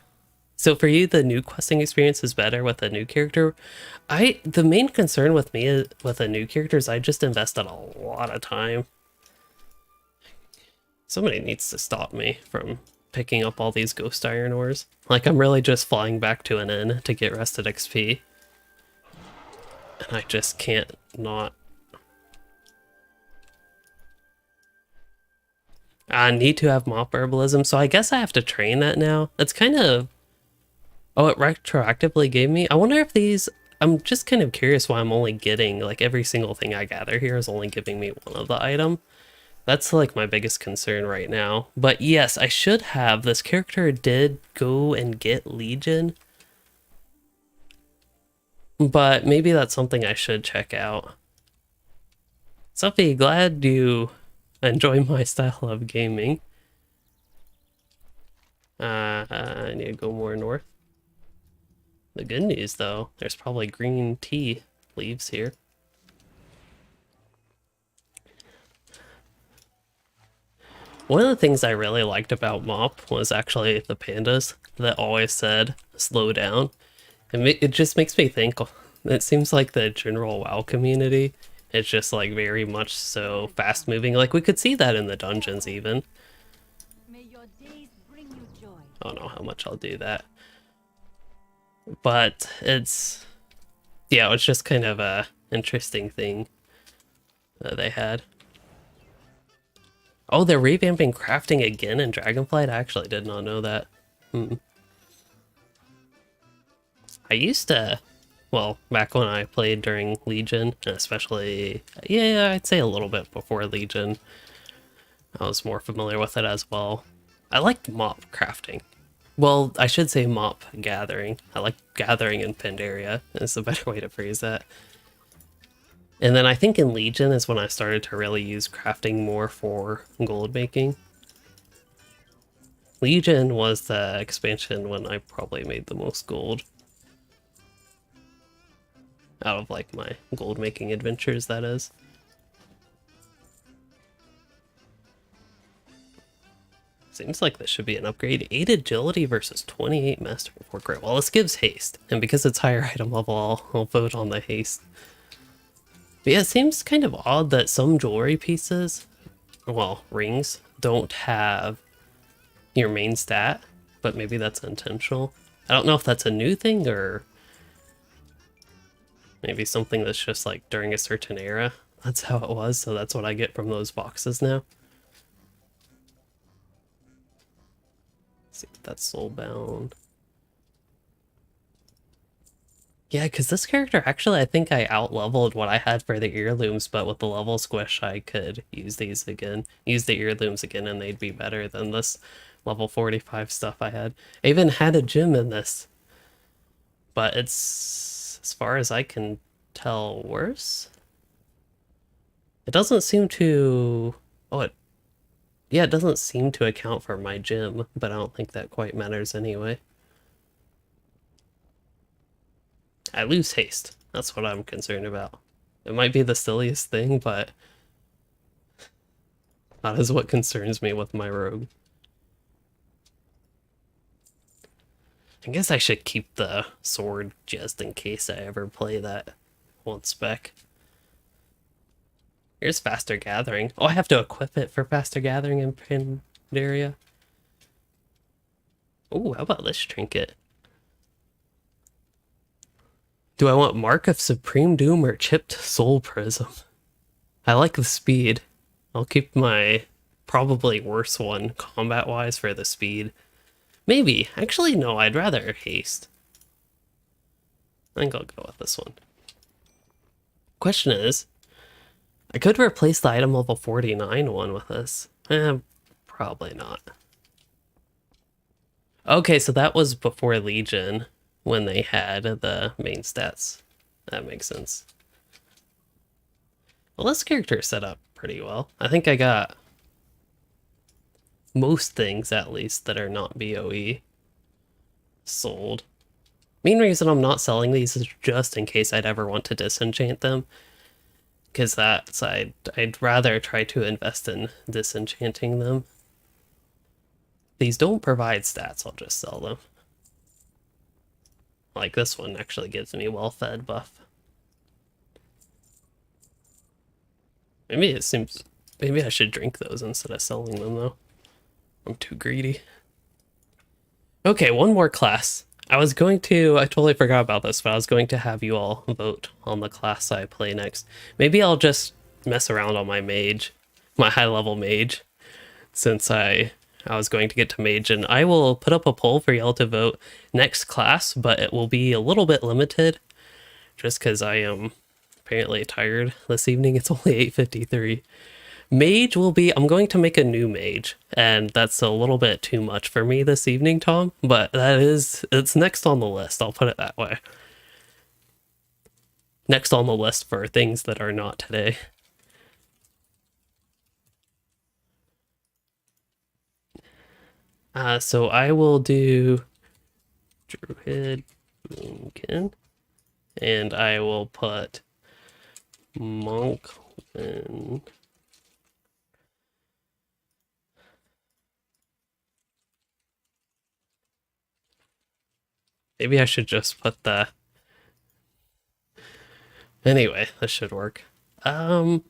So for you, the new questing experience is better with a new character. The main concern with me with a new character is I just invested a lot of time. Somebody needs to stop me from picking up all these ghost iron ores. Like, I'm really just flying back to an inn to get rested XP. And I just can't not. I need to have mop herbalism, so I guess I have to train that now. It's kind of... Oh, it retroactively gave me... I wonder if these... I'm just kind of curious why I'm only getting, like, every single thing I gather here is only giving me one of the item. That's, like, my biggest concern right now. But yes, I should have. This character did go and get Legion. But maybe that's something I should check out. Sophie, glad you enjoy my style of gaming. I need to go more north. The good news, though, there's probably green tea leaves here. One of the things I really liked about Mop was actually the pandas that always said, slow down. It just makes me think, it seems like the general WoW community is just like very much so fast moving. Like we could see that in the dungeons even. May your days bring you joy. I don't know how much I'll do that. But it's, yeah, it's just kind of a interesting thing that they had. Oh, they're revamping crafting again in Dragonflight? I actually did not know that. I used to, well, back when I played during Legion, especially, yeah, I'd say a little bit before Legion, I was more familiar with it as well. I liked mop crafting. Well, I should say mop gathering. I like gathering in Pandaria, is a better way to phrase that. And then I think in Legion is when I started to really use crafting more for gold making. Legion was the expansion when I probably made the most gold. Out of like my gold making adventures, that is. Seems like this should be an upgrade. 8 agility versus 28 master before crit. Well, this gives haste. And because it's higher item level, I'll vote on the haste. But yeah, it seems kind of odd that some jewelry pieces, well, rings, don't have your main stat, but maybe that's intentional. I don't know if that's a new thing or maybe something that's just like during a certain era. That's how it was, so that's what I get from those boxes now. Let's see if that's soulbound. Yeah, because this character, actually, I think I out-leveled what I had for the earlooms, but with the level squish, I could use these again, use the earlooms again, and they'd be better than this level 45 stuff I had. I even had a gym in this, but it's, as far as I can tell, worse. It doesn't seem to, oh, yeah, it doesn't seem to account for my gym, but I don't think that quite matters anyway. I lose haste. That's what I'm concerned about. It might be the silliest thing, but that is what concerns me with my rogue. I guess I should keep the sword just in case I ever play that one spec. Here's faster gathering. Oh, I have to equip it for faster gathering in Pandaria. Oh, how about this trinket? Do I want Mark of Supreme Doom or Chipped Soul Prism? I like the speed. I'll keep my probably worse one combat-wise for the speed. Maybe. Actually, no, I'd rather haste. I think I'll go with this one. Question is, I could replace the item level 49 one with this. Probably not. Okay, so that was before Legion, when they had the main stats. That makes sense. Well, this character is set up pretty well. I think I got most things, at least, that are not BOE sold. Main reason I'm not selling these is just in case I'd ever want to disenchant them. Because that's, I'd rather try to invest in disenchanting them. These don't provide stats, I'll just sell them. Like this one actually gives me well-fed buff. Maybe it seems, maybe I should drink those instead of selling them though. I'm too greedy. Okay, one more class. I totally forgot about this, but I was going to have you all vote on the class I play next. Maybe I'll just mess around on my mage, my high-level mage, since I was going to get to mage, and I will put up a poll for y'all to vote next class, but it will be a little bit limited, just because I am apparently tired this evening. It's only 8:53. Mage will be, I'm going to make a new mage, and that's a little bit too much for me this evening, Tom, but it's next on the list, I'll put it that way. Next on the list for things that are not today. So I will do Druid Boomkin, and I will put Monk in. Maybe I should just put the... Anyway, this should work. What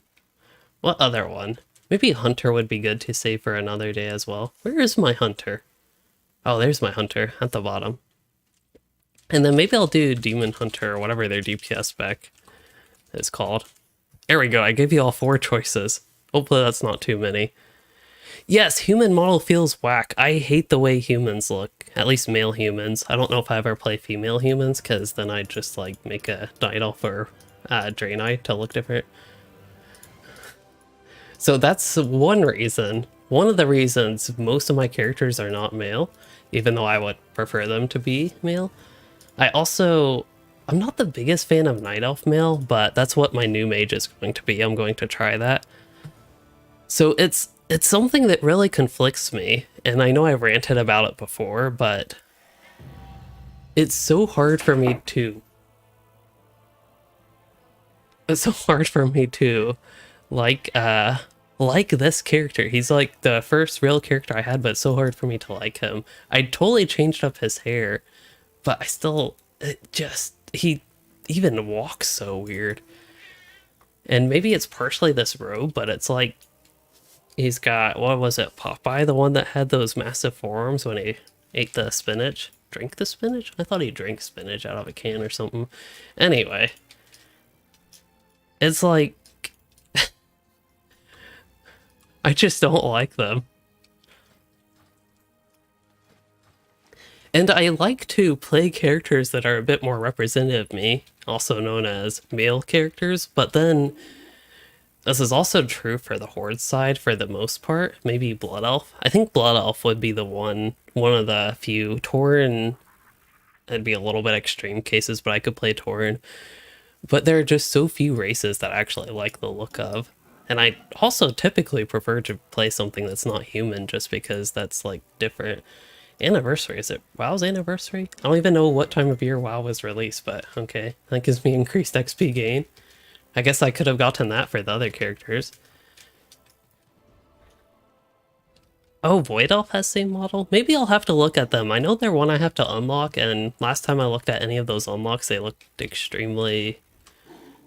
other one? Maybe Hunter would be good to save for another day as well. Where is my Hunter? Oh, there's my Hunter at the bottom. And then maybe I'll do Demon Hunter or whatever their DPS spec is called. There we go, I gave you all 4 choices. Hopefully that's not too many. Yes, human model feels whack. I hate the way humans look. At least male humans. I don't know if I ever play female humans, because then I'd just like make a night elf or Draenei to look different. So that's one reason. One of the reasons most of my characters are not male, even though I would prefer them to be male. I'm not the biggest fan of Night Elf male, but that's what my new mage is going to be. I'm going to try that. So it's something that really conflicts me, and I know I've ranted about it before, but it's so hard for me to... It's so hard for me to like this character. He's like the first real character I had, but it's so hard for me to like him. I totally changed up his hair, but I still, he even walks so weird. And maybe it's partially this robe, but it's like he's got, what was it, Popeye, the one that had those massive forearms when he ate the spinach? Drink the spinach? I thought he drank spinach out of a can or something. Anyway, it's like, I just don't like them. And I like to play characters that are a bit more representative of me, also known as male characters, but then this is also true for the Horde side for the most part. Maybe Blood Elf. I think Blood Elf would be the one of the few. Tauren, it'd be a little bit extreme cases, but I could play Tauren. But there are just so few races that I actually like the look of. And I also typically prefer to play something that's not human just because that's like different. Anniversary, is it WoW's anniversary? I don't even know what time of year WoW was released, but okay. That gives me increased XP gain. I guess I could have gotten that for the other characters. Oh, Void Elf has same model? Maybe I'll have to look at them. I know they're one I have to unlock, and last time I looked at any of those unlocks, they looked extremely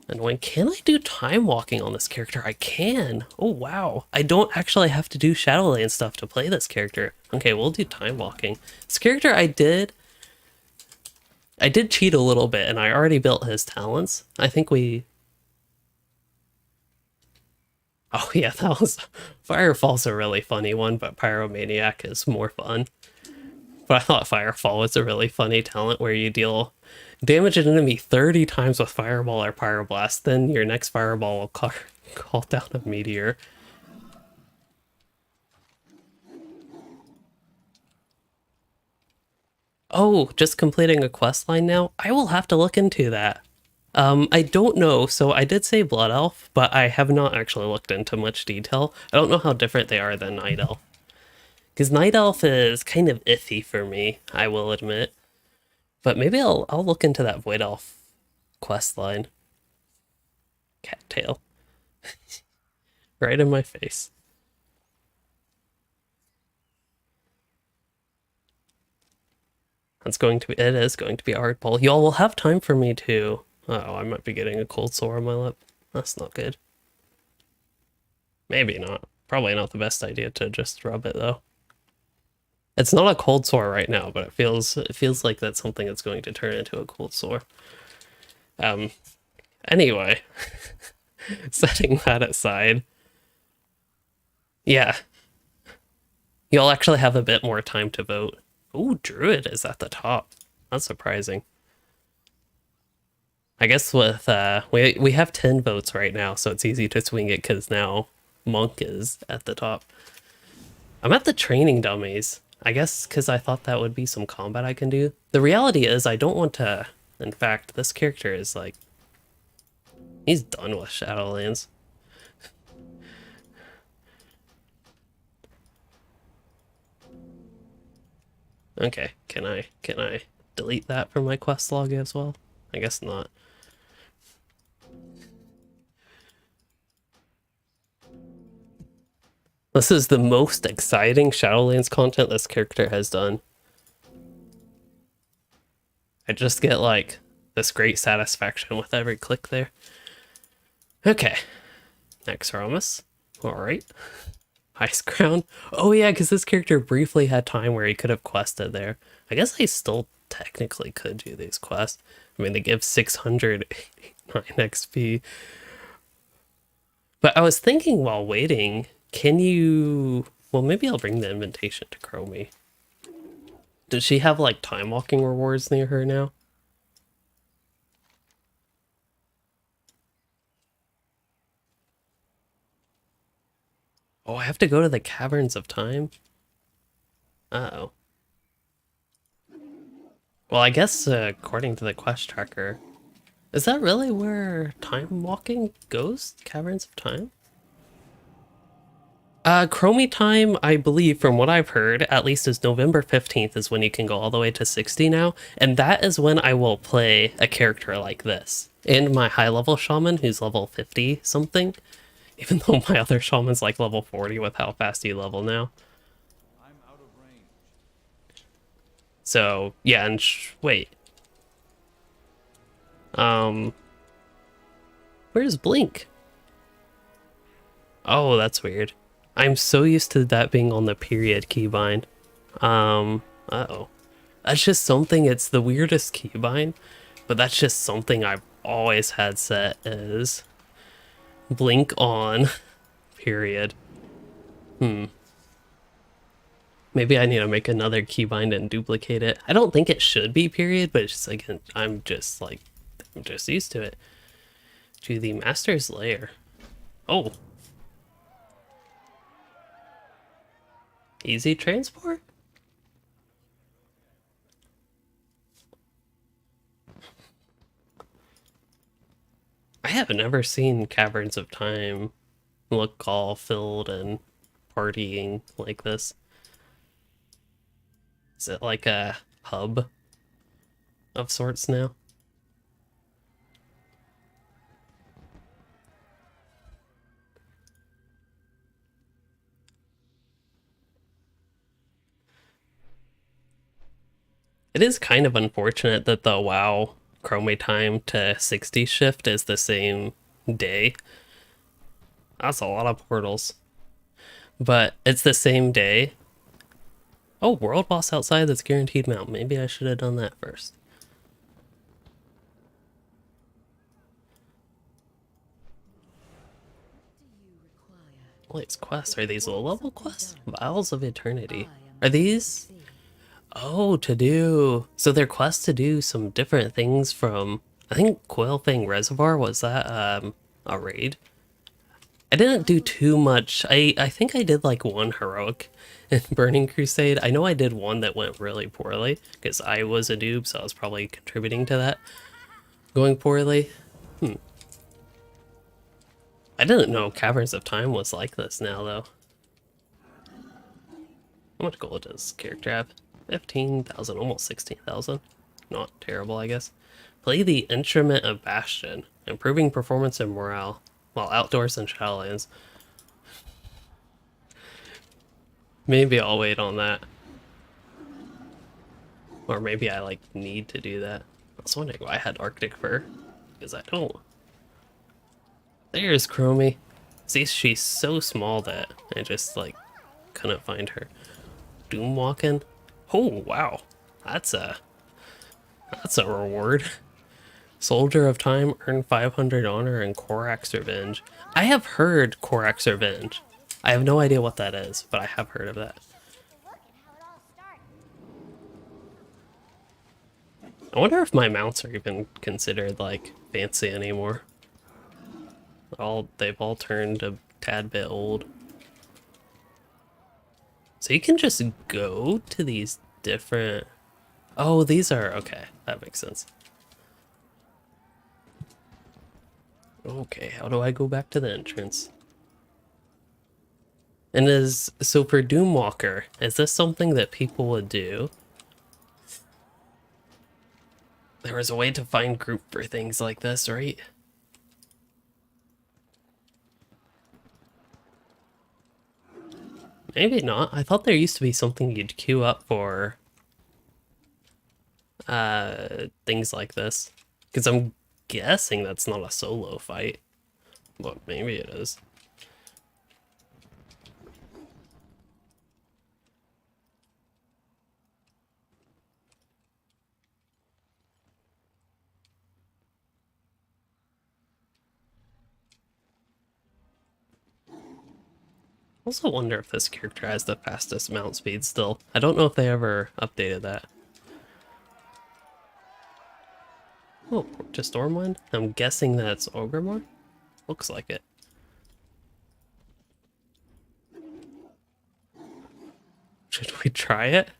annoying. Can I do time walking on this character? I can! Oh, wow. I don't actually have to do Shadowland stuff to play this character. Okay, we'll do time walking. This character I did cheat a little bit, and I already built his talents. I think we... Oh yeah, that was... Firefall's a really funny one, but Pyromaniac is more fun. But I thought Firefall was a really funny talent where you deal damage an enemy 30 times with Fireball or Pyroblast, then your next Fireball will call down a meteor. Oh, just completing a quest line now? I will have to look into that. I don't know, so I did say Blood Elf, but I have not actually looked into much detail. I don't know how different they are than Night Elf. Because Night Elf is kind of iffy for me, I will admit. But maybe I'll look into that Void Elf quest line. Cattail. Right in my face. It is going to be a hard pull. Y'all will have time for me to... Uh-oh, I might be getting a cold sore on my lip. That's not good. Maybe not. Probably not the best idea to just rub it though. It's not a cold sore right now, but it feels like that's something that's going to turn into a cold sore. Anyway, setting that aside. Yeah. You'll actually have a bit more time to vote. Ooh, Druid is at the top. That's surprising. I guess with, we have 10 votes right now, so it's easy to swing it because now Monk is at the top. I'm at the training dummies. I guess because I thought that would be some combat I can do. The reality is I don't want to... In fact, this character is like... He's done with Shadowlands. Okay, can I delete that from my quest log as well? I guess not. This is the most exciting Shadowlands content this character has done. I just get like this great satisfaction with every click there. Okay, next Ramus. Alright. Ice Crown. Oh yeah, because this character briefly had time where he could have quested there. I guess I still technically could do these quests. I mean, they give 689 XP. But I was thinking while waiting, can you... Well, maybe I'll bring the invitation to Chromie. Does she have, like, time walking rewards near her now? Oh, I have to go to the Caverns of Time? Uh-oh. Well, I guess according to the quest tracker... Is that really where time walking goes? Caverns of Time? Chromie time, I believe, from what I've heard, at least is November 15th is when you can go all the way to 60 now, and that is when I will play a character like this. And my high-level shaman, who's level 50 something, even though my other shaman's like level 40 with how fast you level now. I'm out of range. So, yeah, and wait. Where's Blink? Oh, that's weird. I'm so used to that being on the period keybind. Uh-oh. That's just something, it's the weirdest keybind, but that's just something I've always had set as blink on, period. Maybe I need to make another keybind and duplicate it. I don't think it should be period, but it's just like, I'm just used to it. To the master's lair. Oh. Easy transport? I have never seen Caverns of Time look all filled and partying like this. Is it like a hub of sorts now? It is kind of unfortunate that the WoW chroma time to 60 shift is the same day. That's a lot of portals. But it's the same day. Oh, world boss outside that's guaranteed mount. Maybe I should have done that first. These quests, are these low level quests? Vials of Eternity. Are these? Oh, to do. So they're quests to do some different things from, I think Coilfang Reservoir, was that a raid? I didn't do too much. I think I did like one heroic in Burning Crusade. I know I did one that went really poorly because I was a noob, so I was probably contributing to that going poorly. I didn't know Caverns of Time was like this now, though. How much gold does this character have? 15,000, almost 16,000. Not terrible, I guess. Play the Instrument of Bastion, improving performance and morale while outdoors in Shadowlands. Maybe I'll wait on that. Or maybe I, like, need to do that. I was wondering why I had Arctic Fur, because I don't. There's Chromie. See, she's so small that I just, like, couldn't find her. Doom walking. Oh, wow. That's a reward. Soldier of Time, earn 500 honor and Korak's Revenge. I have heard Korak's Revenge. I have no idea what that is, but I have heard of that. I wonder if my mounts are even considered, like, fancy anymore. They've all turned a tad bit old. So you can just go to these different... Oh, these are... Okay, that makes sense. Okay, how do I go back to the entrance? And so for Doomwalker, is this something that people would do? There was a way to find group for things like this, right? Maybe not. I thought there used to be something you'd queue up for things like this. Because I'm guessing that's not a solo fight. But maybe it is. I also wonder if this character has the fastest mount speed still. I don't know if they ever updated that. Oh, to Stormwind? I'm guessing that's Ogremore? Looks like it. Should we try it?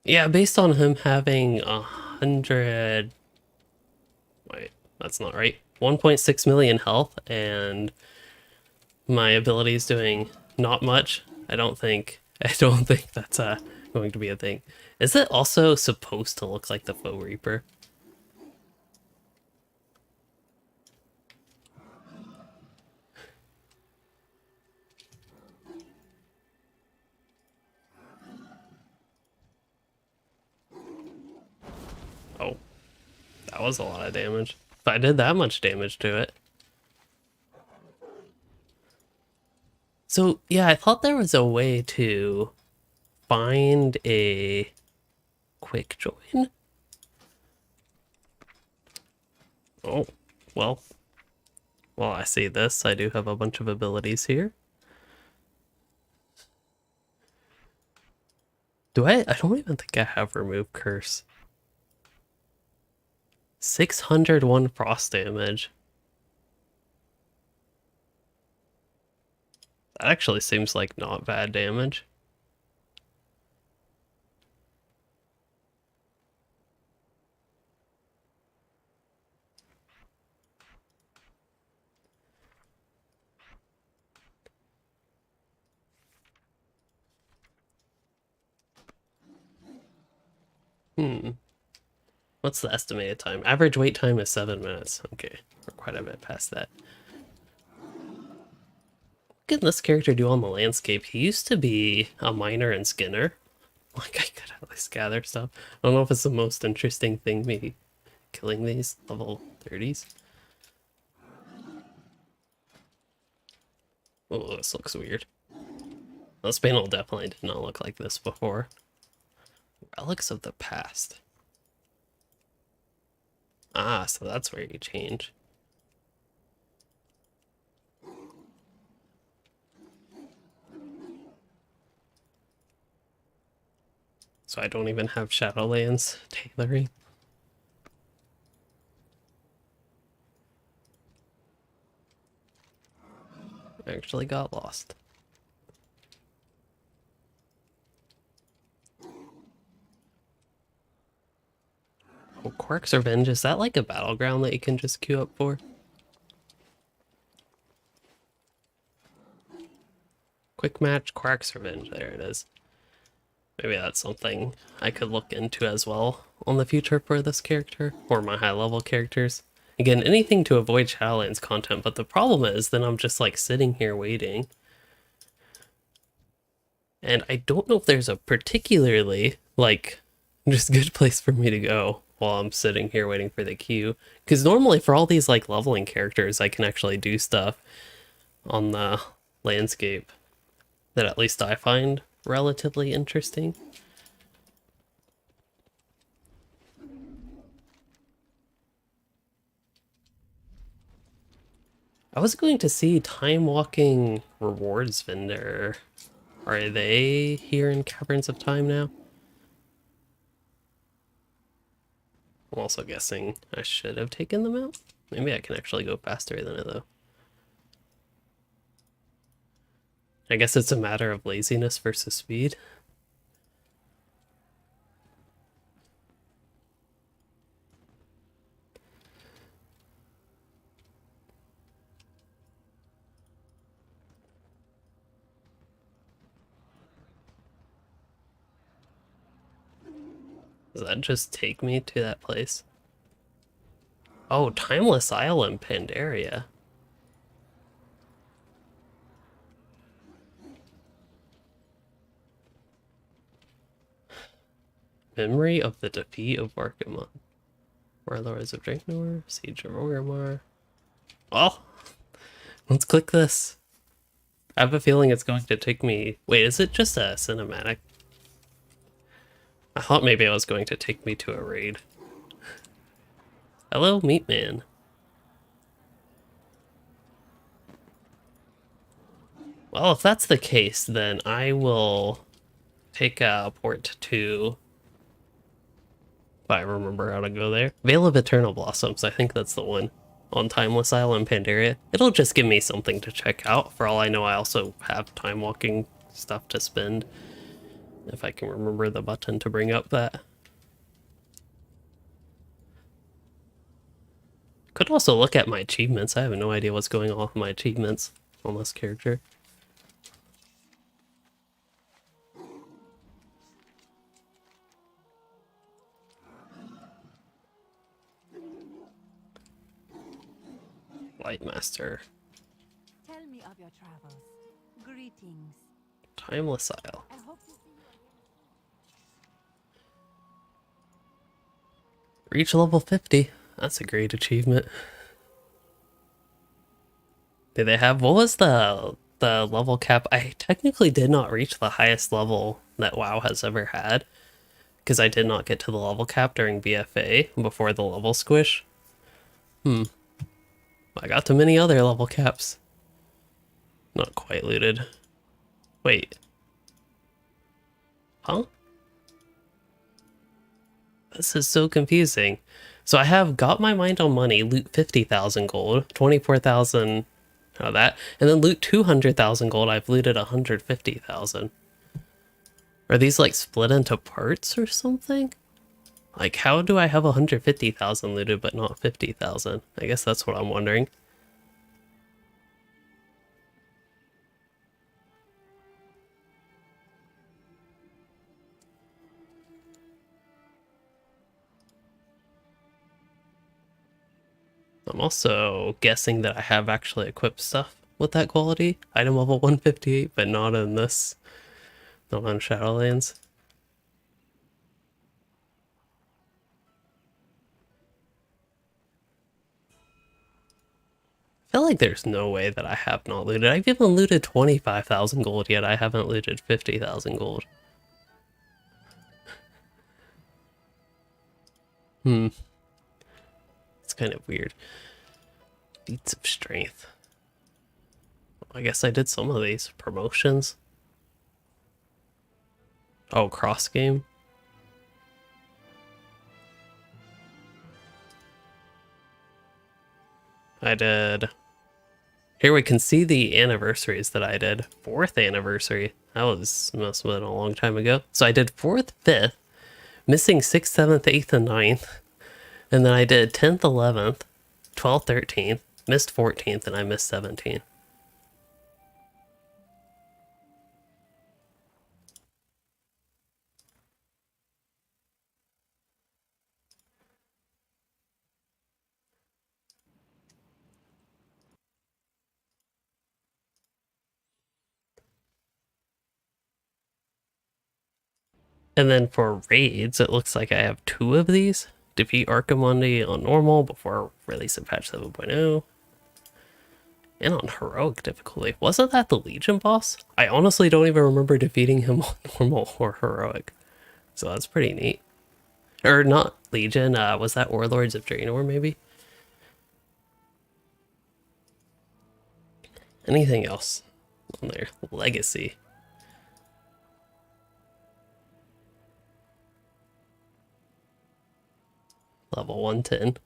Yeah, based on him having 100... Wait, that's not right. 1.6 million health and my abilities doing not much. I don't think that's going to be a thing. Is it also supposed to look like the Foe Reaper? Oh, That was a lot of damage. If I did that much damage to it. So, yeah, I thought there was a way to find a quick join. Oh, well. Well, I see this. I do have a bunch of abilities here. Do I? I don't even think I have remove curse. 601 frost damage. That actually seems like not bad damage. What's the estimated time? Average wait time is 7 minutes. Okay, we're quite a bit past that. What can this character do on the landscape? He used to be a miner and skinner. Like, I could at least gather stuff. I don't know if it's the most interesting thing, maybe killing these level 30s. Oh, this looks weird. This panel definitely did not look like this before. Relics of the past. Ah, so that's where you change. So I don't even have Shadowlands tailoring. I actually got lost. Oh, Quark's Revenge, is that like a battleground that you can just queue up for? Quick match, Quark's Revenge, there it is. Maybe that's something I could look into as well on the future for this character, or my high level characters. Again, anything to avoid Shadowlands content, but the problem is then I'm just like sitting here waiting. And I don't know if there's a particularly like just good place for me to go while I'm sitting here waiting for the queue. Because normally for all these like leveling characters, I can actually do stuff on the landscape that at least I find relatively interesting. I was going to see Time Walking Rewards vendor. Are they here in Caverns of Time now? I'm also guessing I should have taken them out. Maybe I can actually go faster than it though. I guess it's a matter of laziness versus speed. Does that just take me to that place? Oh, Timeless Isle in Pandaria. Memory of the defeat of Arkham. Warlords of Drakenor, Siege of Orgrimmar. Oh, let's click this. I have a feeling it's going to take me... Wait, is it just a cinematic? I thought maybe it was going to take me to a raid. Hello, Meat Man. Well, if that's the case, then I will take a port to... If I remember how to go there. Veil of Eternal Blossoms, I think that's the one. On Timeless Isle in Pandaria. It'll just give me something to check out. For all I know, I also have time walking stuff to spend. If I can remember the button to bring up that. Could also look at my achievements. I have no idea what's going on with my achievements on this character. Lightmaster. Tell me of your travels. Greetings. Timeless Isle. I hope to see you. Reach level 50. That's a great achievement. Did they have, what was the level cap? I technically did not reach the highest level that WoW has ever had, because I did not get to the level cap during BFA before the level squish. I got to many other level caps. Not quite looted. Wait. Huh? This is so confusing. So I have got my mind on money, loot 50,000 gold, 24,000 out of that, and then loot 200,000 gold. I've looted 150,000. Are these like split into parts or something? Like, how do I have 150,000 looted but not 50,000? I guess that's what I'm wondering. I'm also guessing that I have actually equipped stuff with that quality. Item level 158, but not in this. Not on Shadowlands. I feel like there's no way that I have not looted. I've even looted 25,000 gold, yet I haven't looted 50,000 gold. It's kind of weird. Feats of strength. I guess I did some of these. Promotions. Oh, cross game. I did. Here we can see the anniversaries that I did. 4th anniversary. That must have been a long time ago. So I did 4th, 5th, missing 6th, 7th, 8th, and 9th. And then I did 10th, 11th, 12th, 13th, missed 14th, and I missed 17th. And then for raids, it looks like I have 2 of these. Defeat Archimonde on normal before release of patch 7.0. And on heroic difficulty. Wasn't that the Legion boss? I honestly don't even remember defeating him on normal or heroic. So that's pretty neat. Or not Legion, was that Warlords of Draenor maybe? Anything else on there? Legacy. Level 110.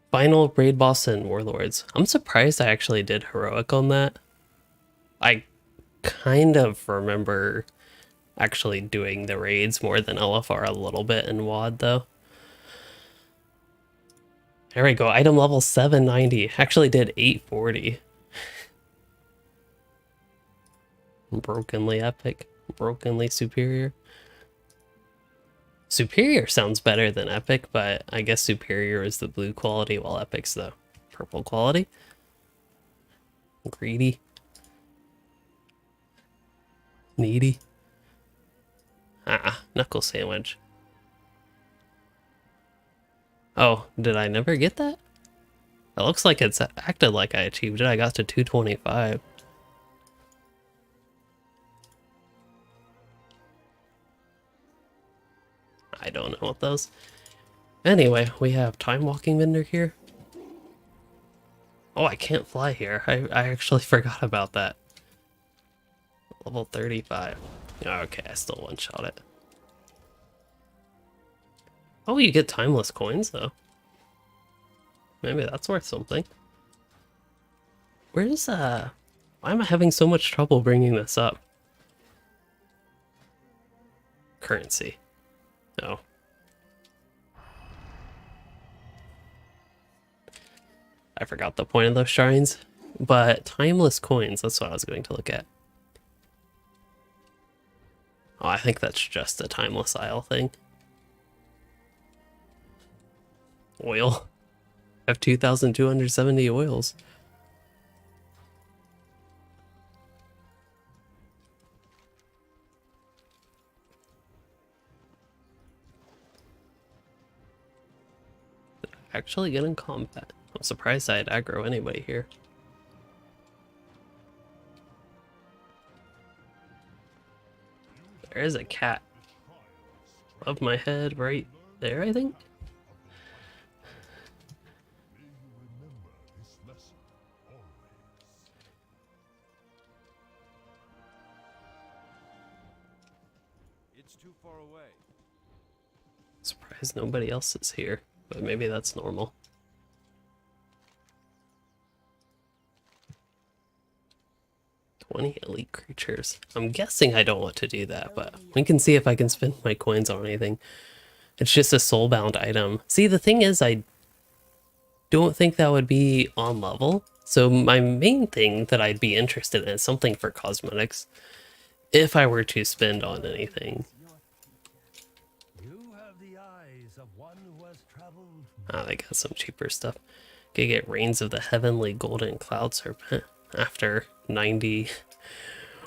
Final raid boss and warlords. I'm surprised I actually did heroic on that. I kind of remember actually doing the raids more than LFR a little bit in WoD though. There we go. Item level 790. Actually did 840. Brokenly epic. Brokenly superior. Superior sounds better than epic, but I guess superior is the blue quality while epic's the purple quality. Greedy. Needy. Knuckle sandwich. Oh, did I never get that? It looks like it's acted like I achieved it. I got to 225. I don't know what those. Anyway, we have time walking vendor here. Oh, I can't fly here. I actually forgot about that. Level 35. Okay, I still one-shot it. Oh, you get timeless coins, though. Maybe that's worth something. Where's, why am I having so much trouble bringing this up? Currency. No. I forgot the point of those shrines. But timeless coins, that's what I was going to look at. Oh, I think that's just a timeless isle thing. Oil. I have 2,270 oils. actually good in combat. I'm surprised I'd aggro anybody here. There is a cat above my head right there, I think. It's too far away. Surprised nobody else is here, but maybe that's normal. Elite creatures. I'm guessing I don't want to do that, but we can see if I can spend my coins on anything. It's just a soulbound item. See, the thing is, I don't think that would be on level. So my main thing that I'd be interested in is something for cosmetics. If I were to spend on anything. You have the eyes of one who has traveled. Ah, they got some cheaper stuff. Could get Reigns of the Heavenly Golden Cloud Serpent after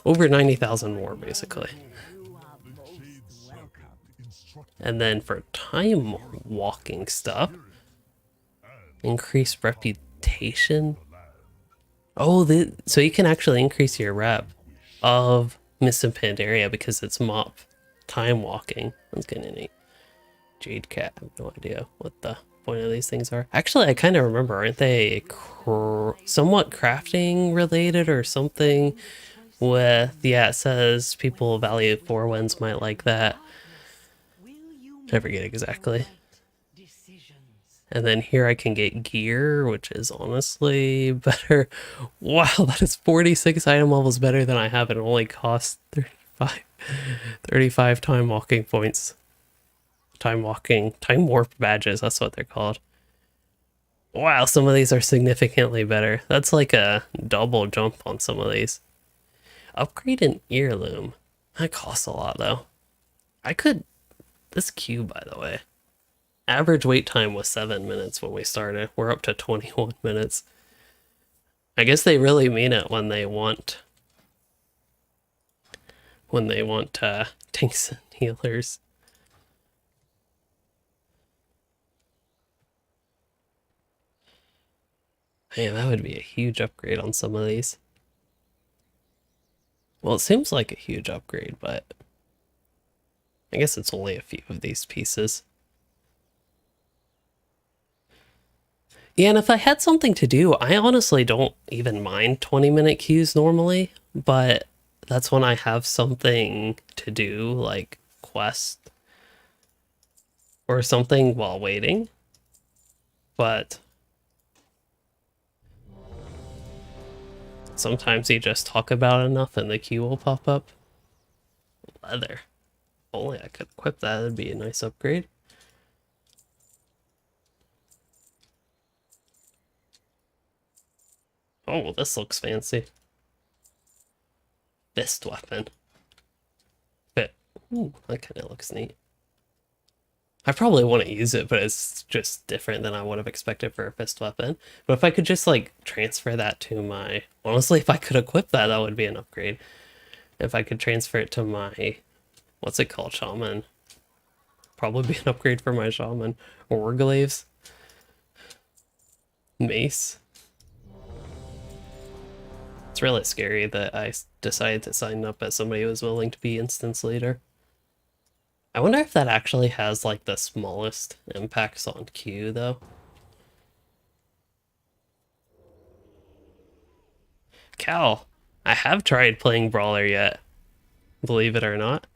over 90,000 more, basically. And then for time walking stuff, increase reputation. Oh, so you can actually increase your rep of Mists of Pandaria because it's mop time walking. That's kind of neat. Jade Cat, I have no idea what the point of these things are. Actually, I kind of remember, aren't they somewhat crafting related or something with, yeah, it says people value 4 winds might like that. I forget exactly. And then here I can get gear, which is honestly better. Wow, that is 46 item levels better than I have. It only costs 35 time walking points. Time warp badges, that's what they're called. Wow, some of these are significantly better. That's like a double jump on some of these. Upgrade an earloom. That costs a lot though. This queue, by the way. Average wait time was 7 minutes when we started. We're up to 21 minutes. I guess they really mean it when they want tanks and healers. Man, that would be a huge upgrade on some of these. Well, it seems like a huge upgrade, but I guess it's only a few of these pieces. Yeah, and if I had something to do, I honestly don't even mind 20-minute queues normally, but that's when I have something to do, like quest or something while waiting. But sometimes you just talk about enough and the queue will pop up. Leather. Only I could equip that, that'd be a nice upgrade. Oh, well, this looks fancy. Fist weapon. But, ooh, that kind of looks neat. I probably want to use it, but it's just different than I would have expected for a fist weapon. But if I could just, like, transfer that to my... Honestly, if I could equip that, that would be an upgrade. If I could transfer it to my... What's it called? Shaman. Probably be an upgrade for my shaman. Warglaves. Mace. It's really scary that I decided to sign up as somebody who was willing to be instance leader. I wonder if that actually has like the smallest impacts on Q though. Cal, I have tried playing Brawler yet, believe it or not.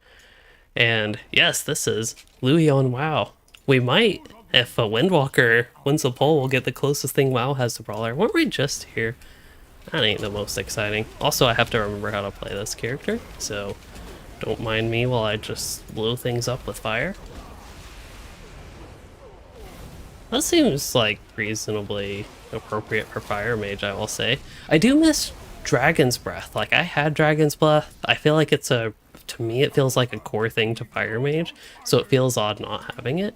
And yes, this is Louis on WoW. We might, if a Windwalker wins the poll, we'll get the closest thing WoW has to Brawler. Weren't we just here? That ain't the most exciting. Also, I have to remember how to play this character, so don't mind me while I just blow things up with fire. That seems like reasonably appropriate for Fire Mage, I will say. I do miss Dragon's Breath. Like, I had Dragon's Breath. I feel like it's to me, it feels like a core thing to Fire Mage, so it feels odd not having it.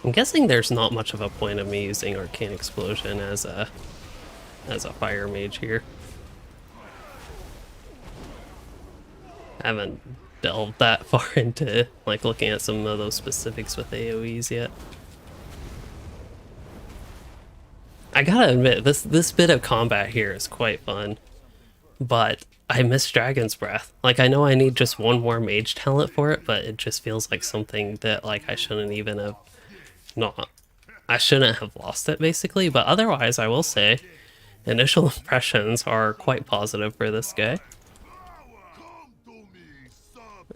I'm guessing there's not much of a point of me using Arcane Explosion as a fire mage here. I haven't delved that far into like looking at some of those specifics with AoEs yet. I gotta admit, this bit of combat here is quite fun, but I miss Dragon's Breath. Like, I know I need just one more mage talent for it, but it just feels like something that like I shouldn't even have I shouldn't have lost it basically. But otherwise, I will say initial impressions are quite positive for this guy.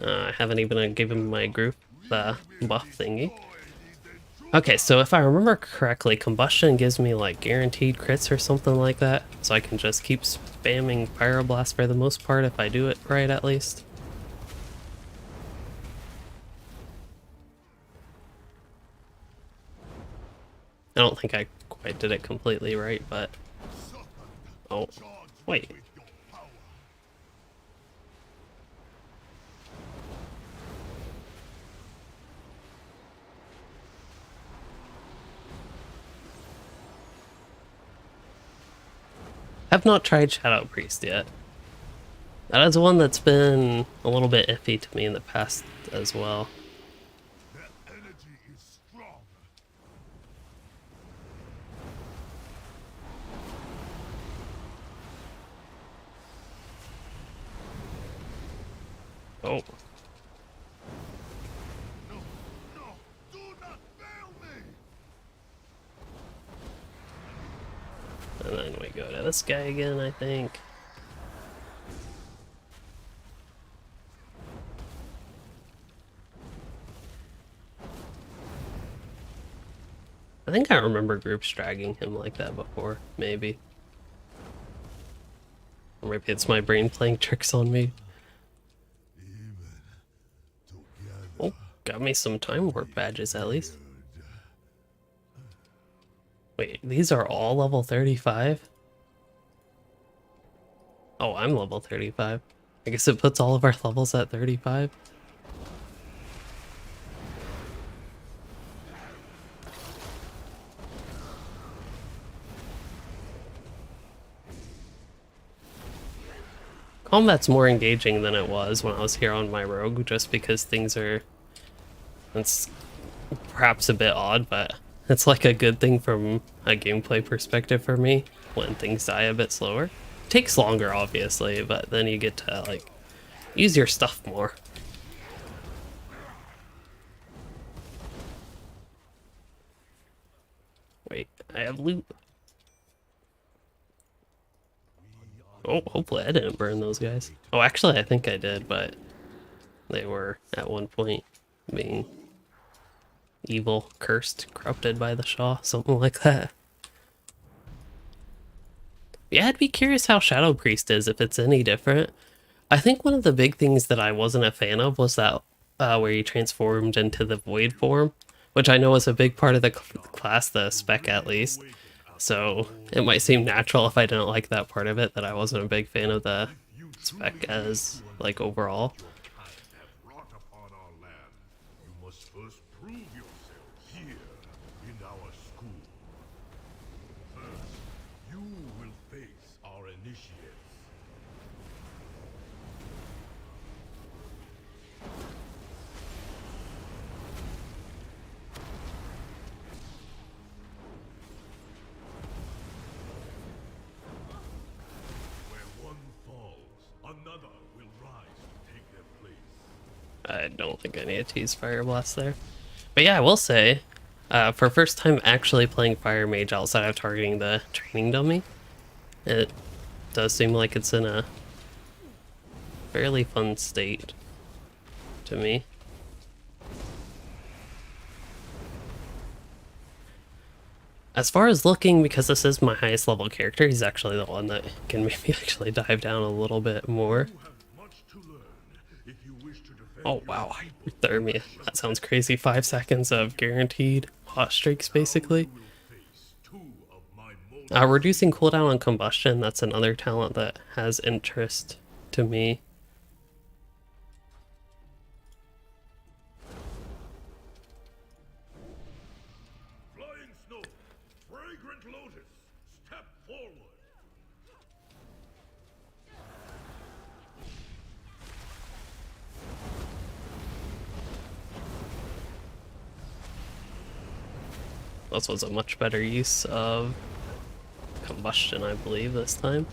I haven't even given my group the buff thingy. Okay, so if I remember correctly, Combustion gives me like guaranteed crits or something like that, so I can just keep spamming Pyroblast for the most part if I do it right at least. I don't think I quite did it completely right, but... Oh, wait. I've not tried Shadow Priest yet. That is one that's been a little bit iffy to me in the past as well. Their energy is strong. Oh. No, do not fail me. And then we go to this guy again, I think. I think I remember groups dragging him like that before, maybe. Or maybe it's my brain playing tricks on me. Oh, got me some time warp badges at least. Wait, these are all level 35? Oh, I'm level 35. I guess it puts all of our levels at 35. Combat's more engaging than it was when I was here on my rogue, just because things are... It's perhaps a bit odd, but it's like a good thing from a gameplay perspective for me when things die a bit slower. It takes longer, obviously, but then you get to, like, use your stuff more. Wait, I have loot. Oh, hopefully I didn't burn those guys. Oh, actually, I think I did, but they were, at one point, being evil, cursed, corrupted by the Shaw, something like that. Yeah, I'd be curious how Shadow Priest is, if it's any different. I think one of the big things that I wasn't a fan of was that where he transformed into the Void form, which I know is a big part of the class, the spec at least. So it might seem natural if I didn't like that part of it, that I wasn't a big fan of the spec as, like, overall. Have wrought upon our land. You must first prove yourself here in our school. First, you will face our initiates. Where one falls, another will rise to take their place. I don't think I need to use Fire Blast there. But yeah, I will say, for first time actually playing Fire Mage outside of targeting the training dummy, it does seem like it's in a fairly fun state to me. As far as looking, because this is my highest level character, he's actually the one that can maybe actually dive down a little bit more. You have much to learn if you wish to defend Oh wow, Thermia. That sounds crazy. 5 seconds of guaranteed hot streaks, basically. face two of my most Reducing cooldown on Combustion, that's another talent that has interest to me. This was a much better use of combustion, I believe, this time.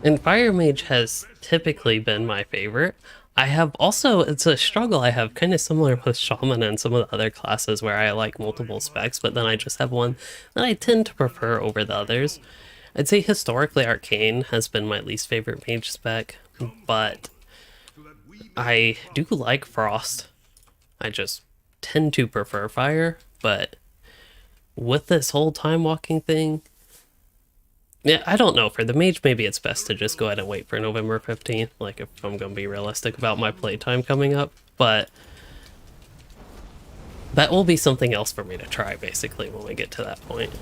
And Fire Mage has typically been my favorite. I have also, it's a struggle I have kind of similar with Shaman and some of the other classes where I like multiple specs, but then I just have one that I tend to prefer over the others. I'd say historically Arcane has been my least favorite mage spec, but I do like Frost. I just tend to prefer Fire, but with this whole time walking thing, yeah, I don't know. For the mage, maybe it's best to just go ahead and wait for November 15th, like if I'm going to be realistic about my playtime coming up, but that will be something else for me to try, basically, when we get to that point.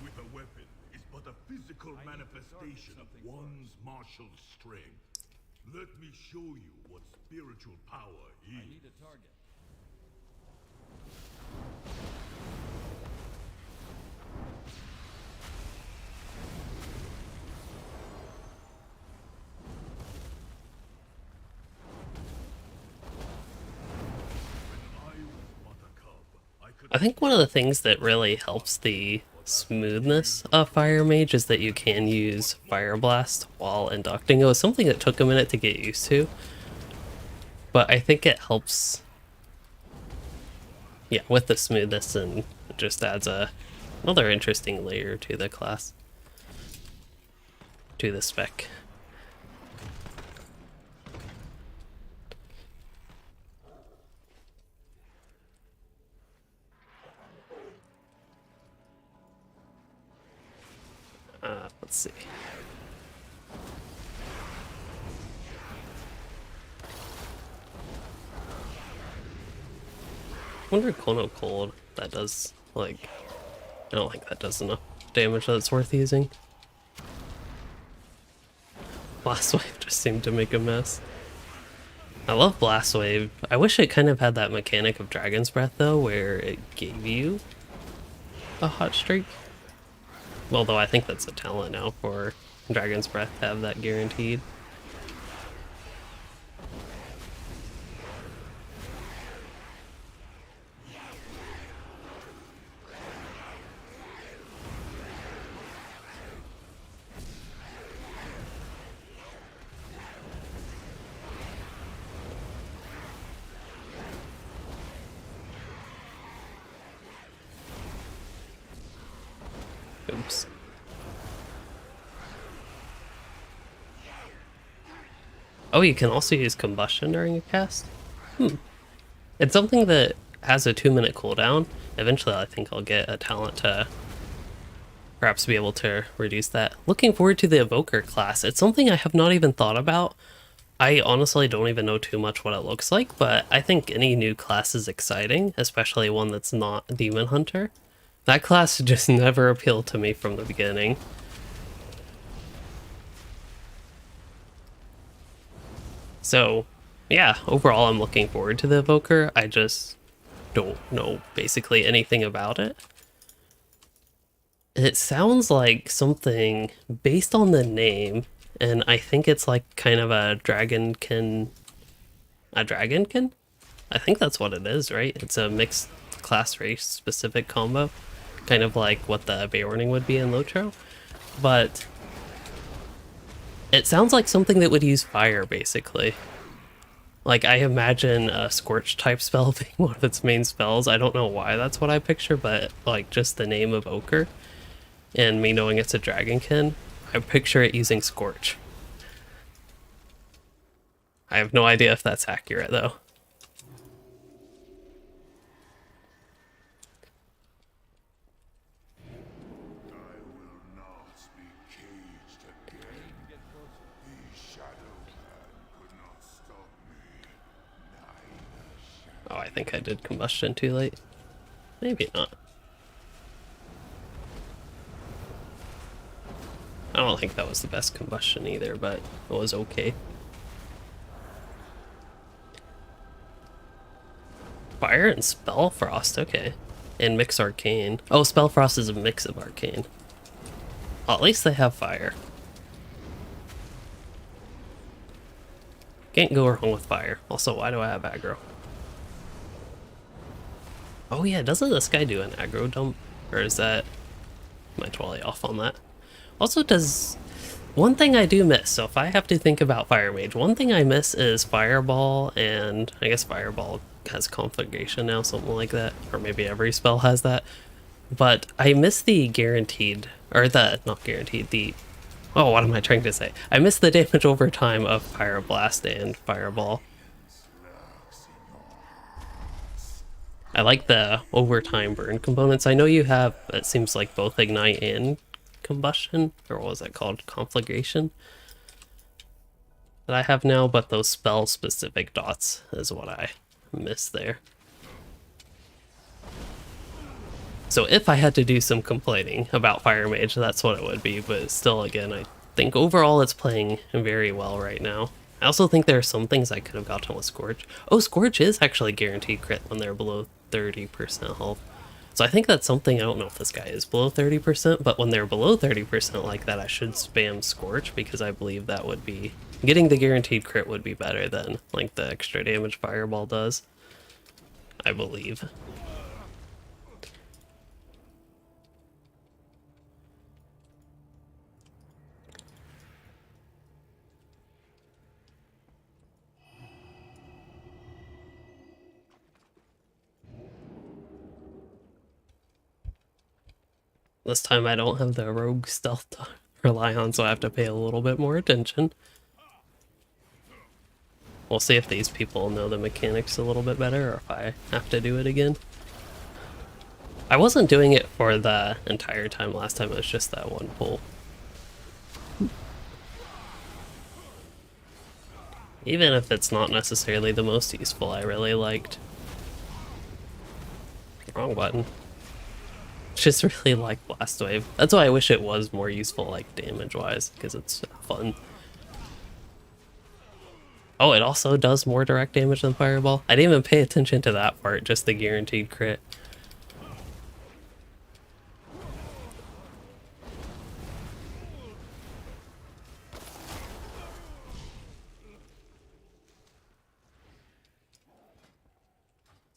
With a weapon is but a physical manifestation of one's martial strength. Let me show you what spiritual power is. I need a target. I think one of the things that really helps the smoothness of Fire Mage is that you can use Fire Blast while inducting. It was something that took a minute to get used to, but I think it helps, yeah, with the smoothness, and it just adds another interesting layer to the class, to the spec. Let's see. I wonder Kono Cold, that does, like, I don't think that does enough damage that it's worth using. Blast Wave just seemed to make a mess. I love Blast Wave. I wish it kind of had that mechanic of Dragon's Breath, though, where it gave you a hot streak. Although I think that's a talent now for Dragon's Breath to have that guaranteed. Oops. Oh, you can also use combustion during a cast? It's something that has a 2-minute cooldown. Eventually I think I'll get a talent to perhaps be able to reduce that. Looking forward to the Evoker class. It's something I have not even thought about. I honestly don't even know too much what it looks like, but I think any new class is exciting, especially one that's not Demon Hunter. That class just never appealed to me from the beginning. So, yeah, overall I'm looking forward to the Evoker. I just don't know basically anything about it. It sounds like something based on the name, and I think it's like kind of a dragonkin. A dragonkin? I think that's what it is, right? It's a mixed class race specific combo. Kind of like what the Beorning would be in Lotro. But it sounds like something that would use fire, basically. Like, I imagine a Scorch type spell being one of its main spells. I don't know why that's what I picture, but like just the name of Ochre and me knowing it's a Dragonkin, I picture it using Scorch. I have no idea if that's accurate, though. Oh, I think I did combustion too late. Maybe not. I don't think that was the best combustion either, but it was okay. Fire and Spell Frost, okay. And Mix Arcane. Oh, Spell Frost is a mix of Arcane. Well, at least they have fire. Can't go wrong with fire. Also, why do I have aggro? Oh yeah, doesn't this guy do an aggro dump? Or is that... Am I totally off on that? Also, does... One thing I do miss, so if I have to think about Fire Mage, one thing I miss is Fireball, and I guess Fireball has Conflagration now, something like that. Or maybe every spell has that. But I miss the guaranteed, or the, not guaranteed, the... Oh, what am I trying to say? I miss the damage over time of Fire Blast and Fireball. I like the overtime burn components. I know you have, it seems like both Ignite and Combustion, or what was that called? Conflagration? That I have now, but those spell-specific dots is what I miss there. So if I had to do some complaining about Fire Mage, that's what it would be, but still, again, I think overall it's playing very well right now. I also think there are some things I could have gotten with Scorch. Oh, Scorch is actually guaranteed crit when they're below 30% health. So I think that's something, I don't know if this guy is below 30%, but when they're below 30% like that, I should spam Scorch, because I believe that would be... Getting the guaranteed crit would be better than, like, the extra damage Fireball does. I believe. This time I don't have the rogue stealth to rely on, so I have to pay a little bit more attention. We'll see if these people know the mechanics a little bit better, or if I have to do it again. I wasn't doing it for the entire time last time, it was just that one pull. Even if it's not necessarily the most useful, I really liked. Wrong button. Just really like Blast Wave. That's why I wish it was more useful, like, damage-wise, because it's fun. Oh, it also does more direct damage than Fireball. I didn't even pay attention to that part, just the guaranteed crit.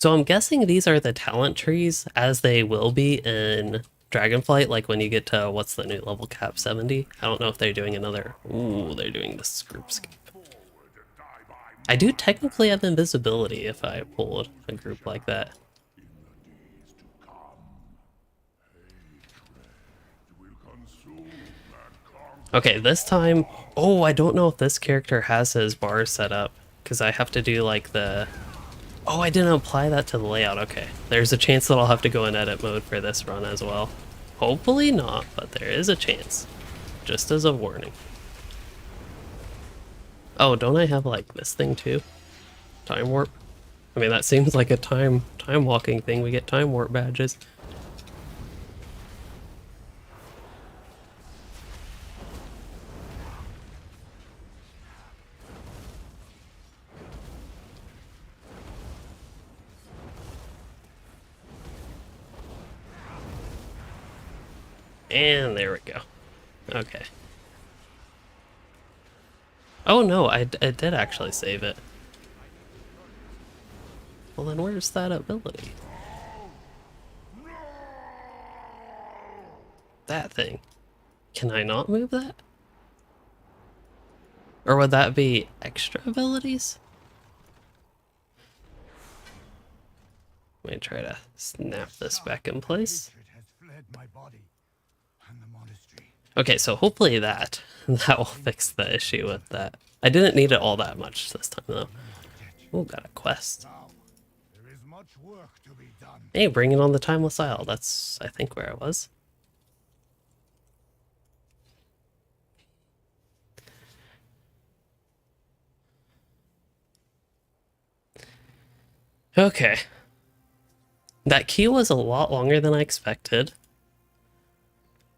So I'm guessing these are the talent trees, as they will be in Dragonflight, like when you get to, what's the new level cap, 70? I don't know if they're doing another... Ooh, they're doing this groupscape. I do technically have invisibility if I pulled a group like that. Okay, this time... Oh, I don't know if this character has his bar set up, because I have to do like the... Oh, I didn't apply that to the layout. Okay, there's a chance that I'll have to go in edit mode for this run as well. Hopefully not, but there is a chance. Just as a warning. Oh, don't I have like this thing too? Time warp? I mean, that seems like a time walking thing. We get time warp badges. And there we go. Okay. Oh no, I did actually save it. Well then where's that ability? That thing. Can I not move that? Or would that be extra abilities? Let me try to snap this back in place. Okay, so hopefully that will fix the issue with that. I didn't need it all that much this time though. Oh, got a quest. Hey, bringing on the Timeless Isle. That's, I think, where I was. Okay. That queue was a lot longer than I expected.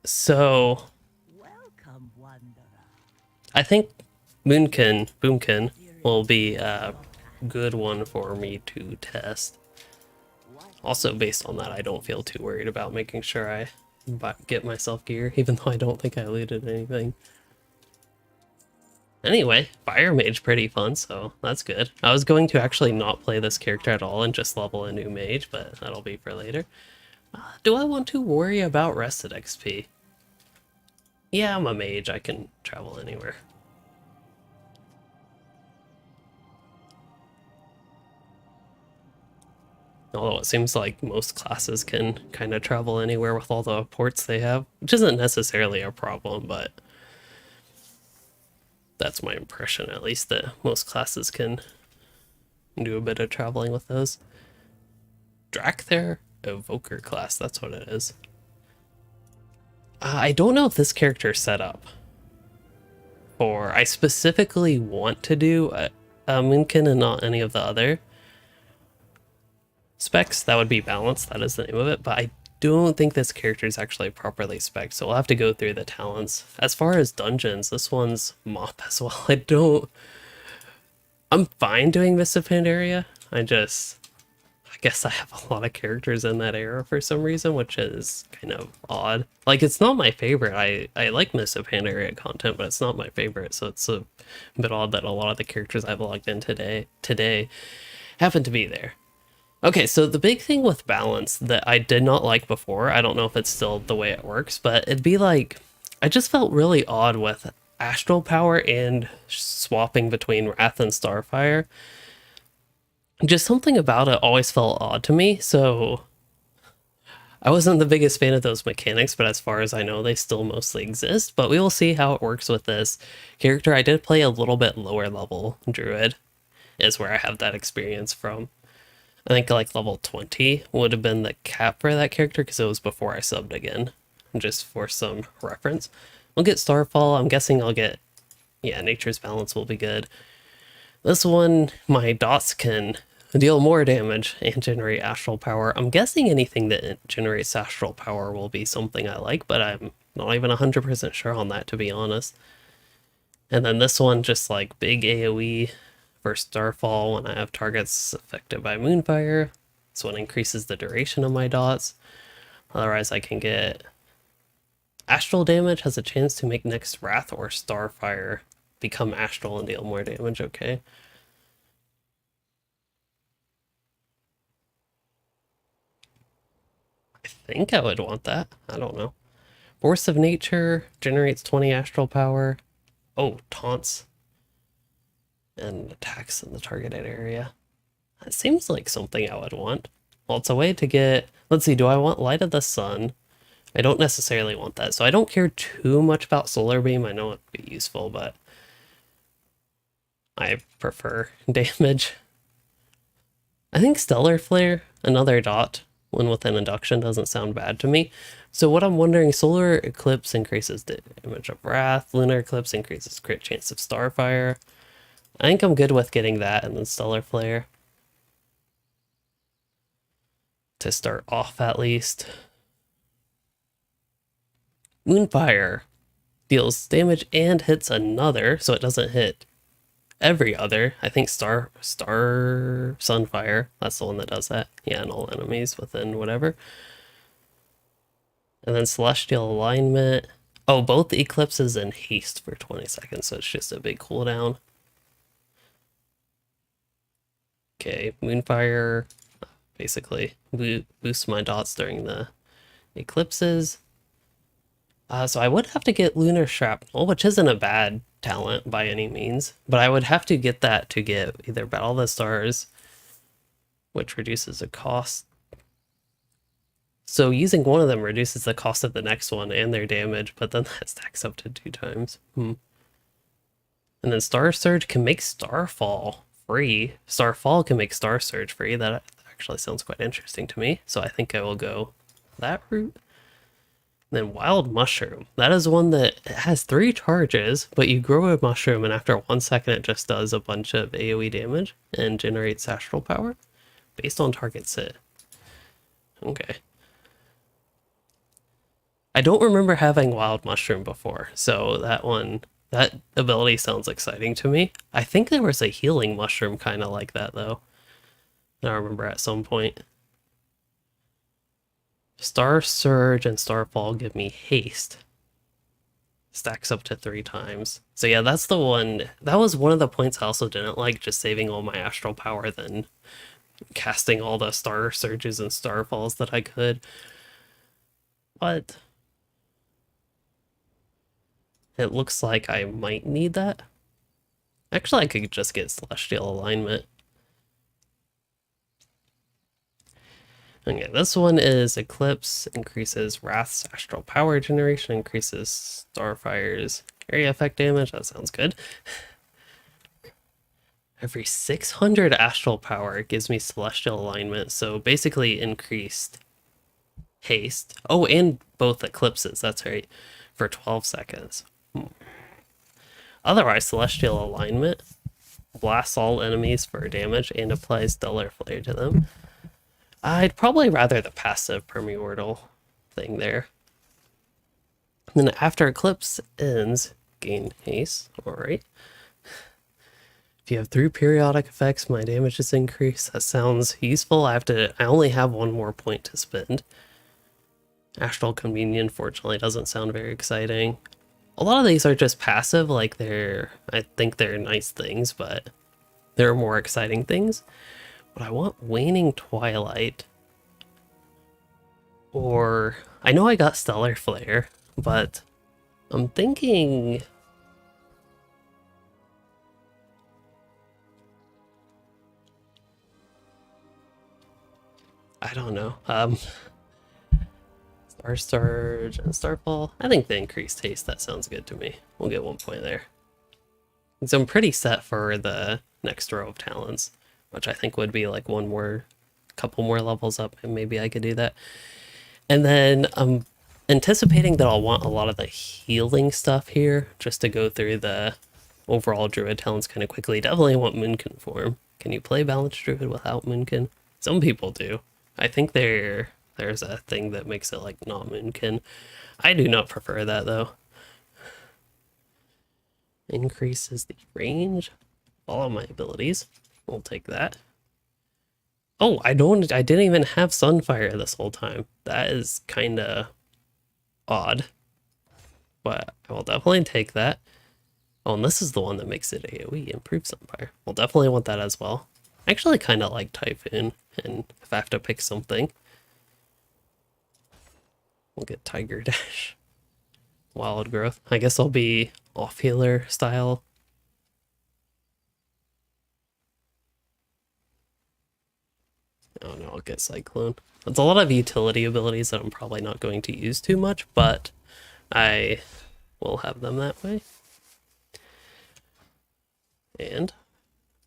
So... Welcome, I think Boomkin will be a good one for me to test. Also, based on that, I don't feel too worried about making sure I get myself gear, even though I don't think I looted anything. Anyway, Fire Mage pretty fun, so that's good. I was going to actually not play this character at all and just level a new mage, but that'll be for later. Do I want to worry about rested XP? Yeah, I'm a mage, I can travel anywhere. Although it seems like most classes can kind of travel anywhere with all the ports they have, which isn't necessarily a problem, but that's my impression at least, that most classes can do a bit of traveling with those. Drakthar Evoker class, that's what it is. I don't know if this character is set up for... I specifically want to do Moonkin and not any of the other specs. That would be balanced, that is the name of it, but I don't think this character is actually properly spec'd, so we'll have to go through the talents. As far as dungeons, this one's mop as well. I'm fine doing Mists of Pandaria. I guess I have a lot of characters in that era for some reason, which is kind of odd. Like, it's not my favorite. I like Mists of Pandaria content, but it's not my favorite, so it's a bit odd that a lot of the characters I've logged in today happen to be there. Okay, so the big thing with balance that I did not like before, I don't know if it's still the way it works, but it'd be like, I just felt really odd with Astral Power and swapping between Wrath and Starfire. Just something about it always felt odd to me, so I wasn't the biggest fan of those mechanics, but as far as I know, they still mostly exist, but we will see how it works with this character. I did play a little bit lower level Druid, is where I have that experience from. I think like level 20 would have been the cap for that character because it was before I subbed again, just for some reference. We'll get Starfall. I'm guessing I'll get, yeah, Nature's Balance will be good. This one, my dots can deal more damage and generate Astral Power. I'm guessing anything that generates Astral Power will be something I like, but I'm not even 100% sure on that, to be honest. And then this one, just like big AoE for Starfall when I have targets affected by Moonfire. This one increases the duration of my dots. Otherwise, I can get Astral damage, has a chance to make next Wrath or Starfire become Astral and deal more damage, okay. I think I would want that. I don't know. Force of Nature generates 20 Astral Power. Oh, taunts and attacks in the targeted area. That seems like something I would want. Well, it's a way to get... Let's see, do I want Light of the Sun? I don't necessarily want that, so I don't care too much about Solar Beam. I know it'd be useful, but I prefer damage. I think Stellar Flare, another dot, when within induction, doesn't sound bad to me. So what I'm wondering, Solar Eclipse increases the damage of Wrath, Lunar Eclipse increases crit chance of Starfire. I think I'm good with getting that and then Stellar Flare to start off at least. Moonfire deals damage and hits another, so it doesn't hit every other. I think Sunfire, that's the one that does that. Yeah, and all enemies within whatever. And then Celestial Alignment. Oh, both Eclipses and Haste for 20 seconds, so it's just a big cooldown. Okay, Moonfire basically boosts my dots during the eclipses. So I would have to get Lunar Shrapnel, which isn't a bad talent by any means, but I would have to get that to get either Battle of the Stars, which reduces the cost. So using one of them reduces the cost of the next one and their damage, but then that stacks up to 2 times. And then Star Surge can make Starfall free. Starfall can make Star Surge free. That actually sounds quite interesting to me. So I think I will go that route. Then Wild Mushroom. That is one that has 3 charges, but you grow a mushroom and after 1 second it just does a bunch of AoE damage and generates Astral Power based on target sit. Okay. I don't remember having Wild Mushroom before, so that one That ability sounds exciting to me. I think there was a healing mushroom kind of like that, though. I remember at some point. Star Surge and Starfall give me haste. Stacks up to 3 times. So yeah, that's the one. That was one of the points I also didn't like, just saving all my astral power, then casting all the Star Surges and Starfalls that I could. But it looks like I might need that. Actually, I could just get Celestial Alignment. Okay, this one is Eclipse, increases Wrath's astral power generation, increases Starfire's area effect damage. That sounds good. Every 600 astral power, it gives me Celestial Alignment, so basically increased haste. Oh, and both eclipses, that's right, for 12 seconds. Otherwise, Celestial Alignment blasts all enemies for damage and applies Stellar Flare to them. I'd probably rather the passive Permeortal thing there. And then after Eclipse ends, gain haste. Alright. If you have 3 periodic effects, my damage is increased. That sounds useful. I only have 1 more point to spend. Astral Communion, fortunately, doesn't sound very exciting. A lot of these are just passive, like I think they're nice things, but there are more exciting things. But I want Waning Twilight. Or, I know I got Stellar Flare, but I'm thinking... I don't know. Star Surge and Starfall. I think the increased haste, that sounds good to me. We'll get 1 point there. So I'm pretty set for the next row of talents, which I think would be like couple more levels up, and maybe I could do that. And then I'm anticipating that I'll want a lot of the healing stuff here, just to go through the overall Druid talents kind of quickly. Definitely want Moonkin form. Can you play Balanced Druid without Moonkin? Some people do. I think there's a thing that makes it like not Moonkin. I do not prefer that though. Increases the range. All of my abilities. We'll take that. Oh, I didn't even have Sunfire this whole time. That is kind of odd. But I will definitely take that. Oh, and this is the one that makes it AoE, improved Sunfire. We'll definitely want that as well. I actually kind of like Typhoon, and if I have to pick something, we'll get Tiger Dash. Wild Growth. I guess I'll be off healer style. Oh no, I'll get Cyclone. That's a lot of utility abilities that I'm probably not going to use too much, but I will have them that way. And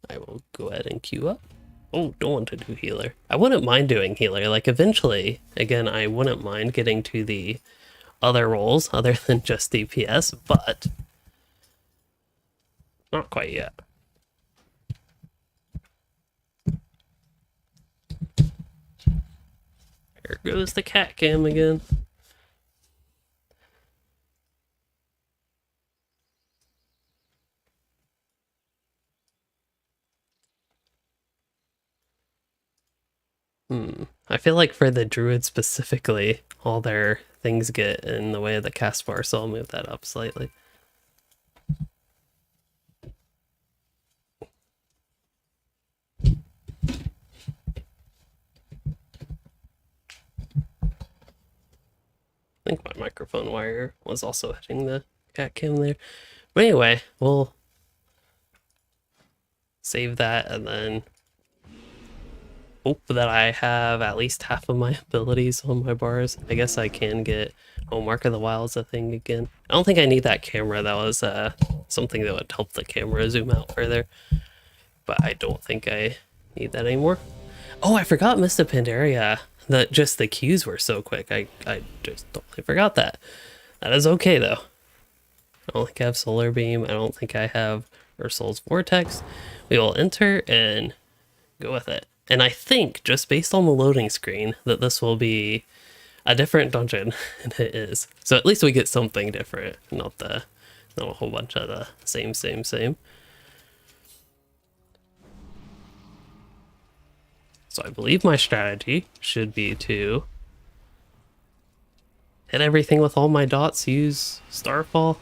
I will go ahead and queue up. Oh, don't want to do healer. I wouldn't mind doing healer. Like eventually, again, I wouldn't mind getting to the other roles other than just DPS, but not quite yet. There goes the cat cam again. I feel like for the Druid specifically, all their things get in the way of the cast bar, so I'll move that up slightly. I think my microphone wire was also hitting the cat cam there. But anyway, we'll save that and then hope that I have at least half of my abilities on my bars. I guess I can get Mark of the Wild's a thing again. I don't think I need that camera. That was something that would help the camera zoom out further. But I don't think I need that anymore. Oh, I forgot Mist of Pandaria. Just the cues were so quick. I just totally forgot that. That is okay though. I don't think I have Solar Beam. I don't think I have Ursul's Vortex. We will enter and go with it. And I think, just based on the loading screen, that this will be a different dungeon, and it is. So at least we get something different, not the Not a whole bunch of the same. So I believe my strategy should be to hit everything with all my dots, use Starfall.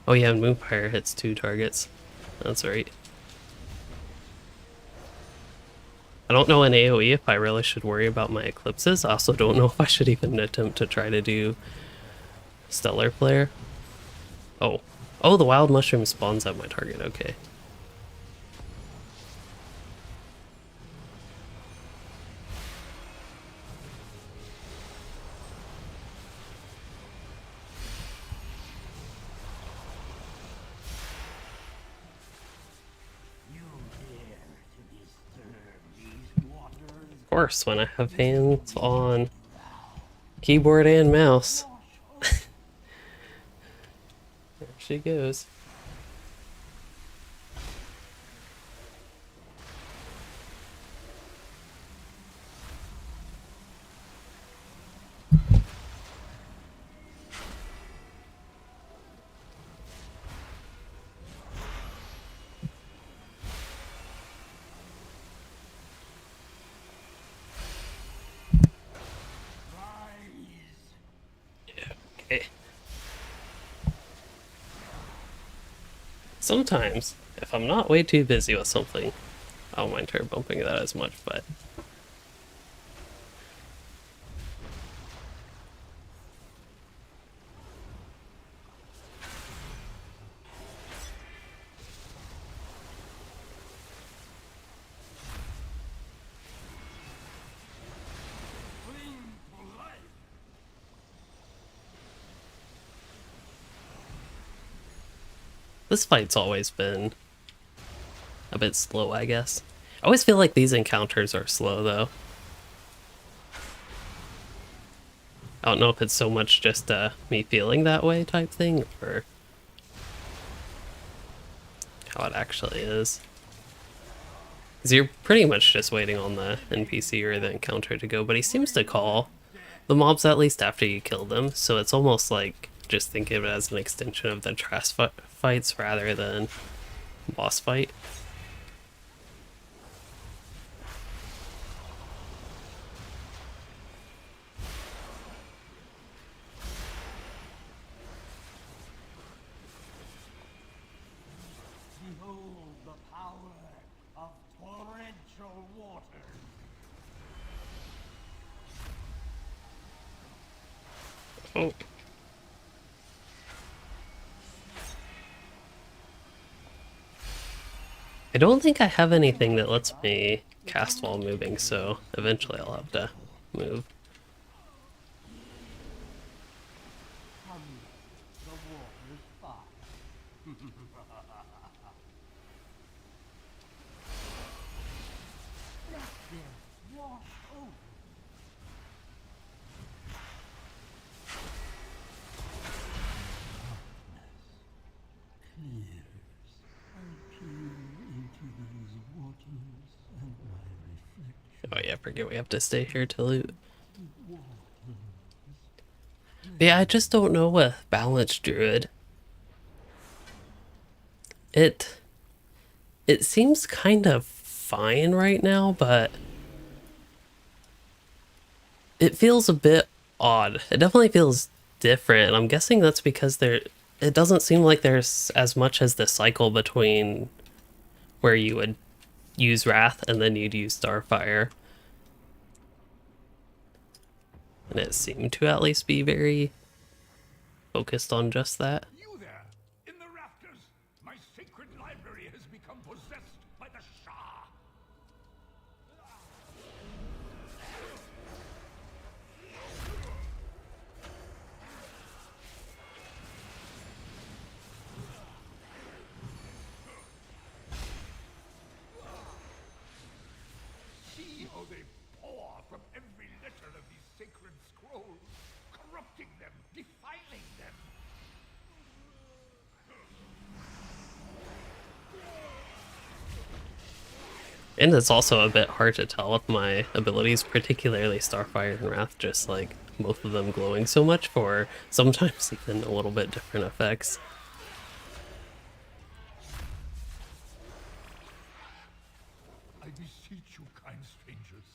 Oh yeah, and Moonfire hits 2 targets. That's right. I don't know in AoE if I really should worry about my eclipses. I also don't know if I should even attempt to try to do Stellar Flare. Oh. Oh, the Wild Mushroom spawns at my target, okay. Of course, when I have hands on keyboard and mouse. There she goes. Okay. Sometimes, if I'm not way too busy with something, I don't mind turret bumping that as much, but this fight's always been a bit slow, I guess. I always feel like these encounters are slow, though. I don't know if it's so much just me feeling that way type thing, or how it actually is. Because you're pretty much just waiting on the NPC or the encounter to go, but he seems to call the mobs at least after you kill them, so it's almost like just think of it as an extension of the trash fights rather than boss fight. Behold the power of torrential water. Oh. I don't think I have anything that lets me cast while moving, so eventually I'll have to move. The water's fine. Let them wash over. Clears. I peer into these waters and my reflection. Oh yeah, forget we have to stay here to loot. But yeah, I just don't know with Balanced Druid. It seems kind of fine right now, but it feels a bit odd. It definitely feels different. I'm guessing that's because it doesn't seem like there's as much as the cycle between where you would use Wrath and then you'd use Starfire. And it seemed to at least be very focused on just that. You there, in the rafters! My sacred library has become possessed by the Shah! See how they pour from every letter of these sacred scrolls, corrupting them, defiling them. And it's also a bit hard to tell with my abilities, particularly Starfire and Wrath, just like both of them glowing so much for sometimes even a little bit different effects. I beseech you, kind strangers,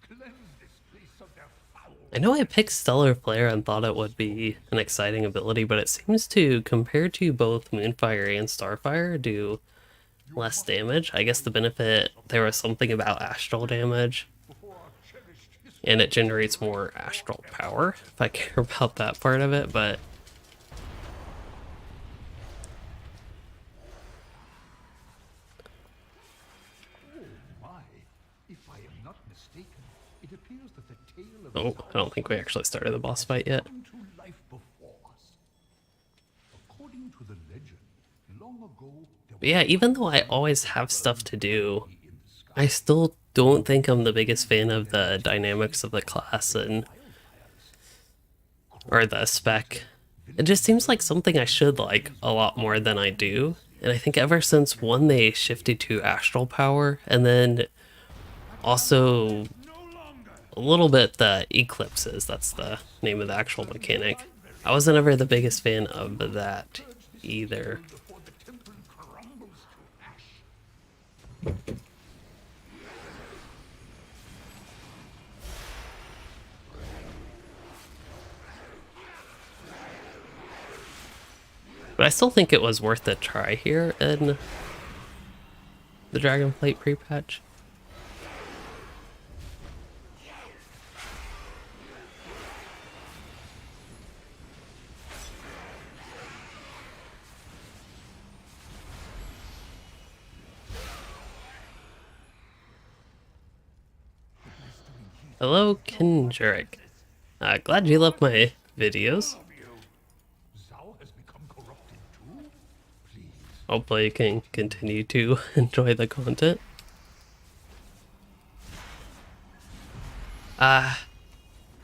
cleanse this place of their foul. I know I picked Stellar Flare and thought it would be an exciting ability, but it seems to, compared to both Moonfire and Starfire, do less damage. I guess the benefit, there was something about astral damage, and it generates more astral power, if I care about that part of it, but My, if I am not mistaken, it appears that the tale of oh, I don't think we actually started the boss fight yet. come to life before us. According to the legend, long ago there But yeah, even though I always have stuff to do, I still don't think I'm the biggest fan of the dynamics of the class and or the spec. It just seems like something I should like a lot more than I do. And I think ever since one, they shifted to astral power, and then also a little bit the eclipses, that's the name of the actual mechanic. I wasn't ever the biggest fan of that either. before the temple crumbles to ash. But I still think it was worth a try here in the Dragonflight pre-patch. Hello, Kinjurik. Glad you love my videos. Zhao has become corrupted too? Please. Hopefully you can continue to enjoy the content. Have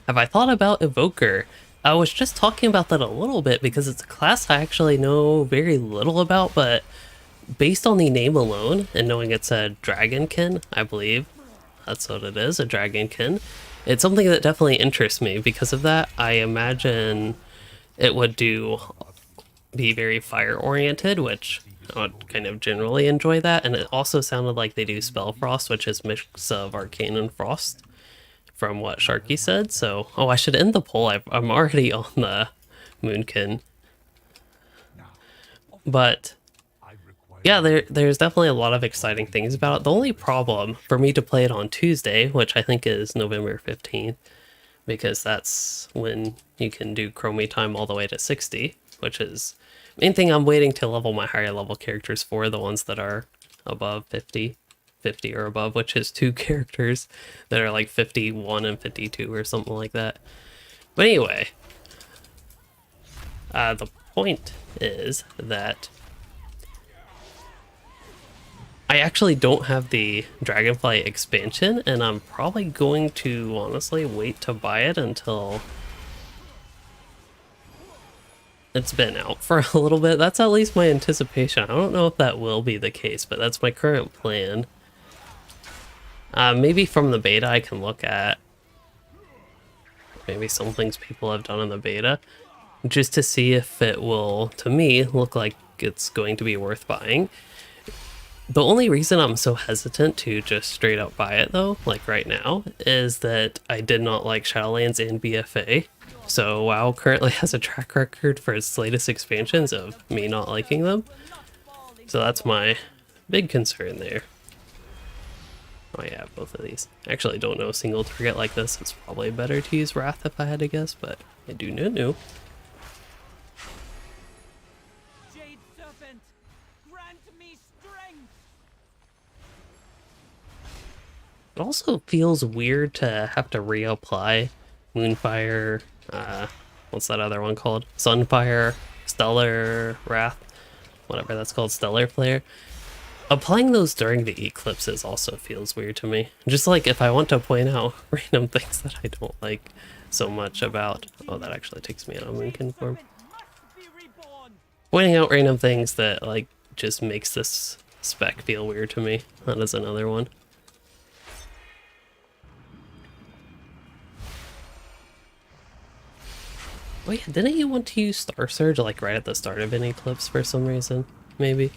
I thought about Evoker? I was just talking about that a little bit because it's a class I actually know very little about, but based on the name alone and knowing it's a dragonkin, I believe that's what it is, a dragonkin, it's something that definitely interests me. Because of that, I imagine it would be very fire oriented, which I would kind of generally enjoy that. And it also sounded like they do spell frost, which is mix of arcane and frost from what Sharky said. So, oh, I should end the poll. I'm already on the Moonkin. But yeah, there's definitely a lot of exciting things about it. The only problem for me to play it on Tuesday, which I think is November 15th, because that's when you can do chromie time all the way to 60, which is main thing I'm waiting to level my higher level characters for, the ones that are above 50 or above, which is 2 characters that are like 51 and 52 or something like that. But anyway, the point is that I actually don't have the Dragonflight expansion, and I'm probably going to honestly wait to buy it until it's been out for a little bit. That's at least my anticipation. I don't know if that will be the case, but that's my current plan. Maybe from the beta I can look at maybe some things people have done in the beta, just to see if it will, to me, look like it's going to be worth buying. The only reason I'm so hesitant to just straight up buy it though, like right now, is that I did not like Shadowlands and BFA. So WoW currently has a track record for its latest expansions of me not liking them. So that's my big concern there. Oh yeah, both of these. I actually don't know a single target like this. It's probably better to use Wrath if I had to guess, but I do not know. Jade Serpent, grant me strength. It also feels weird to have to reapply Moonfire, what's that other one called? Sunfire, Stellar Wrath, whatever that's called, Stellar Flare. Applying those during the eclipses also feels weird to me. Just like if I want to point out random things that I don't like so much about... Oh, that actually takes me out of Moonkin form. Pointing out random things that like just makes this spec feel weird to me. That is another one. Oh yeah, didn't you want to use Star Surge like right at the start of any clips for some reason? Maybe.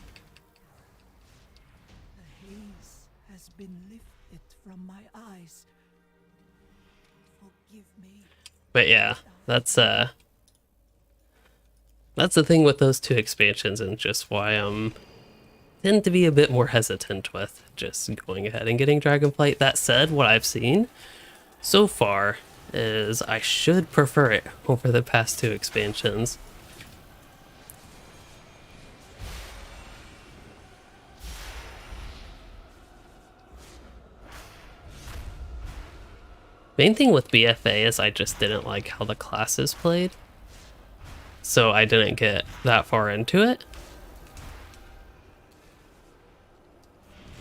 The haze has been lifted from my eyes. Forgive me. But yeah, that's the thing with those two expansions, and just why tend to be a bit more hesitant with just going ahead and getting Dragonflight. That said, what I've seen so far is I should prefer it over the past two expansions. Main thing with BFA is I just didn't like how the classes played, so I didn't get that far into it.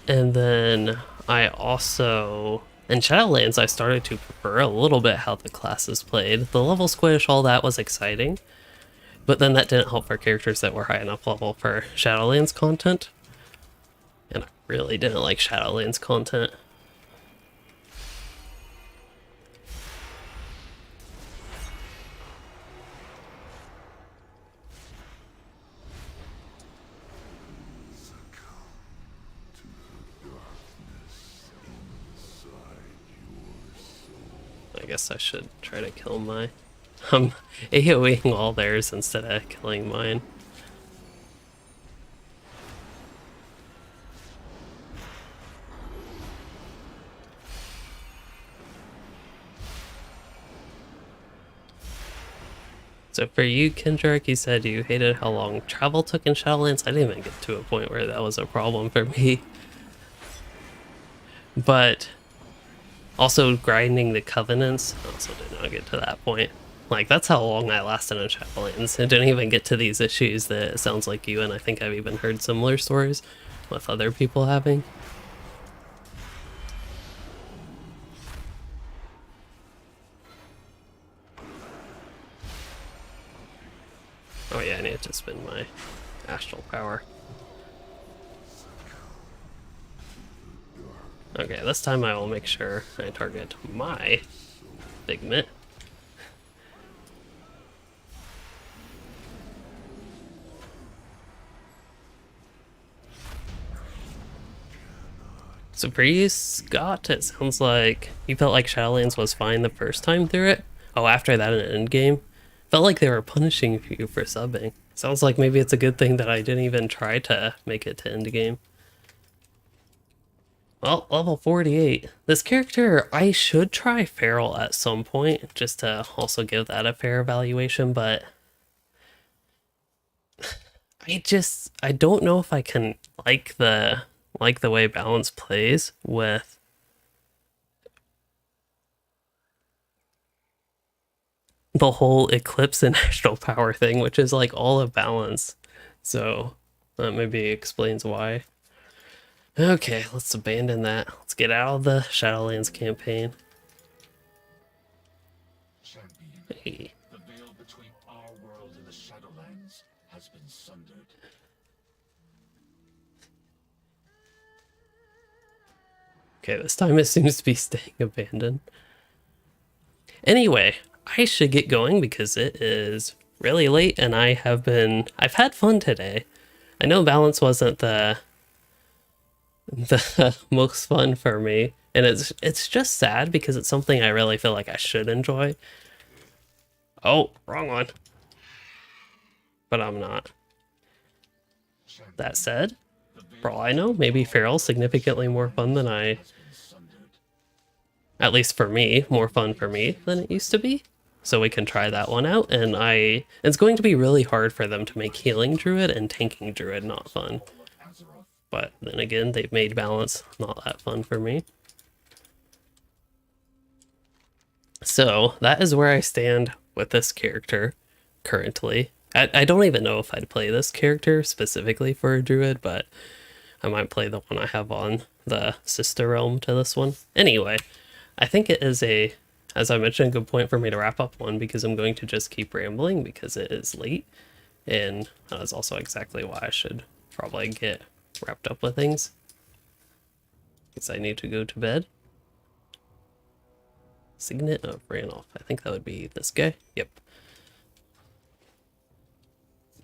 And then I also, in Shadowlands, I started to prefer a little bit how the classes played. The level squish, all that was exciting, but then that didn't help for characters that were high enough level for Shadowlands content. And I really didn't like Shadowlands content. I guess I should try to kill my... I'm AoEing all theirs instead of killing mine. So for you, Kendrick, you said you hated how long travel took in Shadowlands. I didn't even get to a point where that was a problem for me. But also grinding the Covenants, I also did not get to that point. Like, that's how long I lasted in Shadowlands. I didn't even get to these issues that it sounds like you, and I think I've even heard similar stories with other people having. Oh yeah, I need to spend my astral power. Okay, this time I will make sure I target my Figment. So for you, Scott, it sounds like you felt like Shadowlands was fine the first time through it. Oh, after that in Endgame, felt like they were punishing you for subbing. Sounds like maybe it's a good thing that I didn't even try to make it to Endgame. Well, level 48. This character, I should try Feral at some point, just to also give that a fair evaluation, but I don't know if I can like the way Balance plays with the whole Eclipse and Astral Power thing, which is like all of Balance. So that maybe explains why. Okay, let's abandon that. Let's get out of the Shadowlands campaign. Champion, Hey. the veil between our world and the Shadowlands has been sundered. Okay, this time it seems to be staying abandoned. Anyway, I should get going because it is really late and I've had fun today. I know Balance wasn't the most fun for me, and it's just sad because it's something I really feel like I should enjoy. Oh, wrong one. But I'm not. That said, for all I know, maybe Feral's significantly more fun than at least for me, more fun for me than it used to be. So we can try that one out, and it's going to be really hard for them to make Healing Druid and Tanking Druid not fun. But then again, they've made Balance not that fun for me. So that is where I stand with this character currently. I don't even know if I'd play this character specifically for a Druid, but I might play the one I have on the sister realm to this one. Anyway, I think it is as I mentioned, a good point for me to wrap up one because I'm going to just keep rambling because it is late. And that is also exactly why I should probably get wrapped up with things. Because I need to go to bed. Signet of Randolph. I think that would be this guy. Yep.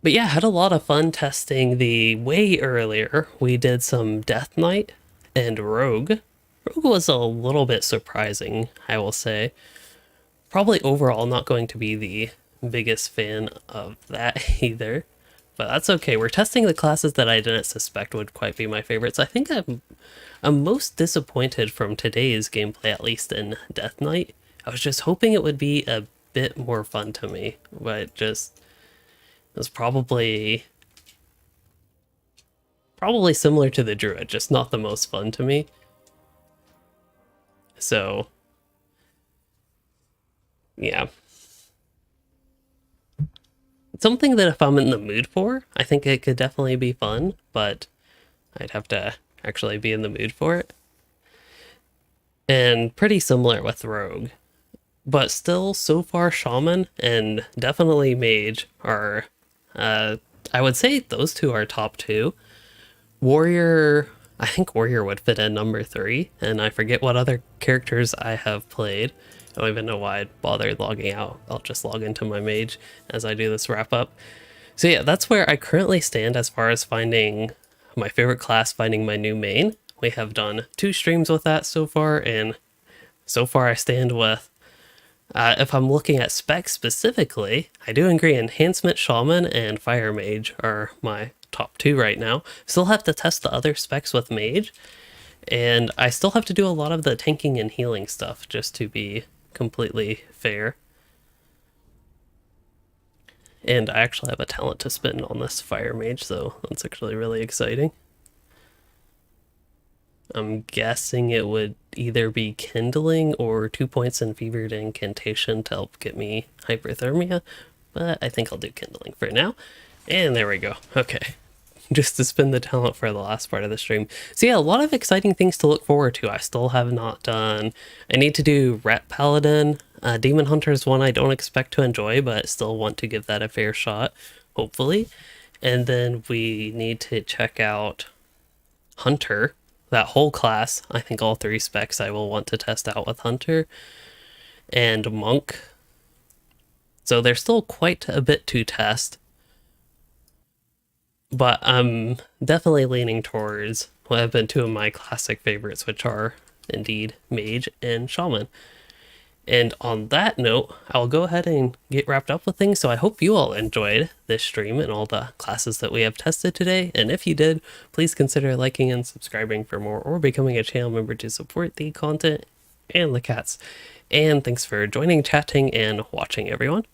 But yeah, had a lot of fun testing the way earlier. We did some Death Knight and Rogue. Rogue was a little bit surprising, I will say. Probably overall not going to be the biggest fan of that either. But that's okay. We're testing the classes that I didn't suspect would quite be my favorites. I think I'm most disappointed from today's gameplay, at least in Death Knight. I was just hoping it would be a bit more fun to me, but just it was probably similar to the Druid, just not the most fun to me. So yeah. It's something that if I'm in the mood for, I think it could definitely be fun, but I'd have to actually be in the mood for it. And pretty similar with Rogue. But still, so far, Shaman and definitely Mage are, I would say those two are top two. Warrior, I think Warrior would fit in number 3, and I forget what other characters I have played. I don't even know why I'd bother logging out. I'll just log into my Mage as I do this wrap up. So yeah, that's where I currently stand as far as finding my favorite class, finding my new main. We have done 2 streams with that so far, and so far I stand with, if I'm looking at specs specifically, I do agree Enhancement Shaman and Fire Mage are my top 2 right now. Still have to test the other specs with Mage, and I still have to do a lot of the tanking and healing stuff just to be completely fair. And I actually have a talent to spend on this Fire Mage, so that's actually really exciting. I'm guessing it would either be Kindling or 2 points in Fevered Incantation to help get me Hyperthermia, but I think I'll do Kindling for now. And there we go. Okay. Just to spend the talent for the last part of the stream. So yeah, a lot of exciting things to look forward to. I still have not done... I need to do Ret Paladin. Demon Hunter is one I don't expect to enjoy, but still want to give that a fair shot, hopefully. And then we need to check out Hunter. That whole class. I think all 3 specs I will want to test out with Hunter. And Monk. So there's still quite a bit to test. But I'm definitely leaning towards what have been 2 of my classic favorites, which are indeed Mage and Shaman. And on that note, I'll go ahead and get wrapped up with things. So I hope you all enjoyed this stream and all the classes that we have tested today. And if you did, please consider liking and subscribing for more, or becoming a channel member to support the content and the cats. And thanks for joining, chatting, and watching, everyone.